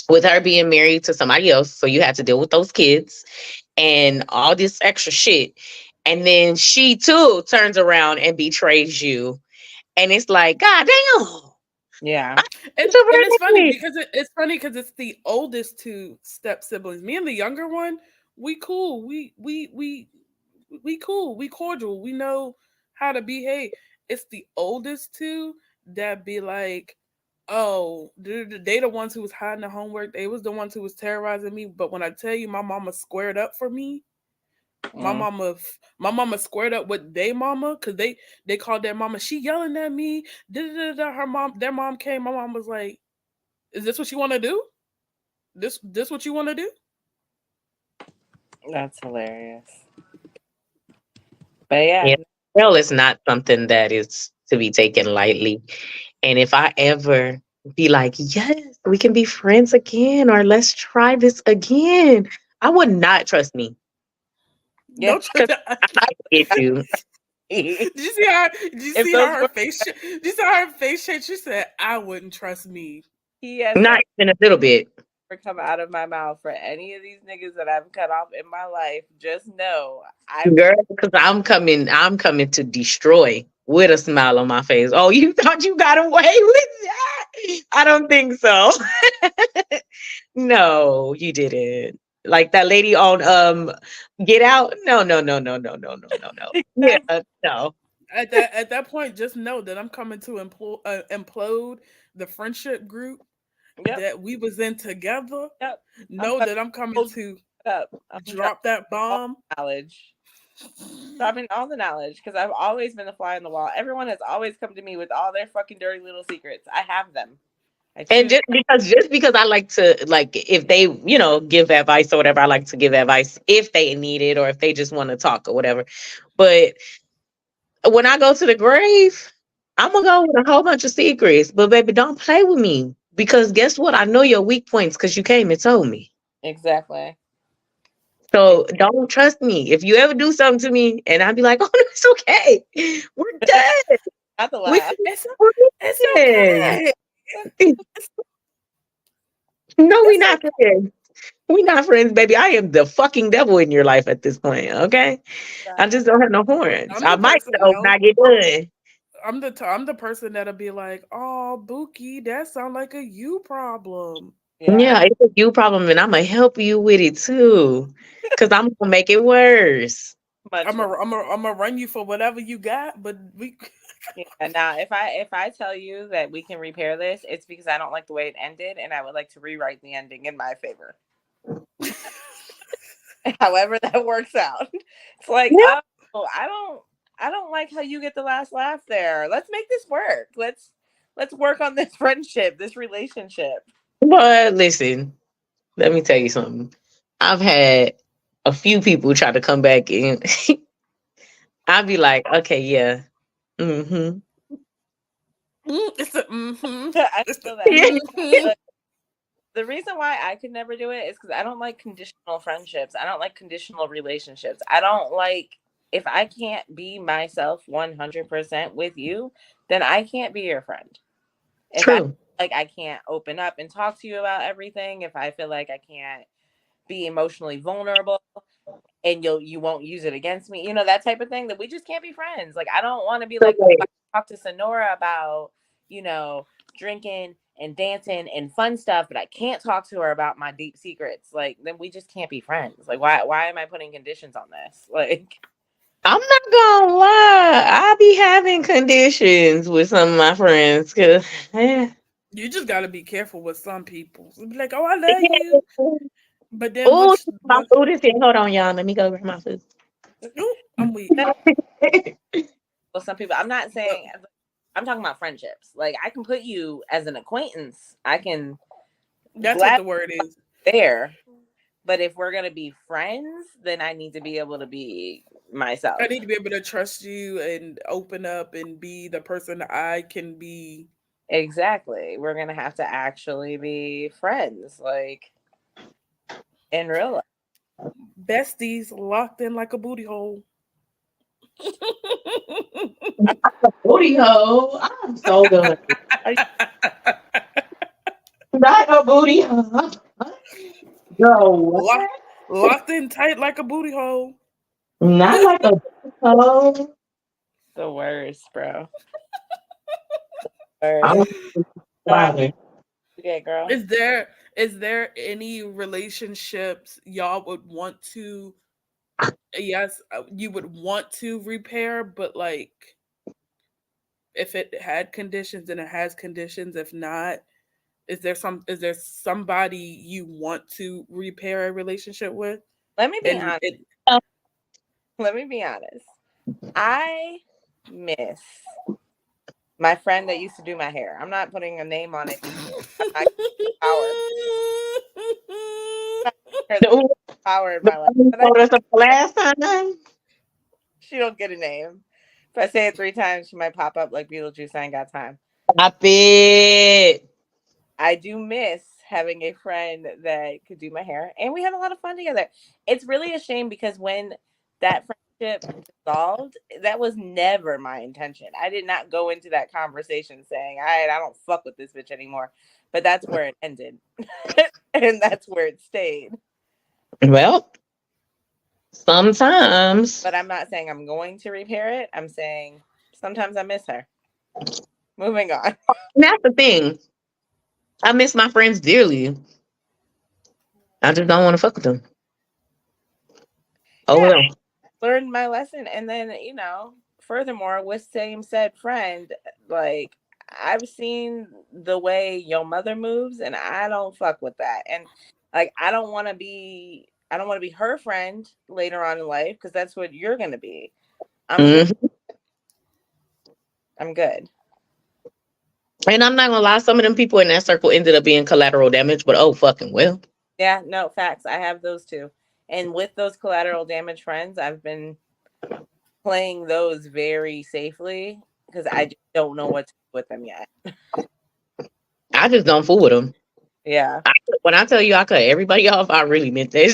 [SPEAKER 1] With her being married to somebody else, so you had to deal with those kids and all this extra shit. And then she too turns around and betrays you. And it's like, God damn.
[SPEAKER 2] Yeah.
[SPEAKER 1] I
[SPEAKER 3] and it's funny because it's the oldest two step siblings. Me and the younger one, we cool. We cool. We cordial. We know how to behave. It's the oldest two that be like, oh, they the ones who was hiding the homework. They was the ones who was terrorizing me. But when I tell you, my mama squared up for me. My
[SPEAKER 2] Mm.
[SPEAKER 3] mama, my mama squared up with they mama because they called their mama. She yelling at me. Da, da, da, da. Their mom came. My mom was like, "Is this what you want to do? This what you want to do?"
[SPEAKER 2] That's hilarious. But yeah,
[SPEAKER 1] Yeah. Well, it's not something that is to be taken lightly. And if I ever be like, yes, we can be friends again, or let's try this again, I would not trust me.
[SPEAKER 2] yeah.
[SPEAKER 3] Don't you?
[SPEAKER 1] Because I get you.
[SPEAKER 3] Did you see how? Did you
[SPEAKER 2] If
[SPEAKER 3] see
[SPEAKER 2] those
[SPEAKER 3] how her
[SPEAKER 2] were
[SPEAKER 3] face? Did you see how her face changed? She said, "I wouldn't trust me."
[SPEAKER 2] yes,
[SPEAKER 1] Not even a little bit.
[SPEAKER 2] ever come out of my mouth for any of these niggas that I've cut off in my life, just know I
[SPEAKER 1] Girl, because I'm coming to destroy with a smile on my face. Oh, you thought you got away with that? I don't think so. No, you didn't. Like that lady on Get Out. No, no, no, no, no, no, no, no, no.
[SPEAKER 2] exactly.
[SPEAKER 1] Yeah, no.
[SPEAKER 3] At that point, just know that I'm coming to implode the friendship group
[SPEAKER 2] Yep.
[SPEAKER 3] that we was in together.
[SPEAKER 2] Yep. I'm
[SPEAKER 3] Know
[SPEAKER 2] gonna
[SPEAKER 3] that I'm coming
[SPEAKER 2] hold
[SPEAKER 3] to
[SPEAKER 2] it up. I'm dropping
[SPEAKER 3] drop that
[SPEAKER 2] all
[SPEAKER 3] bomb.
[SPEAKER 2] the knowledge. Dropping all the knowledge because I've always been the fly on the wall. Everyone has always come to me with all their fucking dirty little secrets. I have them. I
[SPEAKER 1] And
[SPEAKER 2] choose.
[SPEAKER 1] just because I like to, like, if they, give advice or whatever, I like to give advice if they need it or if they just want to talk or whatever. But when I go to the grave, I'm gonna go with a whole bunch of secrets. But baby, don't play with me because guess what? I know your weak points because you came and told me.
[SPEAKER 2] Exactly.
[SPEAKER 1] So don't trust me. If you ever do something to me and I'd be like, oh no, it's okay. We're done.
[SPEAKER 2] Not the
[SPEAKER 1] We
[SPEAKER 2] laugh.
[SPEAKER 1] we're
[SPEAKER 3] It's
[SPEAKER 1] friends.
[SPEAKER 3] okay.
[SPEAKER 1] No, we
[SPEAKER 3] It's
[SPEAKER 1] not friends. We not friends, baby. I am the fucking devil in your life at this point. Okay. I
[SPEAKER 2] Exactly.
[SPEAKER 1] just don't have no horns.
[SPEAKER 3] I'm
[SPEAKER 1] I
[SPEAKER 3] the
[SPEAKER 1] might
[SPEAKER 3] person
[SPEAKER 1] though when
[SPEAKER 3] though.
[SPEAKER 1] I get done.
[SPEAKER 3] I'm the person that'll be like, "Oh, Bookie, that sound like a you problem."
[SPEAKER 2] Yeah.
[SPEAKER 1] Yeah, it's a you problem, and Imma help you with it too, cause 'cause I'm gonna make it worse.
[SPEAKER 2] Much worse.
[SPEAKER 3] I'm gonna run you for whatever you got, but we.
[SPEAKER 2] Yeah. Now, if I tell you that we can repair this, it's because I don't like the way it ended, and I would like to rewrite the ending in my favor. However that works out. It's like,
[SPEAKER 1] Yeah,
[SPEAKER 2] oh, I don't like how you get the last laugh there. Let's make this work. Let's work on this friendship, this relationship.
[SPEAKER 1] but listen, let me tell you something. I've had a few people try to come back and I'd be like, "Okay, yeah, mhm,
[SPEAKER 3] It's the mm-hmm.
[SPEAKER 2] I
[SPEAKER 3] It's the
[SPEAKER 2] feel that.
[SPEAKER 1] yeah."
[SPEAKER 3] mm-hmm.
[SPEAKER 2] Look, the reason why I could never do it is because I don't like conditional friendships. I don't like conditional relationships. I don't like if I can't be myself 100% with you, then I can't be your friend. If I
[SPEAKER 1] True.
[SPEAKER 2] like I can't open up and talk to you about everything, if I feel like I can't be emotionally vulnerable and you won't use it against me, you know, that type of thing, that we just can't be friends. Like, I don't want to be like, oh, I talk to Sonora about, you know, drinking and dancing and fun stuff, but I can't talk to her about my deep secrets. Like, then we just can't be friends. Like, why am I putting conditions on this? Like,
[SPEAKER 1] I'm not gonna lie. I be having conditions with some of my friends because,
[SPEAKER 3] You just got to be careful with some people. Be like, oh, I love you, but then
[SPEAKER 1] oh,
[SPEAKER 3] once,
[SPEAKER 1] my food is here. Hold on, y'all. Let me go grab my food.
[SPEAKER 3] ooh, I'm weak.
[SPEAKER 2] well, some people, I'm not saying, I'm talking about friendships. Like, I can put you as an acquaintance. I can
[SPEAKER 3] That's what
[SPEAKER 2] glad
[SPEAKER 3] the word is.
[SPEAKER 2] there. But if we're gonna be friends, then I need to be able to be myself.
[SPEAKER 3] I need to be able to trust you and open up and be the person that I can be.
[SPEAKER 2] Exactly. We're gonna have to actually be friends, like in real life.
[SPEAKER 3] Besties locked in like a booty hole.
[SPEAKER 1] Booty hole. I'm so good.
[SPEAKER 2] Are you-
[SPEAKER 1] Not a booty hole. Girl, what?
[SPEAKER 3] Locked, locked in tight like a booty hole.
[SPEAKER 1] Not like a booty hole.
[SPEAKER 2] the worst, bro. Worst.
[SPEAKER 1] I'm
[SPEAKER 2] Um,
[SPEAKER 1] sorry.
[SPEAKER 2] okay, girl.
[SPEAKER 3] Is there any relationships y'all would want to, yes, you would want to repair, but like if it had conditions, then it has conditions. If not, is there somebody you want to repair a relationship with?
[SPEAKER 2] Let me be
[SPEAKER 3] And
[SPEAKER 2] honest.
[SPEAKER 3] it
[SPEAKER 2] Let me be honest. I miss my friend that used to do my hair. I'm not putting a name on it because I power. Her
[SPEAKER 1] The
[SPEAKER 2] power in
[SPEAKER 1] the
[SPEAKER 2] my life.
[SPEAKER 1] one you
[SPEAKER 2] But
[SPEAKER 1] told us the last time.
[SPEAKER 2] she don't get a name. If I say it 3 times, she might pop up like Beetlejuice. I ain't got time.
[SPEAKER 1] Stop it.
[SPEAKER 2] I do miss having a friend that could do my hair, and we have a lot of fun together. It's really a shame because when that friendship dissolved, that was never my intention. I did not go into that conversation saying, "All right, I don't fuck with this bitch anymore," but that's where it ended, and that's where it stayed.
[SPEAKER 1] Well, sometimes.
[SPEAKER 2] But I'm not saying I'm going to repair it. I'm saying sometimes I miss her. Moving on.
[SPEAKER 1] And that's the thing. I miss my friends dearly. I just don't want to fuck with them. Oh
[SPEAKER 2] Yeah,
[SPEAKER 1] well.
[SPEAKER 2] learned my lesson. And then, furthermore, with same said friend, like, I've seen the way your mother moves and I don't fuck with that. And like, I don't want to be her friend later on in life because that's what you're going to be. I'm good.
[SPEAKER 1] Mhm.
[SPEAKER 2] I'm good.
[SPEAKER 1] And I'm not gonna lie, some of them people in that circle ended up being collateral damage, but oh fucking well.
[SPEAKER 2] Yeah, no, facts. I have those too. And with those collateral damage friends, I've been playing those very safely because I just don't know what to do with them yet.
[SPEAKER 1] I just don't fool with them.
[SPEAKER 2] Yeah.
[SPEAKER 1] When I tell you I cut everybody off, I really meant that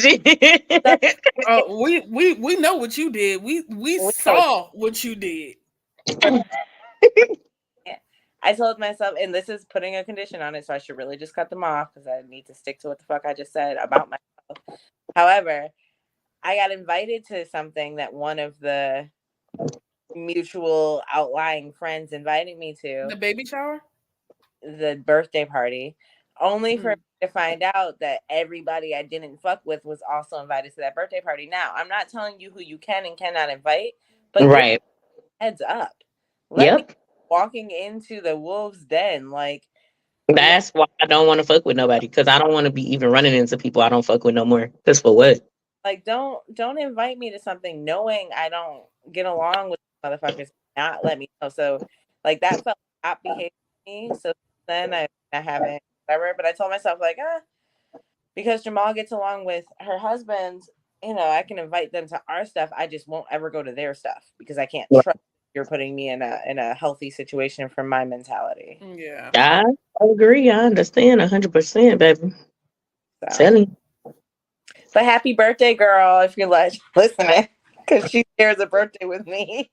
[SPEAKER 2] So
[SPEAKER 1] shit.
[SPEAKER 3] we know what you did. We
[SPEAKER 2] we know
[SPEAKER 3] saw what you did.
[SPEAKER 2] I told myself, and this is putting a condition on it, so I should really just cut them off because I need to stick to what the fuck I just said about myself. However, I got invited to something that one of the mutual outlying friends invited me to,
[SPEAKER 3] The baby shower?
[SPEAKER 2] the birthday party, only for
[SPEAKER 3] Mm.
[SPEAKER 2] me to find out that everybody I didn't fuck with was also invited to that birthday party. Now, I'm not telling you who you can and cannot invite, but give
[SPEAKER 1] Right.
[SPEAKER 2] heads up. Let me
[SPEAKER 1] Yep.
[SPEAKER 2] walking into the wolves den like you
[SPEAKER 1] That's why I don't want to fuck with nobody because I don't want to be even running into people I don't fuck with no more. Because for what?
[SPEAKER 2] like don't invite me to something knowing I don't get along with motherfuckers. Not let me know. So like that felt not behaving to me. So then I haven't whatever. But I told myself like because Jamal gets along with her husband, I can invite them to our stuff. I just won't ever go to their stuff because I can't trust you're putting me in a healthy situation from my mentality.
[SPEAKER 3] Yeah.
[SPEAKER 1] I agree. I understand 100%, baby.
[SPEAKER 2] So,
[SPEAKER 1] Telling you.
[SPEAKER 2] but happy birthday, girl! If you're listening. Because she shares a birthday with me.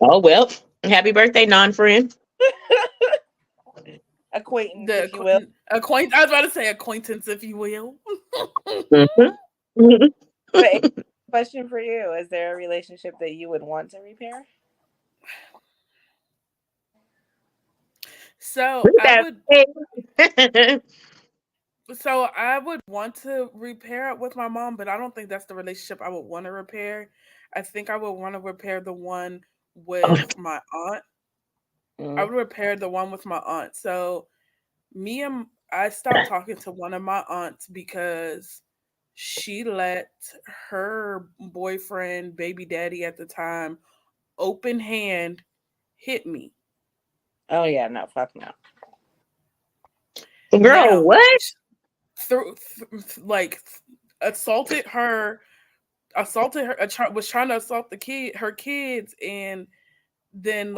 [SPEAKER 1] Oh well, happy birthday, non-friend.
[SPEAKER 2] Acquaintance,
[SPEAKER 3] The
[SPEAKER 2] if you will.
[SPEAKER 3] acquaint. I was about to say acquaintance, if you will.
[SPEAKER 1] Mhm.
[SPEAKER 2] But question for you: is there a relationship that you would want to repair?
[SPEAKER 3] So
[SPEAKER 1] Who's
[SPEAKER 3] I
[SPEAKER 1] that?
[SPEAKER 3] would.
[SPEAKER 1] Hey.
[SPEAKER 3] So I would want to repair it with my mom, but I don't think that's the relationship I would want to repair. I think I would want to repair the one
[SPEAKER 1] Oh,
[SPEAKER 3] with my aunt. I
[SPEAKER 2] Mm.
[SPEAKER 3] would repair the one with my aunt. So me and I stopped talking to one of my aunts because she let her boyfriend, baby daddy at the time, open hand hit me.
[SPEAKER 2] Oh yeah, no, fuck no.
[SPEAKER 1] girl,
[SPEAKER 3] Now,
[SPEAKER 1] what?
[SPEAKER 3] like assaulted her, was trying to assault her kids, and then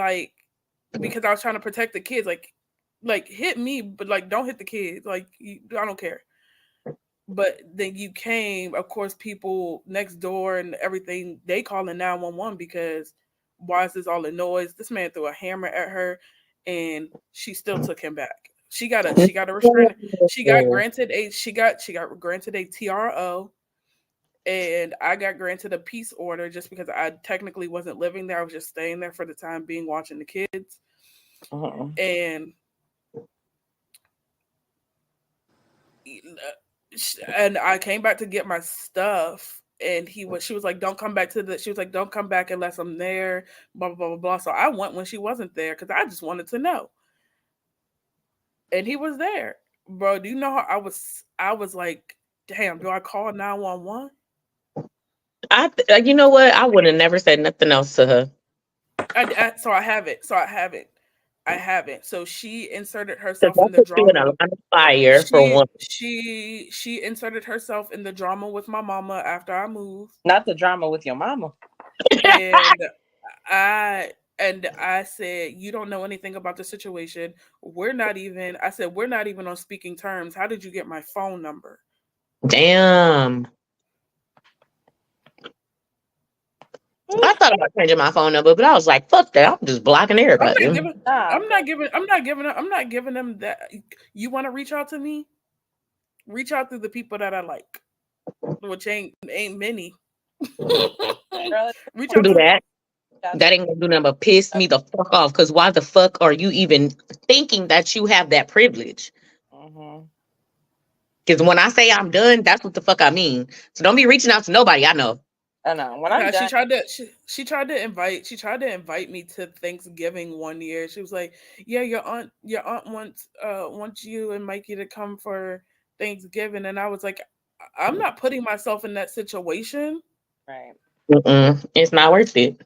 [SPEAKER 3] because I was trying to protect the kids, like hit me, but like don't hit the kids, I don't care. But then you came, of course, people next door and everything, they calling 911 because why is this all the noise? This man threw a hammer at her and she still took him back. She got a restraining. She got granted a TRO, and I got granted a peace order just because I technically wasn't living there. I was just staying there for the time being, watching the kids.
[SPEAKER 2] Uh-uh.
[SPEAKER 3] And and I came back to get my stuff, and she was like, "Don't come back to the." She was like, "Don't come back unless I'm there." Blah blah blah blah blah. So I went when she wasn't there because I just wanted to know, and he was there, bro. Do you know how I was? I was like, "Damn, do I call 911?"
[SPEAKER 1] You know what? I would have never said nothing else to her.
[SPEAKER 3] So I have it. So I have it. I haven't. So she inserted
[SPEAKER 1] Because
[SPEAKER 3] herself
[SPEAKER 1] that
[SPEAKER 3] in the
[SPEAKER 1] puts you in a
[SPEAKER 3] drama.
[SPEAKER 1] line of fire for
[SPEAKER 3] She
[SPEAKER 1] one.
[SPEAKER 3] she inserted herself in the drama with my mama after I moved.
[SPEAKER 2] Not the drama with your mama.
[SPEAKER 3] And I said, "You don't know anything about the situation. I said, we're not even on speaking terms. How did you get my phone number?"
[SPEAKER 1] Damn. I thought about changing my phone number, but I was like, fuck that. I'm just blocking
[SPEAKER 3] I'm
[SPEAKER 1] everybody.
[SPEAKER 3] not giving
[SPEAKER 2] Nah,
[SPEAKER 3] I'm not giving them that. You want to reach out to me? Reach out to the people that I like, which ain't many.
[SPEAKER 2] girl,
[SPEAKER 3] Reach
[SPEAKER 1] Don't
[SPEAKER 3] out
[SPEAKER 1] do
[SPEAKER 3] to
[SPEAKER 1] that.
[SPEAKER 2] that's
[SPEAKER 1] That ain't gonna do nothing but piss me the fuck off. Because why the fuck are you even thinking that you have that privilege?
[SPEAKER 2] mm-hmm.
[SPEAKER 1] Because when I say I'm done, that's what the fuck I mean. So don't be reaching out to nobody I know.
[SPEAKER 2] I know. When I'm
[SPEAKER 3] Now
[SPEAKER 2] done,
[SPEAKER 3] she tried to invite me to Thanksgiving one year. She was like, "Yeah, your aunt wants you and Mikey to come for Thanksgiving," and I was like, "I'm not putting myself in that situation."
[SPEAKER 2] right,
[SPEAKER 1] Mm-mm. It's not worth it.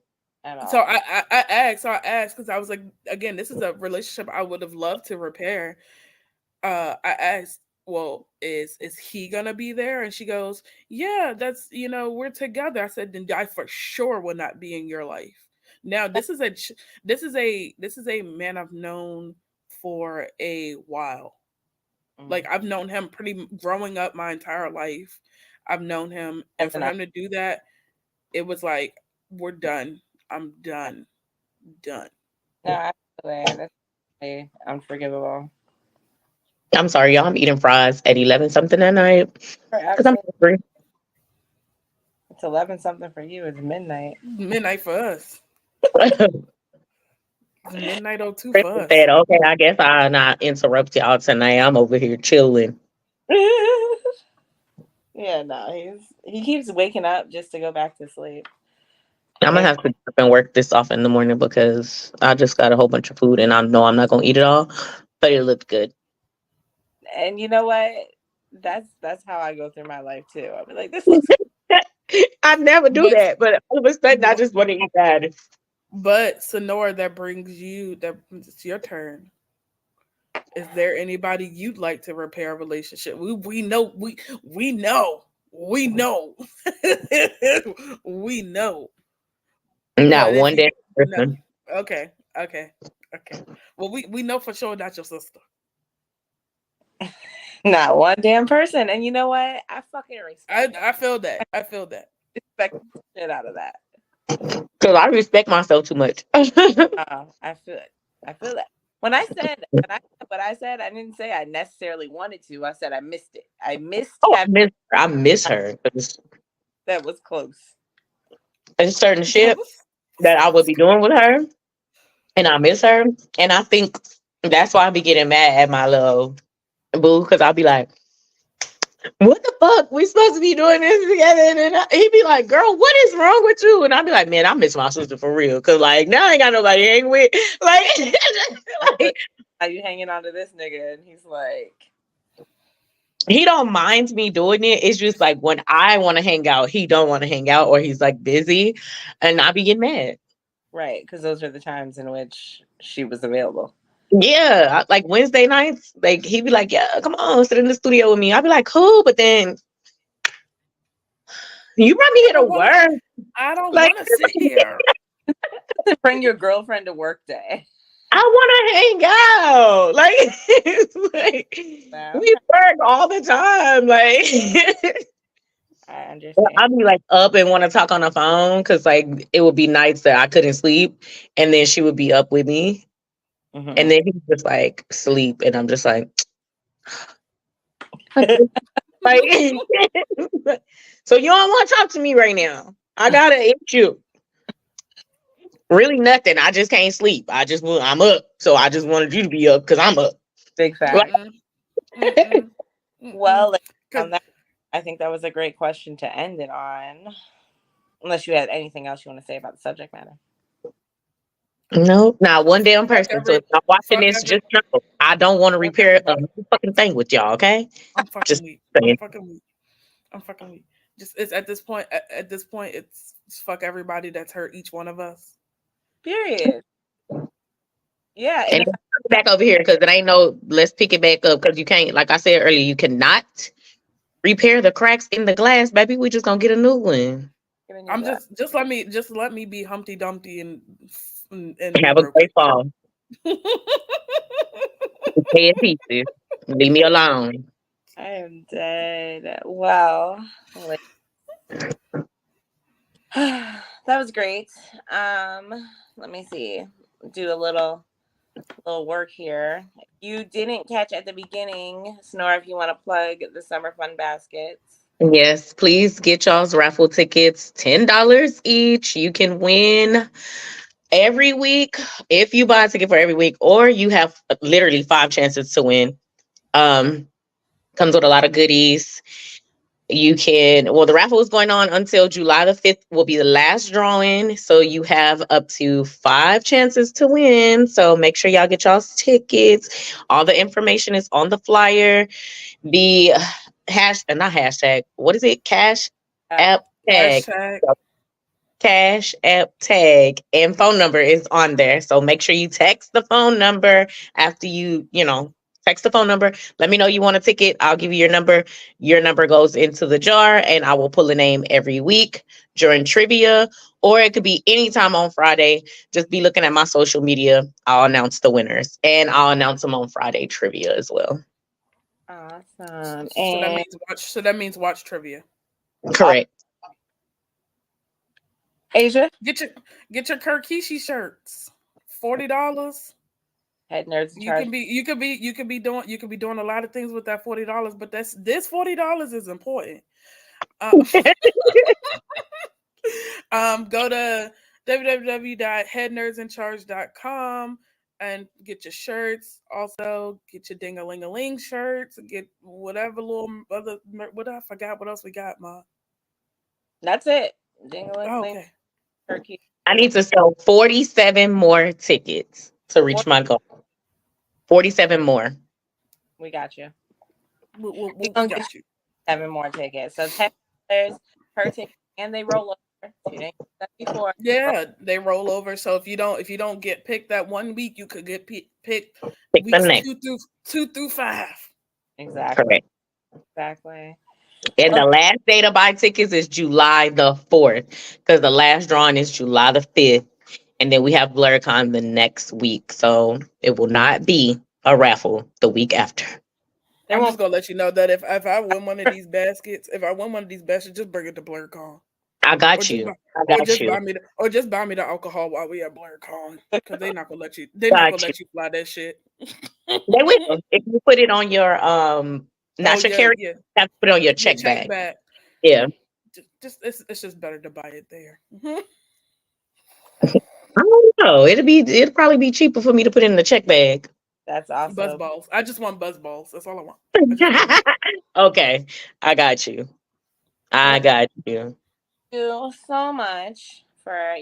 [SPEAKER 2] at
[SPEAKER 3] So
[SPEAKER 2] all.
[SPEAKER 3] I asked because I was like, again, this is a relationship I would have loved to repair. I asked, "Well, is he gonna be there?" And she goes, "Yeah, that's we're together." I said, "Then I for sure will not be in your life." Now, this is a man I've known for a while. Like
[SPEAKER 2] Mm.
[SPEAKER 3] I've known him growing up my entire life. I've known him, and for
[SPEAKER 2] Enough.
[SPEAKER 3] him to do that, it was like, we're done. I'm done. Done.
[SPEAKER 2] No, absolutely. That's really unforgivable.
[SPEAKER 1] I'm sorry, y'all. I'm eating fries at 11 something at night. Because I'm
[SPEAKER 2] Absolutely.
[SPEAKER 1] hungry.
[SPEAKER 2] It's 11 something for you. It's midnight.
[SPEAKER 3] Midnight for us. It's midnight 02
[SPEAKER 1] Chris
[SPEAKER 3] for us.
[SPEAKER 1] said, okay, I guess I'll not interrupt y'all tonight. I'm over here chilling.
[SPEAKER 2] Yeah, no, he keeps waking up just to go back to sleep.
[SPEAKER 1] I'm
[SPEAKER 2] And
[SPEAKER 1] gonna
[SPEAKER 2] it's
[SPEAKER 1] have to get up and work this off in the morning because I just got a whole bunch of food and I know I'm not gonna eat it all, but it looked good.
[SPEAKER 2] and you know what? That's how I go through my life too. I'll be like, this looks
[SPEAKER 1] I never do
[SPEAKER 3] But
[SPEAKER 1] that, but all of a sudden I just want to eat that.
[SPEAKER 3] but Sonora, that it's your turn. Is there anybody you'd like to repair a relationship? We know. We know. We know.
[SPEAKER 1] Not
[SPEAKER 3] But if
[SPEAKER 1] one
[SPEAKER 3] you
[SPEAKER 1] damn
[SPEAKER 3] no,
[SPEAKER 1] person.
[SPEAKER 3] okay, okay, okay. Well, we know for sure not your sister.
[SPEAKER 2] not one damn person. And you know what? I fucking
[SPEAKER 3] I feel that. I feel that.
[SPEAKER 2] respect the shit out of that.
[SPEAKER 1] Because I respect myself too much.
[SPEAKER 2] I feel it. I feel that. When I said, I didn't say I necessarily wanted to. I said I missed it. I missed
[SPEAKER 1] Oh,
[SPEAKER 2] having
[SPEAKER 1] I miss her.
[SPEAKER 2] that was close.
[SPEAKER 1] There's certain
[SPEAKER 3] That
[SPEAKER 1] shit
[SPEAKER 3] was
[SPEAKER 1] that I would be doing with her, and I miss her. And I think that's why I be getting mad at my little boo, because I'll be like, what the fuck? We supposed to be doing this together. And then he'd be like, girl, what is wrong with you? And I'd be like, man, I miss my sister for real. Cause like now I ain't got nobody to hang with. Like,
[SPEAKER 2] Like,
[SPEAKER 1] like
[SPEAKER 2] are you hanging on to this nigga? And he's like,
[SPEAKER 1] he don't mind me doing it. It's just like when I want to hang out, he don't want to hang out, or he's like busy, and I be getting mad.
[SPEAKER 2] right, because those are the times in which she was available.
[SPEAKER 1] Yeah, like Wednesday nights, like he'd be like, yeah, come on, sit in the studio with me. I'd be like, cool, but then you brought me
[SPEAKER 3] I
[SPEAKER 1] here to
[SPEAKER 3] don't want to.
[SPEAKER 1] work.
[SPEAKER 3] I don't
[SPEAKER 1] Like,
[SPEAKER 3] want to sit here.
[SPEAKER 2] Bring your girlfriend to work day.
[SPEAKER 1] I want to hang out. Like, it's like
[SPEAKER 2] Wow,
[SPEAKER 1] we work all the time. Like,
[SPEAKER 2] I understand.
[SPEAKER 1] I'd be like up and want to talk on the phone because like it would be nights that I couldn't sleep, and then she would be up with me, and
[SPEAKER 2] Mm-hmm.
[SPEAKER 1] then he would just like sleep, and I'm just like, like, so you don't want to talk to me right now. I gotta hit you. Really nothing. I just can't sleep. I'm up. So I just wanted you to be up because I'm up.
[SPEAKER 2] Big fact.
[SPEAKER 1] Like,
[SPEAKER 3] Mm-mm, mm-mm, mm-mm.
[SPEAKER 2] Well, like,
[SPEAKER 3] Cause
[SPEAKER 2] on that, I think that was a great question to end it on. Unless you had anything else you want to say about the subject matter.
[SPEAKER 1] no, not one damn
[SPEAKER 3] fuck
[SPEAKER 1] person. So
[SPEAKER 3] every,
[SPEAKER 1] if y'all watching
[SPEAKER 3] fuck
[SPEAKER 1] this,
[SPEAKER 3] every,
[SPEAKER 1] just know I don't want to
[SPEAKER 3] fuck
[SPEAKER 1] repair a
[SPEAKER 3] everybody.
[SPEAKER 1] fucking thing with y'all, okay?
[SPEAKER 3] I'm fucking
[SPEAKER 1] Just
[SPEAKER 3] weak. I'm
[SPEAKER 1] saying.
[SPEAKER 3] fucking weak. I'm fucking weak. Just it's at this point. At this point, it's fuck everybody that's hurt each one of us.
[SPEAKER 2] Period. Yeah, and
[SPEAKER 1] And
[SPEAKER 2] if
[SPEAKER 1] then back over here because it ain't no, let's pick it back up because you can't, like I said earlier, you cannot repair the cracks in the glass, baby. We just gonna get a new one.
[SPEAKER 2] get a new
[SPEAKER 3] I'm
[SPEAKER 2] glass.
[SPEAKER 3] just let me be Humpty Dumpty and be
[SPEAKER 1] Have a
[SPEAKER 3] broken.
[SPEAKER 1] great fall. Stay in pieces. Leave me alone.
[SPEAKER 2] I am dead. Well, like, that was great. Let me see. Do a little work here. You didn't catch at the beginning, Snore, if you want to plug the summer fun baskets.
[SPEAKER 1] Yes, please get y'all's raffle tickets, $10 each. You can win every week if you buy a ticket for every week, or you have literally 5 chances to win. Um, Comes with a lot of goodies. You can, well, the raffle is going on until July the 5th, will be the last drawing. So you have up to 5 chances to win. So make sure y'all get y'all's tickets. All the information is on the flyer. The not hashtag, what is it? Cash
[SPEAKER 2] Uh,
[SPEAKER 1] app tag.
[SPEAKER 3] Hashtag.
[SPEAKER 1] Cash app tag and phone number is on there. So make sure you text the phone number after text the phone number. Let me know you want a ticket. I'll give you your number. Your number goes into the jar and I will pull a name every week during trivia, or it could be anytime on Friday. Just be looking at my social media. I'll announce the winners and I'll announce them on Friday trivia as well.
[SPEAKER 2] awesome.
[SPEAKER 3] So that
[SPEAKER 2] And
[SPEAKER 3] means watch. So that means watch trivia.
[SPEAKER 1] Correct.
[SPEAKER 2] Asia,
[SPEAKER 3] Get your Kirkishi shirts. $40.
[SPEAKER 2] head nerds in
[SPEAKER 3] You
[SPEAKER 2] charge.
[SPEAKER 3] can be doing a lot of things with that $40, but this $40 is important. Uh, go to www.headnerdsincharge.com and get your shirts. Also, get your ding-a-ling-a-ling shirts. Get whatever little other what I forgot what else we got, Ma.
[SPEAKER 2] That's it. Dingling,
[SPEAKER 3] Oh,
[SPEAKER 2] cling,
[SPEAKER 3] okay.
[SPEAKER 2] turkey.
[SPEAKER 1] I need to sell 47 more tickets to reach my goal. 47 more.
[SPEAKER 2] We got you. We
[SPEAKER 3] We
[SPEAKER 2] gonna get
[SPEAKER 3] got
[SPEAKER 2] you
[SPEAKER 3] you.
[SPEAKER 2] 7 more tickets. So $10 per ticket, and they roll over. So you didn't get that before.
[SPEAKER 3] Yeah, they roll over. So if you don't get picked that one week, you could get picked
[SPEAKER 1] Pick the
[SPEAKER 3] weeks
[SPEAKER 1] next.
[SPEAKER 3] two through 5.
[SPEAKER 2] Exactly.
[SPEAKER 1] Correct.
[SPEAKER 2] Exactly.
[SPEAKER 1] And
[SPEAKER 2] Well,
[SPEAKER 1] the last day to buy tickets is July the 4th because the last drawing is July the 5th. And then we have BlurCon the next week. So it will not be a raffle the week after.
[SPEAKER 2] there
[SPEAKER 3] I'm
[SPEAKER 2] won't
[SPEAKER 3] just gonna let you know that if I win one of these baskets, just bring it to BlurCon.
[SPEAKER 1] I
[SPEAKER 3] Or
[SPEAKER 1] got
[SPEAKER 3] just
[SPEAKER 1] you.
[SPEAKER 3] buy,
[SPEAKER 1] I
[SPEAKER 3] or
[SPEAKER 1] got
[SPEAKER 3] just
[SPEAKER 1] you.
[SPEAKER 3] buy me the, or just buy me the alcohol while we at BlurCon, because they not gonna let you. They not gonna
[SPEAKER 1] Got you.
[SPEAKER 3] let you fly that shit.
[SPEAKER 1] They will. If you put it on your
[SPEAKER 3] Oh
[SPEAKER 1] not your
[SPEAKER 3] yeah,
[SPEAKER 1] carry,
[SPEAKER 3] yeah.
[SPEAKER 1] you have to put it on your
[SPEAKER 3] Your
[SPEAKER 1] check
[SPEAKER 3] check
[SPEAKER 1] bag.
[SPEAKER 3] back.
[SPEAKER 1] Yeah.
[SPEAKER 3] Just it's just better to buy it there.
[SPEAKER 1] I don't know. It'll probably be cheaper for me to put it in the check bag.
[SPEAKER 2] That's
[SPEAKER 3] Buzz
[SPEAKER 2] awesome.
[SPEAKER 3] balls. I just want buzz balls. That's all I want. I just want buzz.
[SPEAKER 1] Okay. I got you. I
[SPEAKER 2] Well,
[SPEAKER 1] got you.
[SPEAKER 2] thank you so much for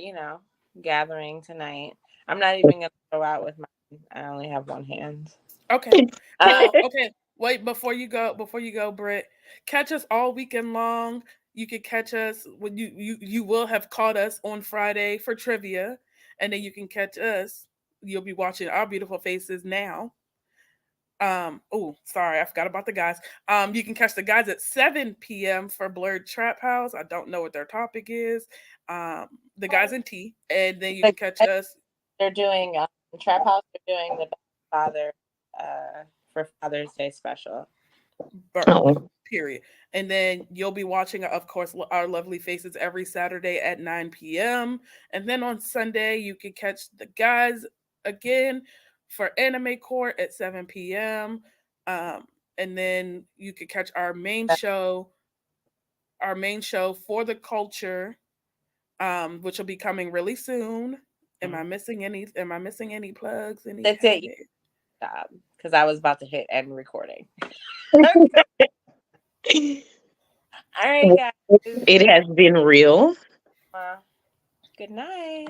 [SPEAKER 2] gathering tonight. I'm not even gonna go out with mine. I only have one hand.
[SPEAKER 3] Okay.
[SPEAKER 2] Uh,
[SPEAKER 3] Okay. Wait, before you go, Britt, catch us all weekend long. You can catch us when you will have caught us on Friday for trivia, and then you can catch us. You'll be watching our beautiful faces now. Oh, sorry, I forgot about the guys. You can catch the guys at 7 p.m. for Blurred Trap House. I don't know what their topic is. The guys in tea, and then you can
[SPEAKER 2] but
[SPEAKER 3] catch us.
[SPEAKER 2] they're doing Trap House. They're doing the Father for Father's Day special.
[SPEAKER 1] Oh.
[SPEAKER 3] Period. And then you'll be watching, of course, our lovely faces every Saturday at 9 p.m. And then on Sunday, you can catch the guys again for Anime Court at 7 p.m. And then you can catch our main show for the culture, which will be coming really soon. Am I missing any? Am I missing any plugs? Any
[SPEAKER 2] That's it.
[SPEAKER 3] tags?
[SPEAKER 2] Because I was about to hit end recording. All right, guys.
[SPEAKER 1] It has been real.
[SPEAKER 2] Good night.